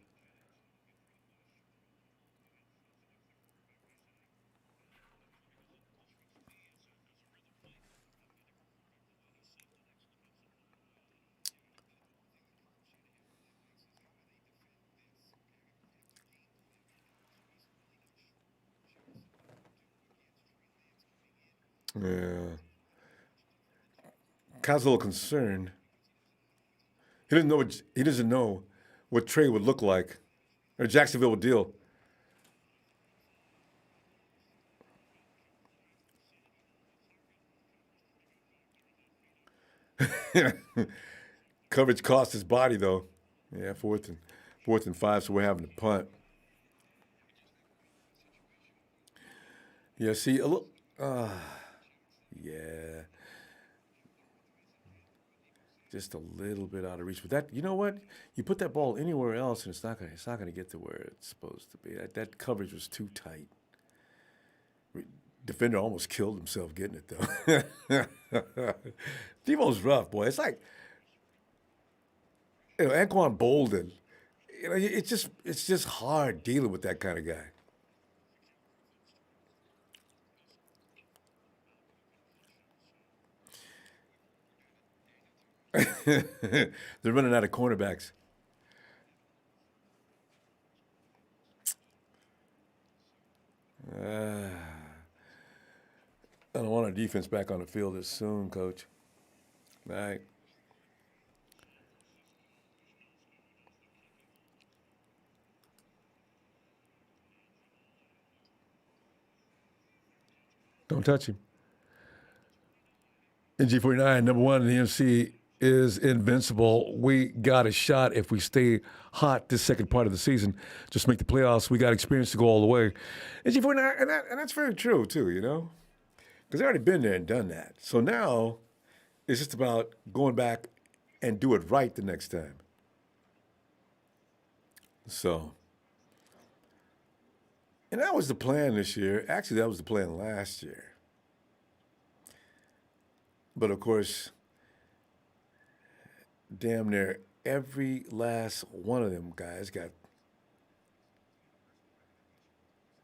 Yeah. Kyle's a little concerned. He doesn't know what Trey would look like, or Jacksonville would deal. Coverage cost his body, though. Yeah, fourth and 4th and 5, so we're having to punt. Yeah, see, a little. Yeah. Just a little bit out of reach. But that, you know what? You put that ball anywhere else, and it's not gonna get to where it's supposed to be. That coverage was too tight. Defender almost killed himself getting it though. Devo's rough, boy. It's like Anquan Bolden. It's just hard dealing with that kind of guy. They're running out of cornerbacks. I don't want our defense back on the field as soon, Coach. All right. Don't touch him. NG49, number one in the NFC is invincible. We got a shot if we stay hot this second part of the season. Just make the playoffs. We got experience to go all the way. NG49, and that's very true, too, because they've already been there and done that. So now it's just about going back and do it right the next time. So, and that was the plan this year. Actually, that was the plan last year. But of course, damn near every last one of them guys got,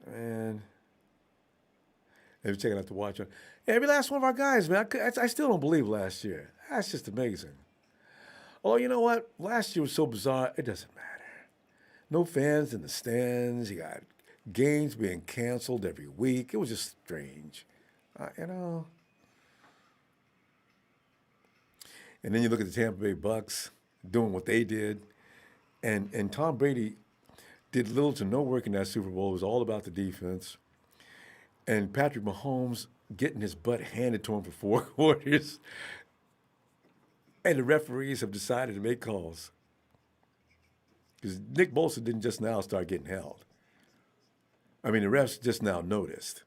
man, maybe checking out the watch on. Every last one of our guys, man, I still don't believe last year. That's just amazing. Oh, you know what? Last year was so bizarre, it doesn't matter. No fans in the stands. You got games being canceled every week. It was just strange, you know. And then you look at the Tampa Bay Bucks doing what they did, and Tom Brady did little to no work in that Super Bowl. It was all about the defense. And Patrick Mahomes getting his butt handed to him for 4 quarters. And the referees have decided to make calls. Because Nick Bosa didn't just now start getting held. I mean, the refs just now noticed.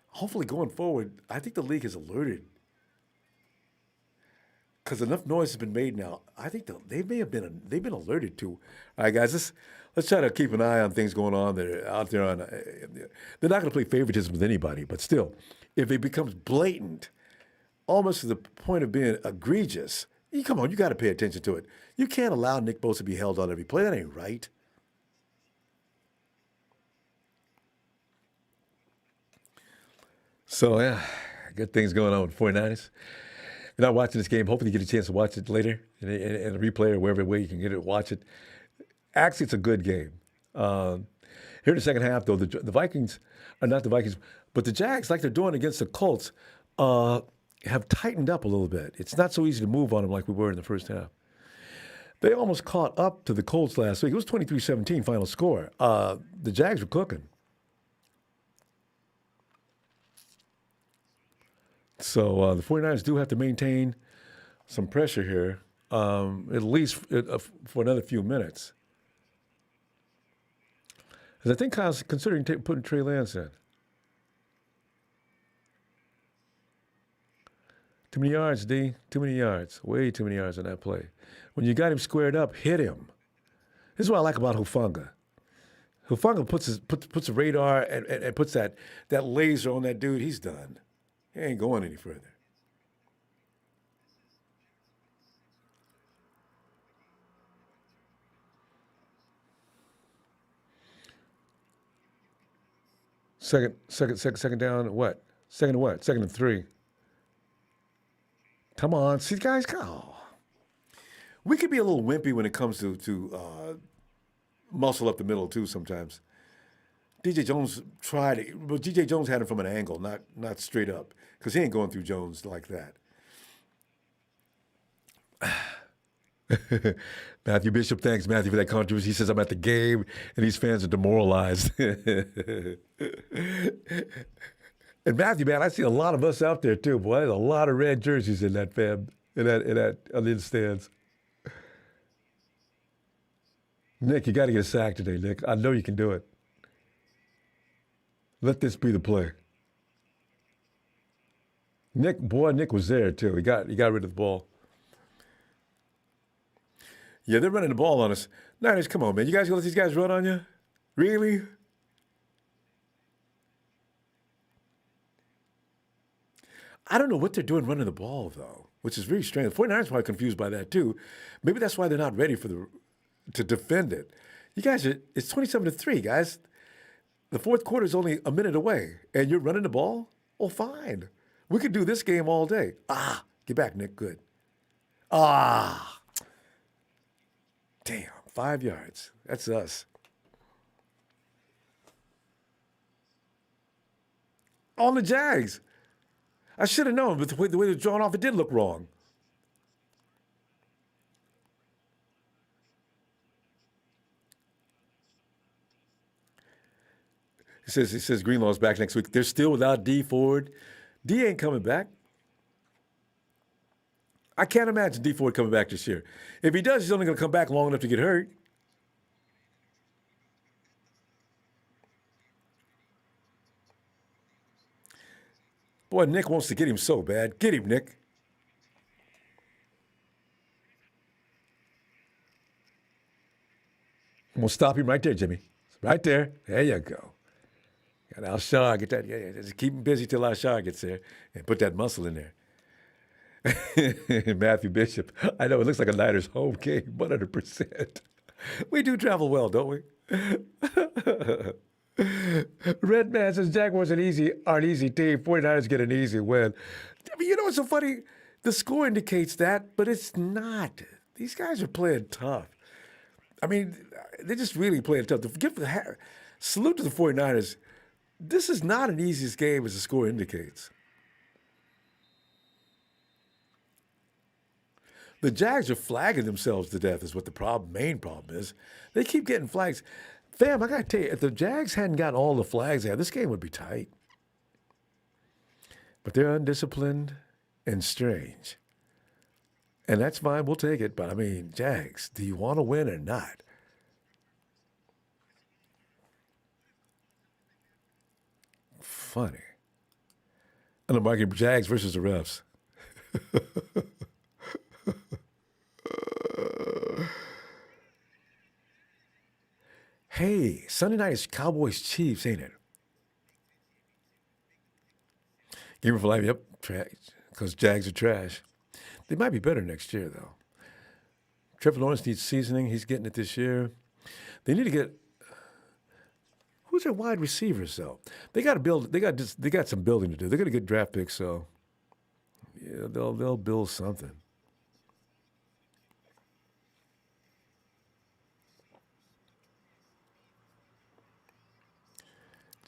Hopefully going forward, I think the league has alerted. Because enough noise has been made now. I think they've been alerted to. All right, guys, let's try to keep an eye on things going on that are out there. They're not going to play favoritism with anybody, but still, if it becomes blatant, almost to the point of being egregious, come on, you got to pay attention to it. You can't allow Nick Bosa to be held on every play. That ain't right. So, yeah, good things going on with the 49ers. You're not watching this game. Hopefully you get a chance to watch it later in a replay or wherever way you can get it, watch it. Actually, it's a good game. Here in the second half, though, the Vikings, are not the Vikings, but the Jags, like they're doing against the Colts, have tightened up a little bit. It's not so easy to move on them like we were in the first half. They almost caught up to the Colts last week. It was 23-17 final score. The Jags were cooking. So the 49ers do have to maintain some pressure here, at least for another few minutes. Because I think Kyle's considering putting Trey Lance in. Too many yards, D. Too many yards. Way too many yards on that play. When you got him squared up, hit him. This is what I like about Hufanga. Hufanga puts a radar and puts that laser on that dude. He's done. He ain't going any further. Second down, what? Second to what? Second to 3. Come on. See, guys, we could be a little wimpy when it comes to muscle up the middle, too, sometimes. DJ Jones tried it, but DJ Jones had him from an angle, not straight up, because he ain't going through Jones like that. Matthew Bishop, thanks, Matthew, for that contribution. He says, I'm at the game, and these fans are demoralized. And Matthew, man, I see a lot of us out there, too, boy. There's a lot of red jerseys in that, fam, in that on the stands. Nick, you got to get a sack today, Nick. I know you can do it. Let this be the play. Nick was there too. He got rid of the ball. Yeah, they're running the ball on us. Niners, come on, man. You guys gonna let these guys run on you? Really? I don't know what they're doing running the ball though, which is really strange. The 49ers are probably confused by that too. Maybe that's why they're not ready to defend it. You guys it's 27-3, guys. The fourth quarter is only a minute away, and you're running the ball? Oh, fine. We could do this game all day. Get back, Nick. Good. Damn, 5 yards. That's us. On the Jags. I should have known, but the way they're drawn off, it did look wrong. He says Greenlaw's back next week. They're still without D Ford. D ain't coming back. I can't imagine D Ford coming back this year. If he does, he's only going to come back long enough to get hurt. Boy, Nick wants to get him so bad. Get him, Nick. I'm going to stop him right there, Jimmy. Right there. There you go. Got Alshon. Get that. Yeah, just keep him busy till Alshon gets there and put that muscle in there. Matthew Bishop. I know it looks like a Niners home game, 100%. We do travel well, don't we? Red Man says Jaguars are an easy team. 49ers get an easy win. I mean, you know what's so funny? The score indicates that, but it's not. These guys are playing tough. I mean, they're just really playing tough. Salute to the 49ers. This is not an easiest game as the score indicates. The Jags are flagging themselves to death is what the main problem is. They keep getting flags. Fam, I got to tell you, if the Jags hadn't gotten all the flags out, this game would be tight. But they're undisciplined and strange. And that's fine. We'll take it. But, I mean, Jags, do you want to win or not? Funny. And I'm arguing Jags versus the refs. Hey, Sunday night is Cowboys-Chiefs, ain't it? Game for life, yep, because Jags are trash. They might be better next year, though. Trevor Lawrence needs seasoning. He's getting it this year. They need to get who's their wide receivers, though? They got to build. They got some building to do. They got to get draft picks, so yeah, they'll build something.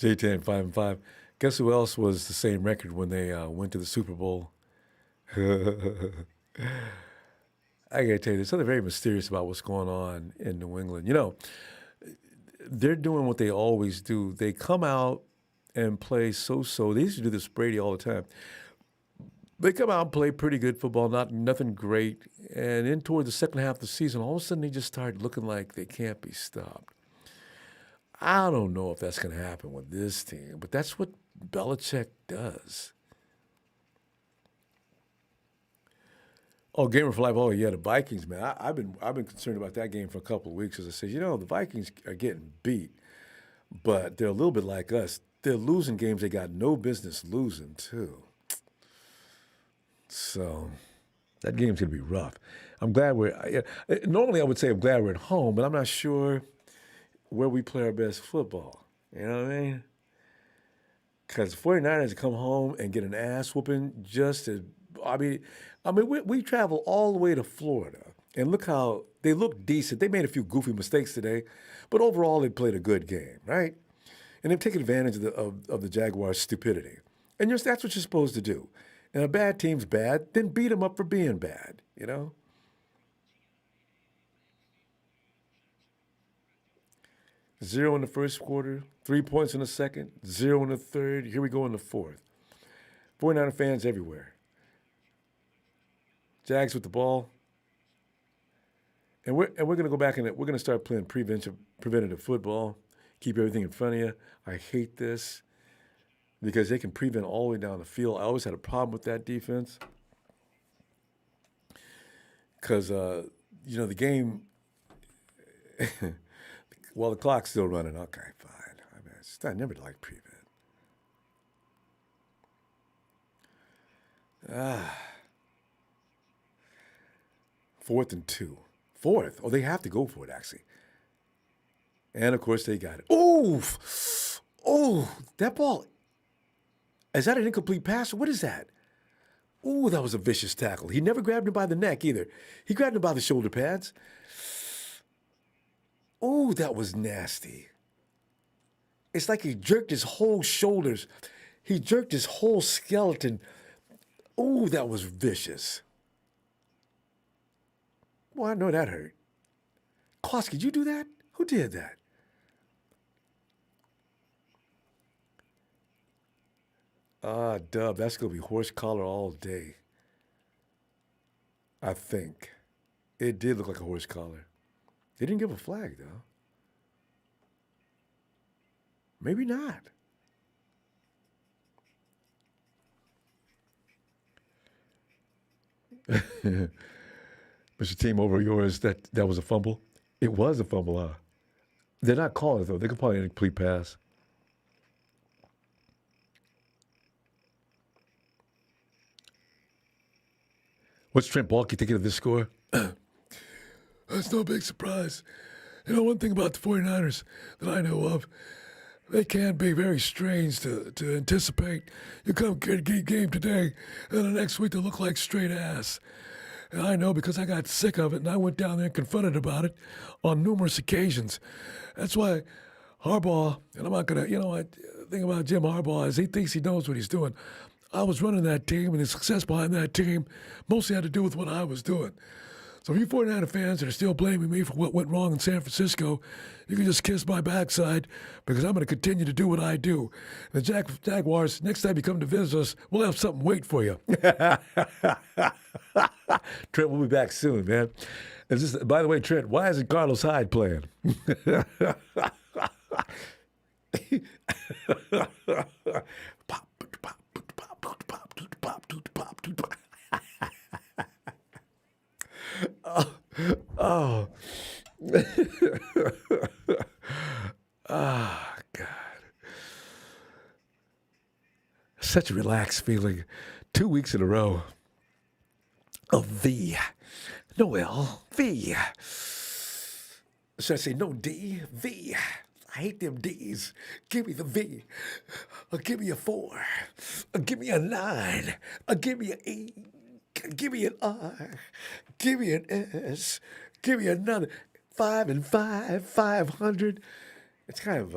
J10 5-5. Guess who else was the same record when they went to the Super Bowl? I gotta tell you, there's something very mysterious about what's going on in New England. You know, they're doing what they always do. They come out and play so-so. They used to do this Brady all the time. They come out and play pretty good football, nothing great. And in toward the second half of the season, all of a sudden they just start looking like they can't be stopped. I don't know if that's going to happen with this team, but that's what Belichick does. Oh, Gamer for Life. Oh, yeah, the Vikings, man. I've been concerned about that game for a couple of weeks. As I said, the Vikings are getting beat, but they're a little bit like us. They're losing games they got no business losing, too. So that game's going to be rough. I'm glad normally I would say I'm glad we're at home, but I'm not sure where we play our best football. You know what I mean? Because the 49ers come home and get an ass whooping we travel all the way to Florida, and look how they look decent. They made a few goofy mistakes today, but overall they played a good game, right? And they've taken advantage of the Jaguars' stupidity. And that's what you're supposed to do. And a bad team's bad, then beat them up for being bad, you know? Zero in the first quarter, 3 points in the second, 0 in the third. Here we go in the fourth. 49er fans everywhere. Jags with the ball. And we're going to go back and we're going to start playing preventative football. Keep everything in front of you. I hate this because they can prevent all the way down the field. I always had a problem with that defense because the game. Well, the clock's still running. Okay, fine. I never liked prevent. 4th and 2. Fourth. Oh, they have to go for it, actually. And, of course, they got it. Oh, that ball. Is that an incomplete pass? What is that? Oh, that was a vicious tackle. He never grabbed him by the neck either. He grabbed him by the shoulder pads. Oh, that was nasty. It's like he jerked his whole shoulders. He jerked his whole skeleton. Oh, that was vicious. Well, I know that hurt. Kloski, did you do that? Who did that? Dub, that's going to be horse collar all day. I think. It did look like a horse collar. They didn't give a flag, though. Maybe not. Mr. Team over yours, that was a fumble? It was a fumble, huh? They're not calling it, though. They could probably incomplete pass. What's Trent Baalke thinking of this score? That's no big surprise. One thing about the 49ers that I know of, they can be very strange to anticipate. You come get a game today, and the next week they look like straight ass. And I know because I got sick of it, and I went down there and confronted about it on numerous occasions. That's why Harbaugh, and I'm not going to, the thing about Jim Harbaugh is he thinks he knows what he's doing. I was running that team, and the success behind that team mostly had to do with what I was doing. So if you 49er fans that are still blaming me for what went wrong in San Francisco, you can just kiss my backside because I'm going to continue to do what I do. The Jaguars, next time you come to visit us, we'll have something wait for you. Trent, we'll be back soon, man. By the way, Trent, why isn't Carlos Hyde playing? Oh. Oh, God. Such a relaxed feeling. 2 weeks in a row of V. No L. V. Should I say no D? V. I hate them D's. Give me the V. Give me a 4. Give me a 9. Give me an E. Give me an R. Give me an S. Give me another 5 and 5, 500. It's kind of,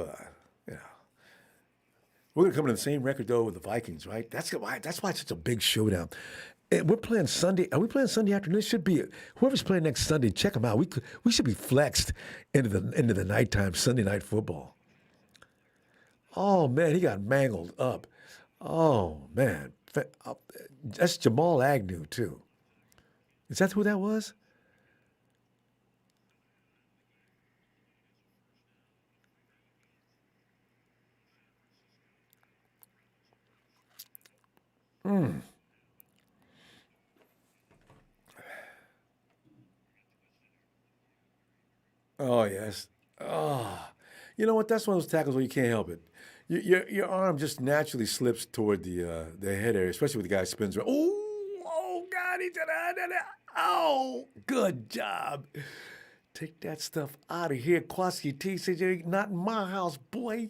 we're going to come in the same record, though, with the Vikings, right? That's why it's such a big showdown. And we're playing Sunday. Are we playing Sunday afternoon? It should be. Whoever's playing next Sunday, check them out. We should be flexed into the nighttime Sunday night football. Oh, man, he got mangled up. Oh, man. That's Jamal Agnew, too. Is that who that was? Oh, yes. Oh. You know what? That's one of those tackles where you can't help it. Your arm just naturally slips toward the head area, especially when the guy spins around. Oh, God, he did it. Oh, good job. Take that stuff out of here, Kwaski T. Said you ain't not in my house, boy.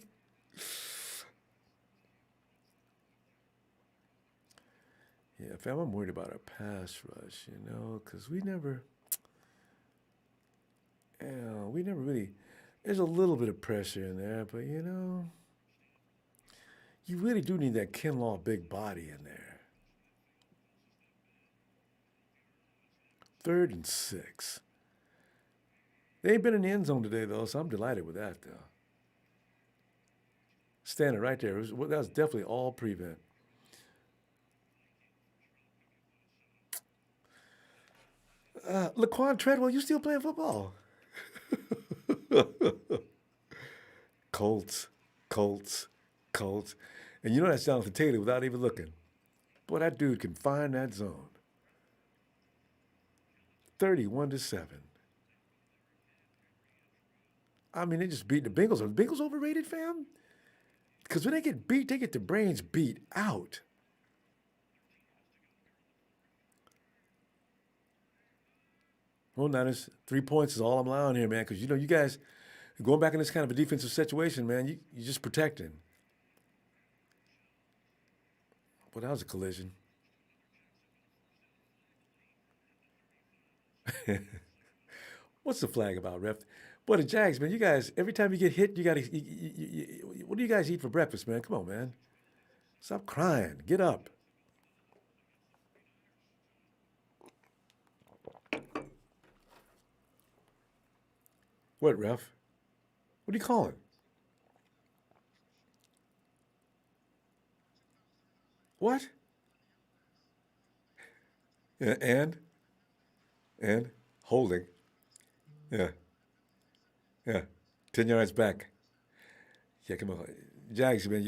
Yeah, fam, I'm worried about our pass rush, because we never really, there's a little bit of pressure in there, but, you really do need that Kinlaw big body in there. 3rd and 6. They ain't been in the end zone today, though, so I'm delighted with that, though. Standing right there. That was definitely all prevent. Laquan Treadwell, you still playing football? Colts, Colts, Colts. And you know that's Jonathan Taylor without even looking. Boy, that dude can find that zone. 31-7. I mean, they just beat the Bengals. Are the Bengals overrated, fam? Because when they get beat, they get their brains beat out. Well, Niners, 3 points is all I'm allowing here, man. Because, you know, you guys going back in this kind of a defensive situation, man, you're just protecting. Well, that was a collision. What's the flag about, ref? Boy, the Jags, man, you guys, every time you get hit, you got to. What do you guys eat for breakfast, man? Come on, man. Stop crying. Get up. What, ref? What are you calling? What? Yeah, and holding. Yeah, yeah. 10 yards back. Yeah, come on. Jags, man,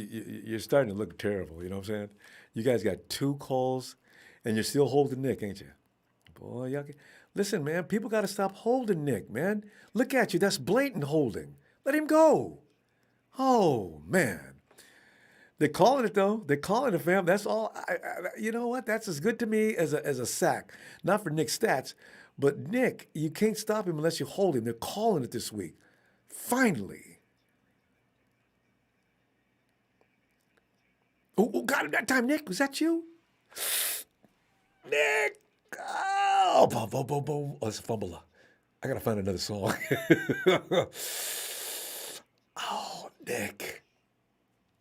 you're starting to look terrible. You know what I'm saying? You guys got 2 calls, and you're still holding Nick, ain't you? Boy, y'all listen, man, people got to stop holding Nick, man. Look at you. That's blatant holding. Let him go. Oh, man. They're calling it, though. They're calling it, fam. That's all. You know what? That's as good to me as a sack. Not for Nick's stats, but Nick, you can't stop him unless you hold him. They're calling it this week. Finally. Oh, got him that time, Nick. Was that you? Nick! Oh, boom, boom, boom, boom. Oh, it's a fumbler. I got to find another song. Oh, Nick.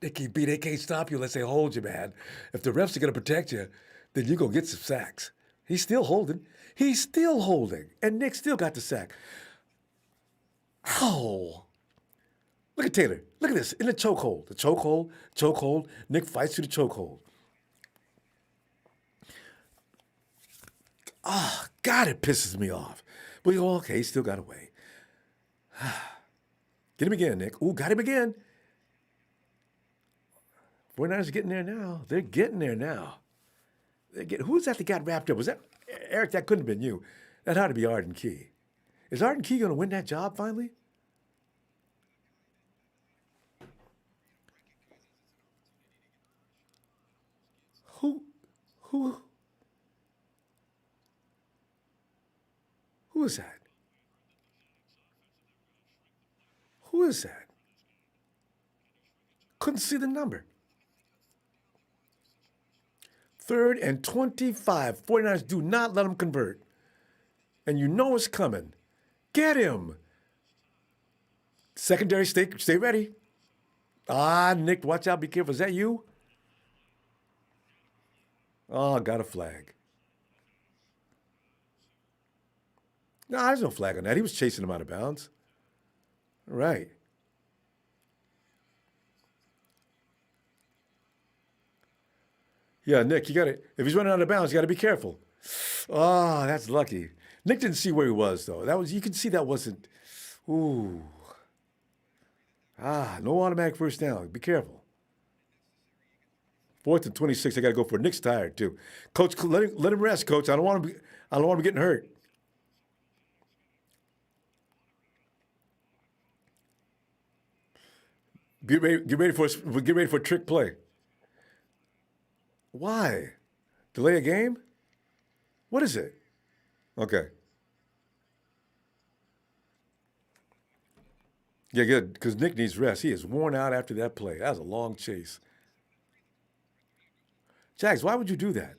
Nicky B, they can't stop you unless they hold you, man. If the refs are going to protect you, then you're going to get some sacks. He's still holding. He's still holding. And Nick still got the sack. Oh. Look at Taylor. Look at this. In the chokehold. The chokehold. Nick fights through the chokehold. Oh, God, it pisses me off. But you go, okay, he still got away. Get him again, Nick. Ooh, got him again. 49ers are getting there now. They're getting there now. Who's that got wrapped up? Was that Eric? That couldn't have been you. That had to be Arden Key. Is Arden Key going to win that job finally? Who is that? Who is that? Couldn't see the number. 3rd and 25. 49ers do not let him convert. And you know it's coming. Get him. Secondary, stay ready. Ah, Nick, watch out. Be careful. Is that you? Oh, got a flag. No, there's no flag on that. He was chasing him out of bounds. All right. Yeah, Nick, you got to, if he's running out of bounds, you got to be careful. Oh, that's lucky. Nick didn't see where he was, though. You can see that wasn't, ooh. Ah, no automatic first down. Be careful. 4th and 26. I got to go for it. Nick's tired, too. Coach, let him rest, Coach. I don't want him getting hurt. Get ready for a trick play. Why? Delay a game? What is it? Okay. Yeah, good, because Nick needs rest. He is worn out after that play. That was a long chase. Jags, why would you do that?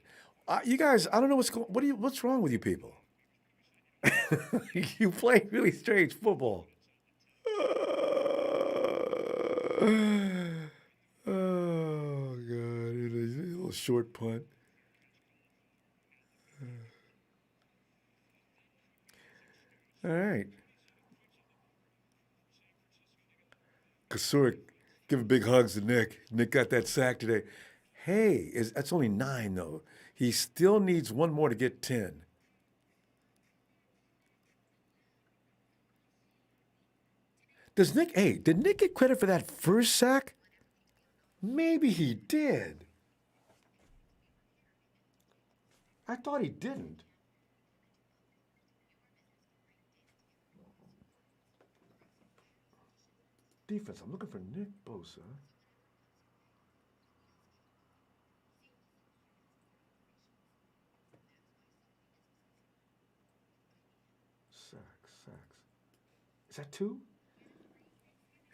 You guys, I don't know what's wrong with you people? You play really strange football. Oh, God. It is a little short punt. All right. Kasura giving big hugs to Nick. Nick got that sack today. Hey, that's only 9, though. He still needs one more to get 10. Did Nick get credit for that first sack? Maybe he did. I thought he didn't. Defense, I'm looking for Nick Bosa. Sacks. Is that 2?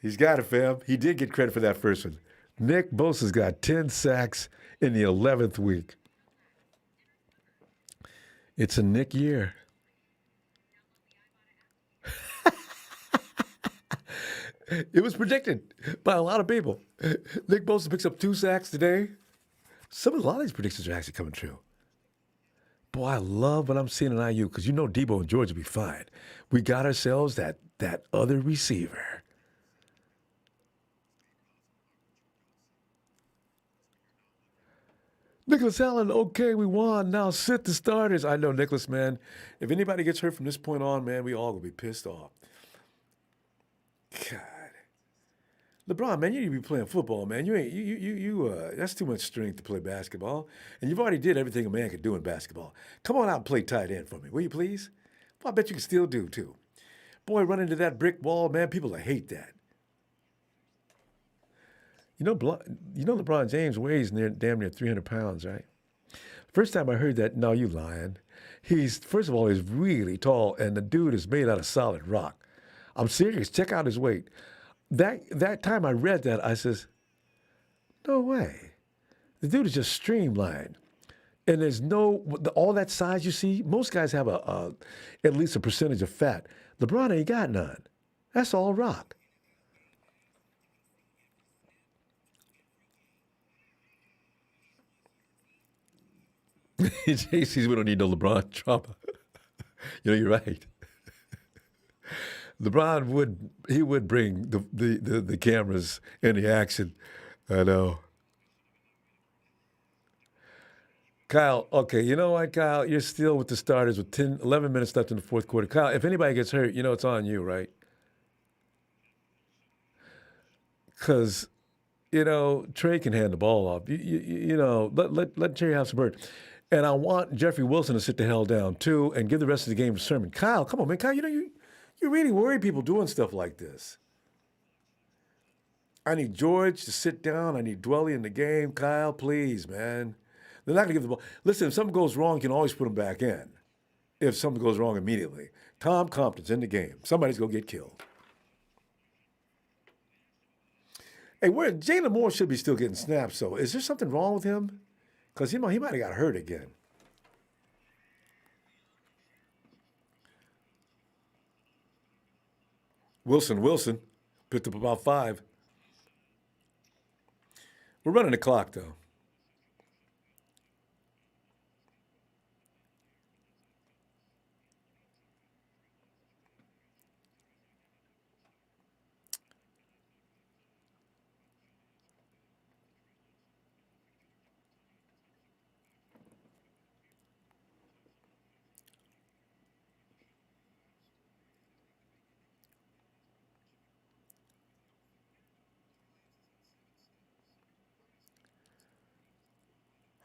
He's got it, fam. He did get credit for that first one. Nick Bosa's got 10 sacks in the 11th week. It's a Nick year. It was predicted by a lot of people. Nick Bosa picks up 2 sacks today. A lot of these predictions are actually coming true. Boy, I love what I'm seeing in IU because you know Debo and George will be fine. We got ourselves that other receiver. Nicholas Allen, okay, we won. Now sit the starters. I know, Nicholas, man. If anybody gets hurt from this point on, man, we all will be pissed off. God. LeBron, man, you need to be playing football, man. That's too much strength to play basketball. And you've already did everything a man could do in basketball. Come on out and play tight end for me, will you please? Well, I bet you can still do, too. Boy, run into that brick wall, man, people will hate that. You know LeBron James weighs damn near 300 pounds, right? First time I heard that, no, you lying. First of all, he's really tall, and the dude is made out of solid rock. I'm serious. Check out his weight. That time I read that, I says, no way. The dude is just streamlined. And there's all that size you see, most guys have at least a percentage of fat. LeBron ain't got none. That's all rock. JC's, we don't need no LeBron trauma. You're right. LeBron would bring the cameras and the action. I know. Kyle, okay, you know what, Kyle? You're still with the starters with 11 minutes left in the fourth quarter. Kyle, if anybody gets hurt, it's on you, right? Because, Trey can hand the ball off. Let Trey have some hurt. And I want Jeffrey Wilson to sit the hell down, too, and give the rest of the game to Sermon. Kyle, come on, man. Kyle, you really worry people doing stuff like this. I need George to sit down. I need Dwelly in the game. Kyle, please, man. They're not going to give the ball. Listen, if something goes wrong, you can always put them back in. If something goes wrong immediately. Tom Compton's in the game. Somebody's going to get killed. Hey, Jalen Moore should be still getting snaps, so is there something wrong with him? Because, he might have got hurt again. Wilson picked up about 5. We're running the clock, though.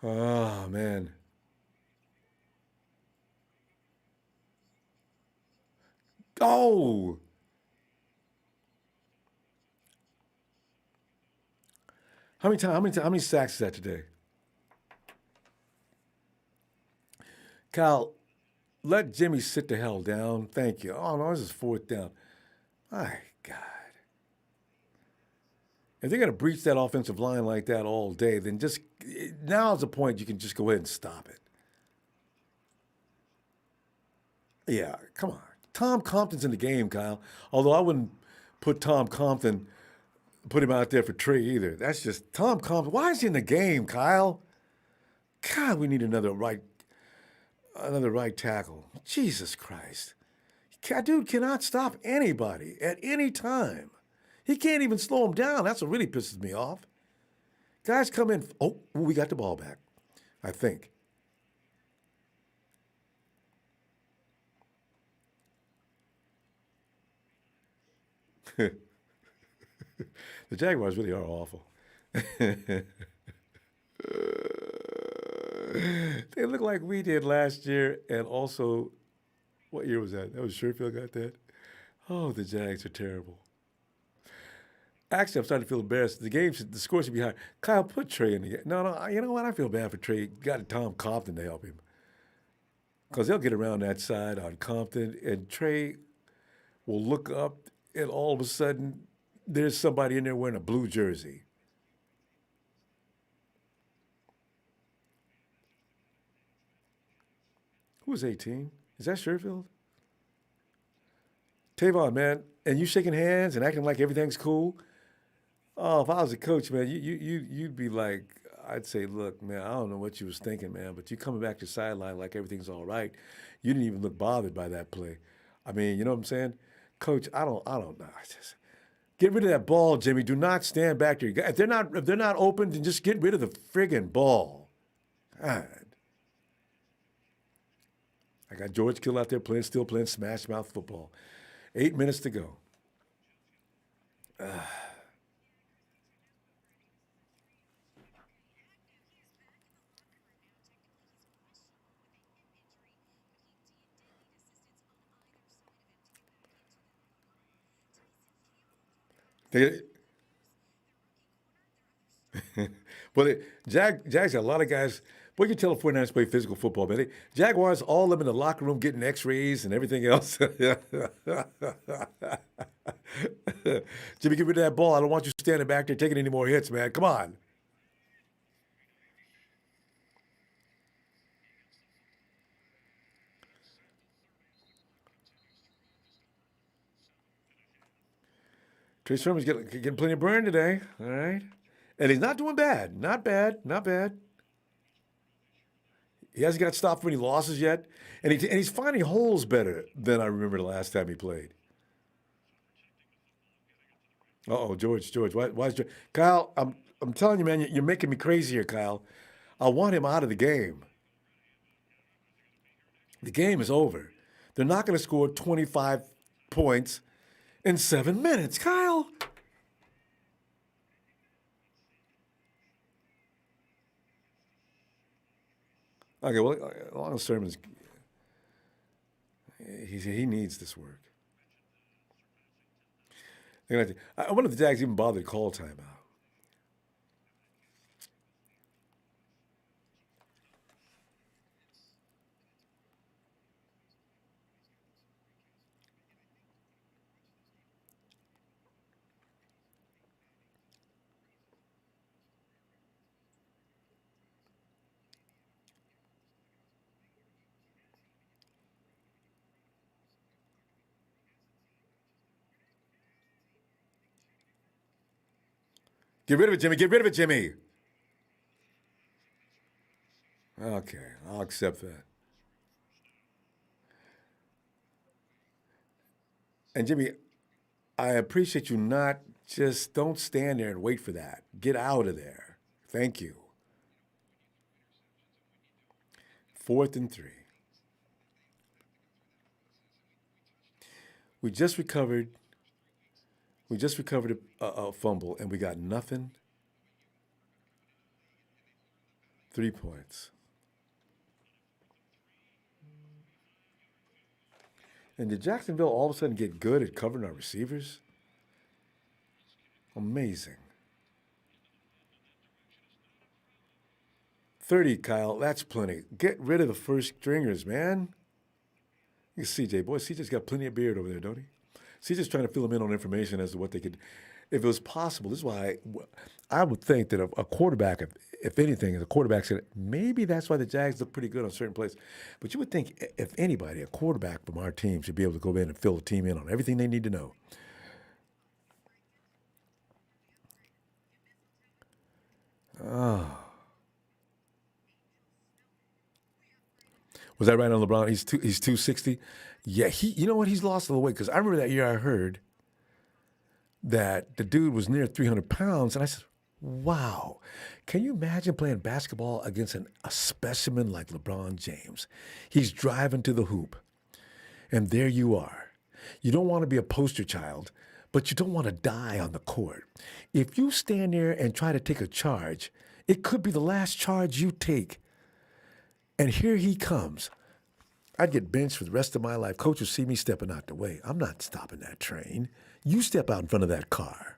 Oh, man. Oh! How many sacks is that today? Kyle, let Jimmy sit the hell down. Thank you. Oh, no, this is 4th down. My God. If they're going to breach that offensive line like that all day, then now's the point you can just go ahead and stop it. Yeah, come on. Tom Compton's in the game, Kyle. Although I wouldn't put him out there for Trey either. That's just Tom Compton. Why is he in the game, Kyle? God, we need another right tackle. Jesus Christ. Dude cannot stop anybody at any time. He can't even slow him down. That's what really pisses me off. Guys come in. Oh, we got the ball back, I think. The Jaguars really are awful. They look like we did last year, and also, what year was that? That was Sherfield got that. Oh, the Jags are terrible. Actually, I'm starting to feel embarrassed. The score should be higher. Kyle, put Trey in the game. No, you know what? I feel bad for Trey. Got Tom Compton to help him because they'll get around that side on Compton, and Trey will look up, and all of a sudden, there's somebody in there wearing a blue jersey. Who was 18? Is that Sherfield? Tavon, man, and you shaking hands and acting like everything's cool. Oh, if I was a coach, man, you'd be like, I'd say, look, man, I don't know what you was thinking, man, but you coming back to the sideline like everything's all right. You didn't even look bothered by that play. I mean, you know what I'm saying, Coach? I don't know. Just get rid of that ball, Jimmy. Do not stand back there. If they're not open, then just get rid of the friggin' ball. God. I got George Kittle out there still playing smash mouth football. 8 minutes to go. They, Jags got a lot of guys. Boy, you tell the 49ers play physical football, man. Jaguars, all of them in the locker room getting x-rays and everything else. Jimmy, get rid of that ball. I don't want you standing back there taking any more hits, man. Come on. Trey Sermon's getting plenty of burn today, all right? And he's not doing bad. Not bad. Not bad. He hasn't got stopped for any losses yet. And he's finding holes better than I remember the last time he played. Uh-oh, George. Why is George? Kyle, I'm telling you, man, you're making me crazy here, Kyle. I want him out of the game. The game is over. They're not going to score 25 points in 7 minutes, Kyle. Okay, well, as long as Sermon's, he needs this work. I wonder if the Jags even bothered to call timeout. Get rid of it, Jimmy. Get rid of it, Jimmy. Okay, I'll accept that. And Jimmy, I appreciate you not just don't stand there and wait for that. Get out of there. Thank you. 4th and 3. We just recovered. We just recovered a fumble, and we got nothing. 3 points. And did Jacksonville all of a sudden get good at covering our receivers? Amazing. 30, Kyle. That's plenty. Get rid of the first stringers, man. You see, CJ, boy, CJ's got plenty of beard over there, don't he? CJ's trying to fill him in on information as to what they could, if it was possible. This is why I would think that a quarterback, if anything, is a quarterback said maybe that's why the Jags look pretty good on certain plays. But you would think if anybody, a quarterback from our team should be able to go in and fill the team in on everything they need to know. Oh. Was that right on LeBron? He's 260. Yeah, you know what? He's lost a little weight because I remember that year I heard that the dude was near 300 pounds, and I said, "Wow, can you imagine playing basketball against a specimen like LeBron James? He's driving to the hoop, and there you are. You don't want to be a poster child, but you don't want to die on the court. If you stand there and try to take a charge, it could be the last charge you take. And here he comes. I'd get benched for the rest of my life. Coach would see me stepping out the way. I'm not stopping that train. You step out in front of that car.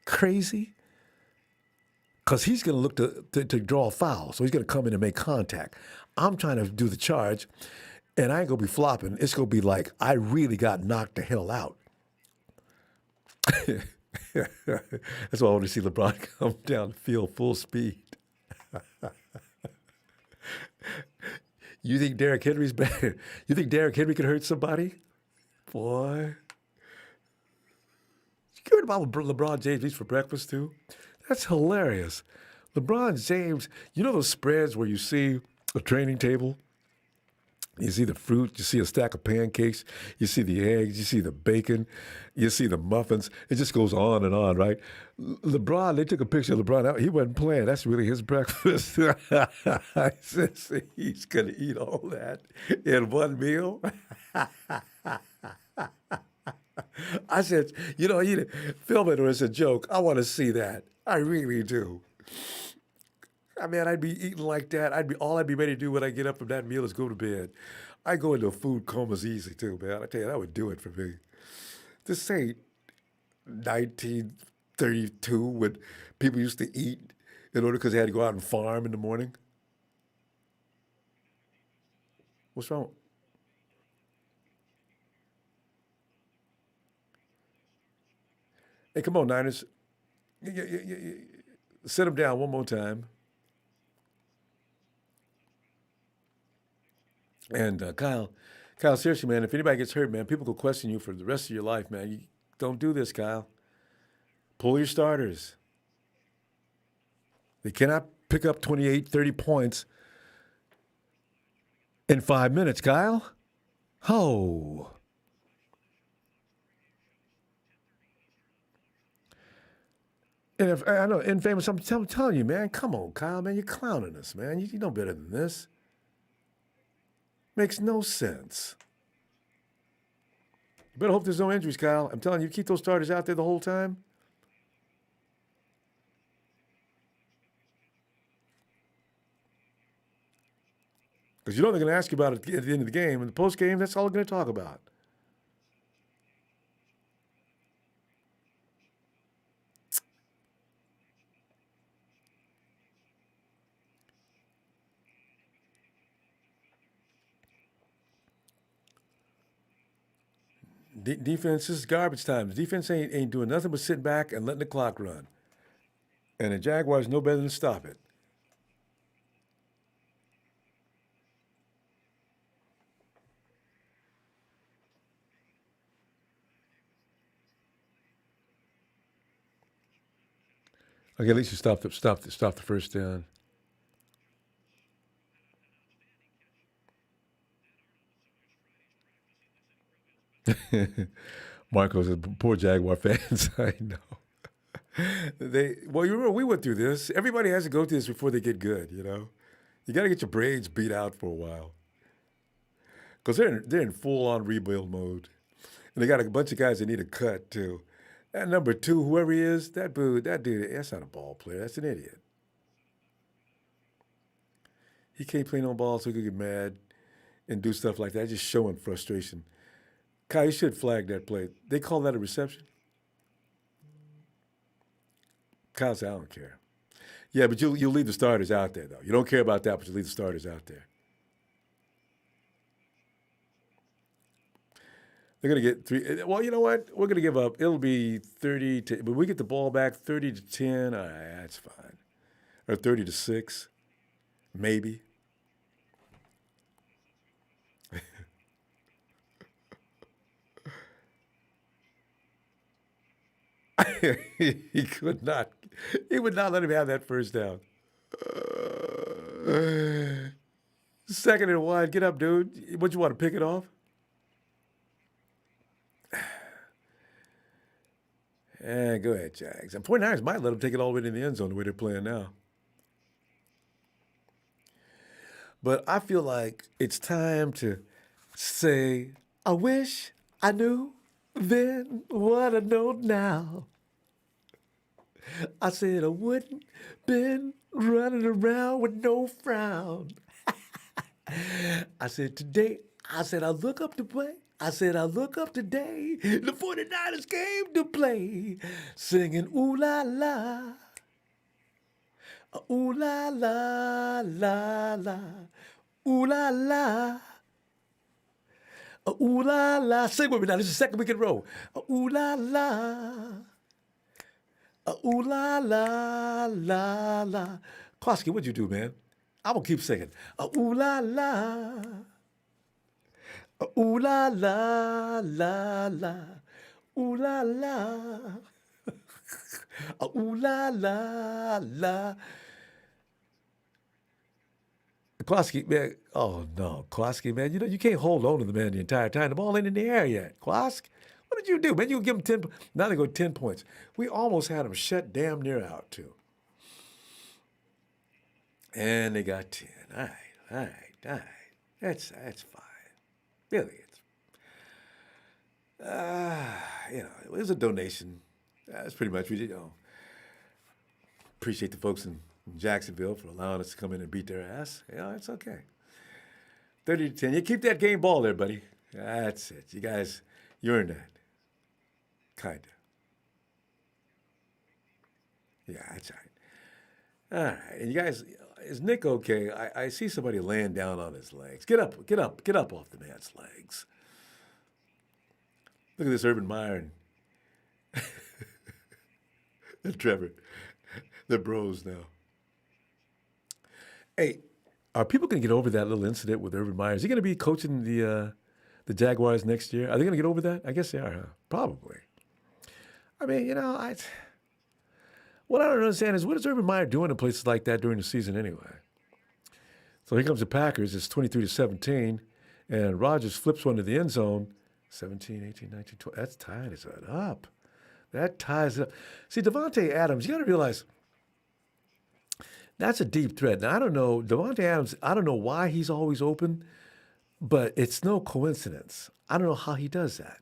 Crazy? Because he's going to look to draw a foul. So he's going to come in and make contact. I'm trying to do the charge, and I ain't going to be flopping. It's going to be like I really got knocked the hell out. That's why I want to see LeBron come down the field full speed. You think Derrick Henry's better? You think Derrick Henry could hurt somebody? Boy. You heard about LeBron James eats for breakfast, too? That's hilarious. LeBron James, you know those spreads where you see a training table? You see the fruit, you see a stack of pancakes, you see the eggs, you see the bacon, you see the muffins. It just goes on and on, right? LeBron, they took a picture of LeBron out. He wasn't playing. That's really his breakfast. I said, he's going to eat all that in one meal. I said, film it or it's a joke. I want to see that. I really do. I mean, I'd be eating like that. I'd be ready to do when I get up from that meal is go to bed. I go into a food coma's easy too, man. I tell you, that would do it for me. This ain't 1932 when people used to eat in order because they had to go out and farm in the morning. What's wrong? Hey, come on, Niners. Sit them down one more time. And Kyle, seriously, man, if anybody gets hurt, man, people will question you for the rest of your life, man. You don't do this, Kyle. Pull your starters. They cannot pick up 28, 30 points in 5 minutes, Kyle. Oh. And if I know, infamous, I'm telling you, man, come on, Kyle, man, you're clowning us, man. You know better than this. Makes no sense. You better hope there's no injuries, Kyle. I'm telling you, keep those starters out there the whole time. Because you know they're going to ask you about it at the end of the game. In the post game, that's all they're going to talk about. Defense, this is garbage time. The defense ain't doing nothing but sitting back and letting the clock run. And the Jaguars know better than to stop it. Okay, at least you stop the first down. Marco says, poor Jaguar fans. I know. You remember we went through this. Everybody has to go through this before they get good, you know? You got to get your brains beat out for a while. Because they're in full-on rebuild mode. And they got a bunch of guys that need a cut, too. That number 2, whoever he is, that dude, that's not a ball player. That's an idiot. He can't play no ball, so he could get mad and do stuff like that, just showing frustration. Kyle, you should flag that play. They call that a reception? Kyle said, I don't care. Yeah, but you'll leave the starters out there, though. You don't care about that, but you leave the starters out there. They're going to get 3. Well, you know what? We're going to give up. It'll be 30 to, but we get the ball back 30 to 10. All right, that's fine. Or 30 to 6, maybe. He could not. He would not let him have that first down. 2nd and 1. Get up, dude. What, you want to pick it off? Go ahead, Jags. And 49ers might let them take it all the way to the end zone the way they're playing now. But I feel like it's time to say, I wish I knew then what I know now. I said I wouldn't been running around with no frown. I said today, I said I look up to play. I said I look up today. The 49ers came to play, singing ooh la la, ooh la la la la, ooh la la. Ooh la la. Sing with me now. This is the second week in a row. Ooh la la. Ooh la la la la. Kosky, what'd you do, man? I'm gonna keep singing. Ooh la la. Ooh la la la la. Ooh la la. Ooh la la la. Kosky, man. Oh no, Kosky, man. You know you can't hold on to the man the entire time. The ball ain't in the air yet. Kosk, what did you do, man? You give him 10. Now they go 10 points. We almost had them shut damn near out too. And they got 10. All right. That's fine. Really, it was a donation. That's pretty much, appreciate the folks in Jacksonville for allowing us to come in and beat their ass. It's okay. 30-10. You keep that game ball there, buddy. That's it. You guys, you earned that. Kind of. Yeah, that's all right. All right. And you guys, is Nick okay? I see somebody laying down on his legs. Get up off the man's legs. Look at this Urban Meyer and Trevor. They're bros now. Hey, are people going to get over that little incident with Urban Meyer? Is he going to be coaching the Jaguars next year? Are they going to get over that? I guess they are, huh? Probably. I mean, what I don't understand is what is Urban Meyer doing in places like that during the season anyway? So here comes the Packers. It's 23-17, and Rodgers flips one to the end zone. 17, 18, 19, 20. That's tied it up. That ties it up. See, Devontae Adams, you got to realize that's a deep threat. Now, I don't know, Devontae Adams, I don't know why he's always open, but it's no coincidence. I don't know how he does that.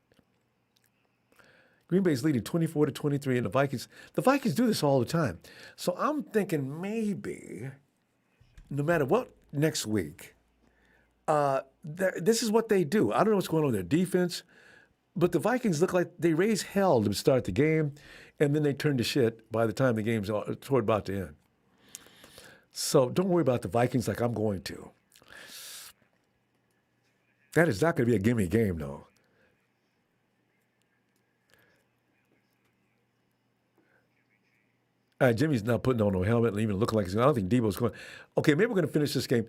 Green Bay's leading 24-23, and the Vikings do this all the time. So I'm thinking maybe, no matter what next week, this is what they do. I don't know what's going on with their defense, but the Vikings look like they raise hell to start the game, and then they turn to shit by the time the game's toward about to end. So don't worry about the Vikings like I'm going to. That is not going to be a gimme game, though. Jimmy's not putting on no helmet and even looking like he's going. I don't think Debo's going. Okay, maybe we're going to finish this game.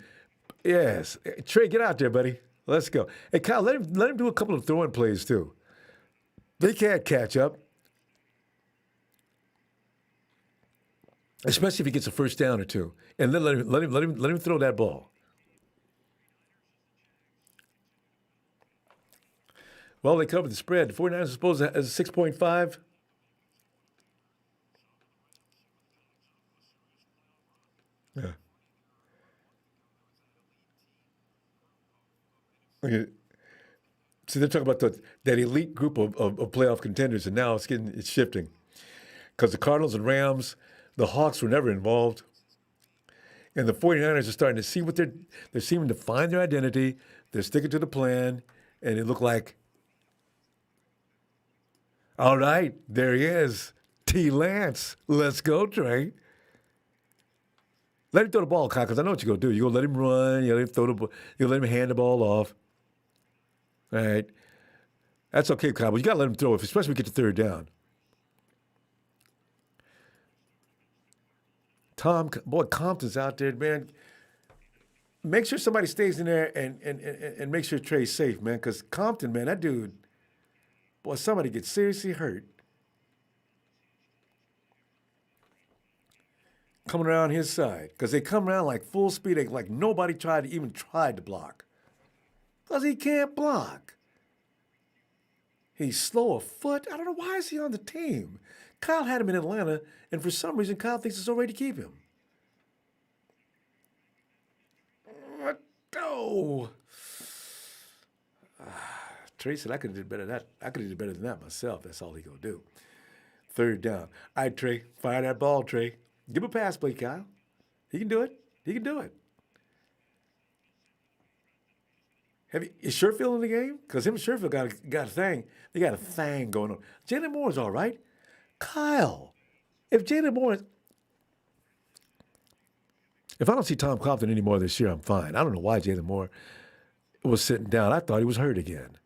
Yes. Trey, get out there, buddy. Let's go. Hey, Kyle, let him do a couple of throwing plays, too. They can't catch up. Especially if he gets a first down or two. And then let him throw that ball. Well, they covered the spread. The 49ers are supposed to have 6.5. Yeah. Okay. See, they're talking about that elite group of playoff contenders, and now it's shifting. Because the Cardinals and Rams, the Hawks were never involved. And the 49ers are starting to see what they're seeming to find their identity. They're sticking to the plan, and it looked like, all right, there he is. T. Lance. Let's go, Trey. Let him throw the ball, Kyle, because I know what you're going to do. You're going to let him run. You're going to let him hand the ball off. All right. That's okay, Kyle, but you got to let him throw it, especially when we get to third down. Compton's out there, man. Make sure somebody stays in there and make sure Trey's safe, man, because Compton, man, that dude, boy, somebody gets seriously hurt. Coming around his side, because they come around like full speed, like nobody tried to block. Because he can't block. He's slow of foot. I don't know, why is he on the team? Kyle had him in Atlanta, and for some reason, Kyle thinks it's already to keep him. Oh. Trey said I could have did better than that. I could have did better than that myself. That's all he gonna do. Third down. All right, Trey, fire that ball, Trey. Give him a pass play, Kyle. He can do it. He can do it. Is Sherfield in the game? Because him and Sherfield got a thing. They got a thing going on. Jalen Moore's all right. Kyle, if Jalen Moore, if I don't see Tom Compton anymore this year, I'm fine. I don't know why Jalen Moore was sitting down. I thought he was hurt again.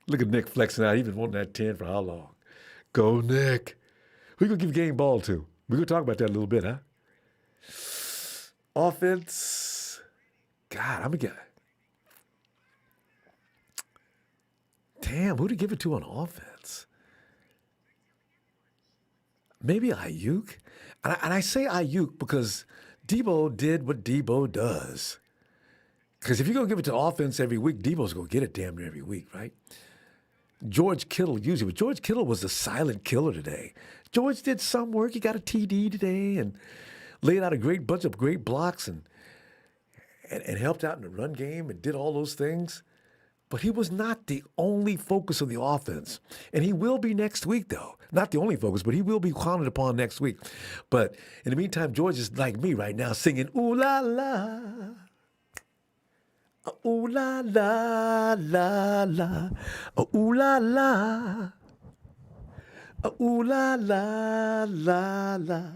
Look at Nick flexing out. He's been wanting that 10 for how long? Go, Nick. Who you going to give game ball to? We're going to talk about that a little bit, huh? Offense. God, I'm a guy. Damn, who to give it to on offense? Maybe Ayuk. And I say Ayuk because Debo did what Debo does. Because if you're going to give it to offense every week, Debo's going to get it damn near every week, right? George Kittle usually, but George Kittle was the silent killer today. George did some work. He got a TD today and laid out a great bunch of great blocks and helped out in the run game and did all those things. But he was not the only focus of the offense. And he will be next week, though. Not the only focus, but he will be counted upon next week. But in the meantime, George is like me right now singing, ooh la la. Ooh la la la la. Ooh la la. Ooh la la la la.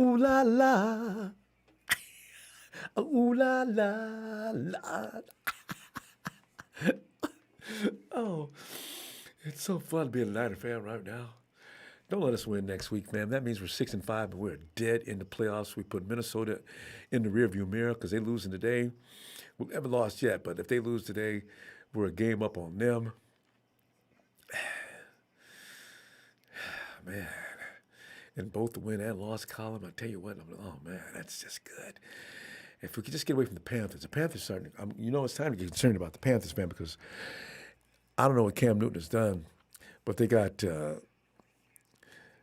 Ooh la la. Ooh la la la. Oh, it's so fun being a Niner fan right now. Don't let us win next week, man. That means we're 6-5 and we're dead in the playoffs. We put Minnesota in the rearview mirror because they're losing today. We haven't lost yet, but if they lose today, we're a game up on them. Man, in both the win and loss column, I tell you what, oh man, that's just good. If we could just get away from the Panthers starting. It's time to get concerned about the Panthers, man, because I don't know what Cam Newton has done, but they got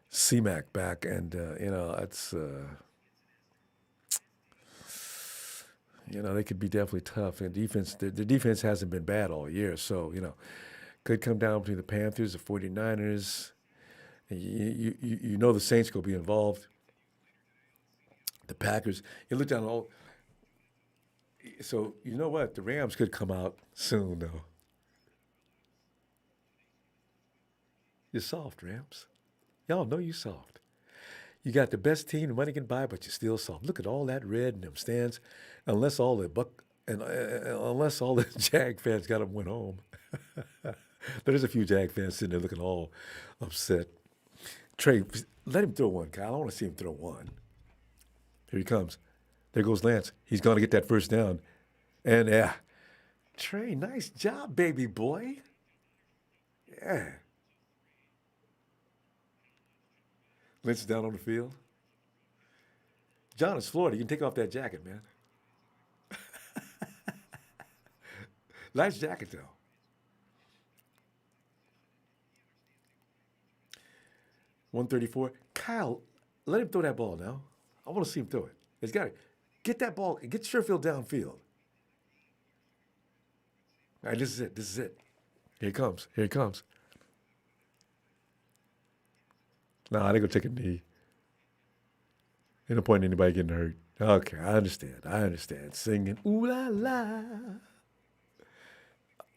C-Mac back, and it's they could be definitely tough. And the defense hasn't been bad all year, so could come down between the Panthers, the 49ers. You know the Saints going to be involved. The Packers. You look down all. So you know what? The Rams could come out soon, though. You're soft, Rams. Y'all know you soft. You got the best team the money can buy, but you're still soft. Look at all that red in them stands. Unless all the Jag fans got them went home. There's a few Jag fans sitting there looking all upset. Trey, let him throw one, Kyle. I want to see him throw one. Here he comes. There goes Lance. He's going to get that first down. And Trey, nice job, baby boy. Yeah. Lynch is down on the field. John, it's Florida. You can take off that jacket, man. Nice jacket, though. .134. Kyle, let him throw that ball now. I want to see him throw it. He's got it. Get that ball. Get Sherfield downfield. All right, this is it. This is it. Here he comes. Here he comes. Nah, they're going to take a knee. Ain't no point in anybody getting hurt. Okay, I understand. Singing, ooh la la.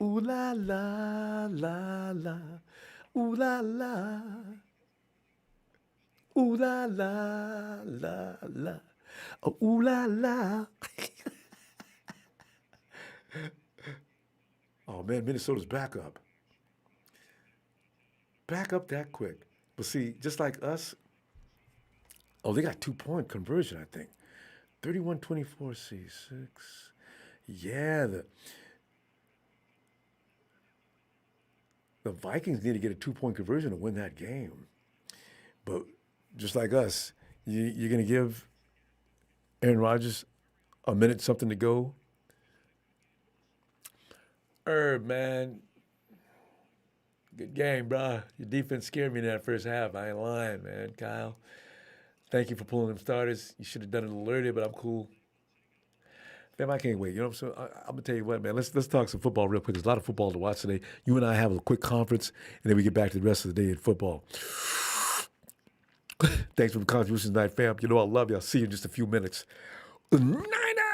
Ooh la la la la. Ooh la la. Ooh la la la la. Oh, ooh la la. Oh man, Minnesota's back up. Back up that quick. But see, just like us, they got 2-point conversion, I think. 31-24 C6. Yeah, the Vikings need to get a 2-point conversion to win that game. But just like us, you're going to give Aaron Rodgers a minute, something to go. Man, good game, bro. Your defense scared me in that first half. I ain't lying, man. Kyle, thank you for pulling them starters. You should have done it a little earlier, but I'm cool. Fam, I can't wait. You know what I'm saying? I'm gonna tell you what, man. Let's talk some football real quick. There's a lot of football to watch today. You and I have a quick conference, and then we get back to the rest of the day in football. Thanks for the contributions tonight, fam. You know I love you. I'll see you in just a few minutes. Niner!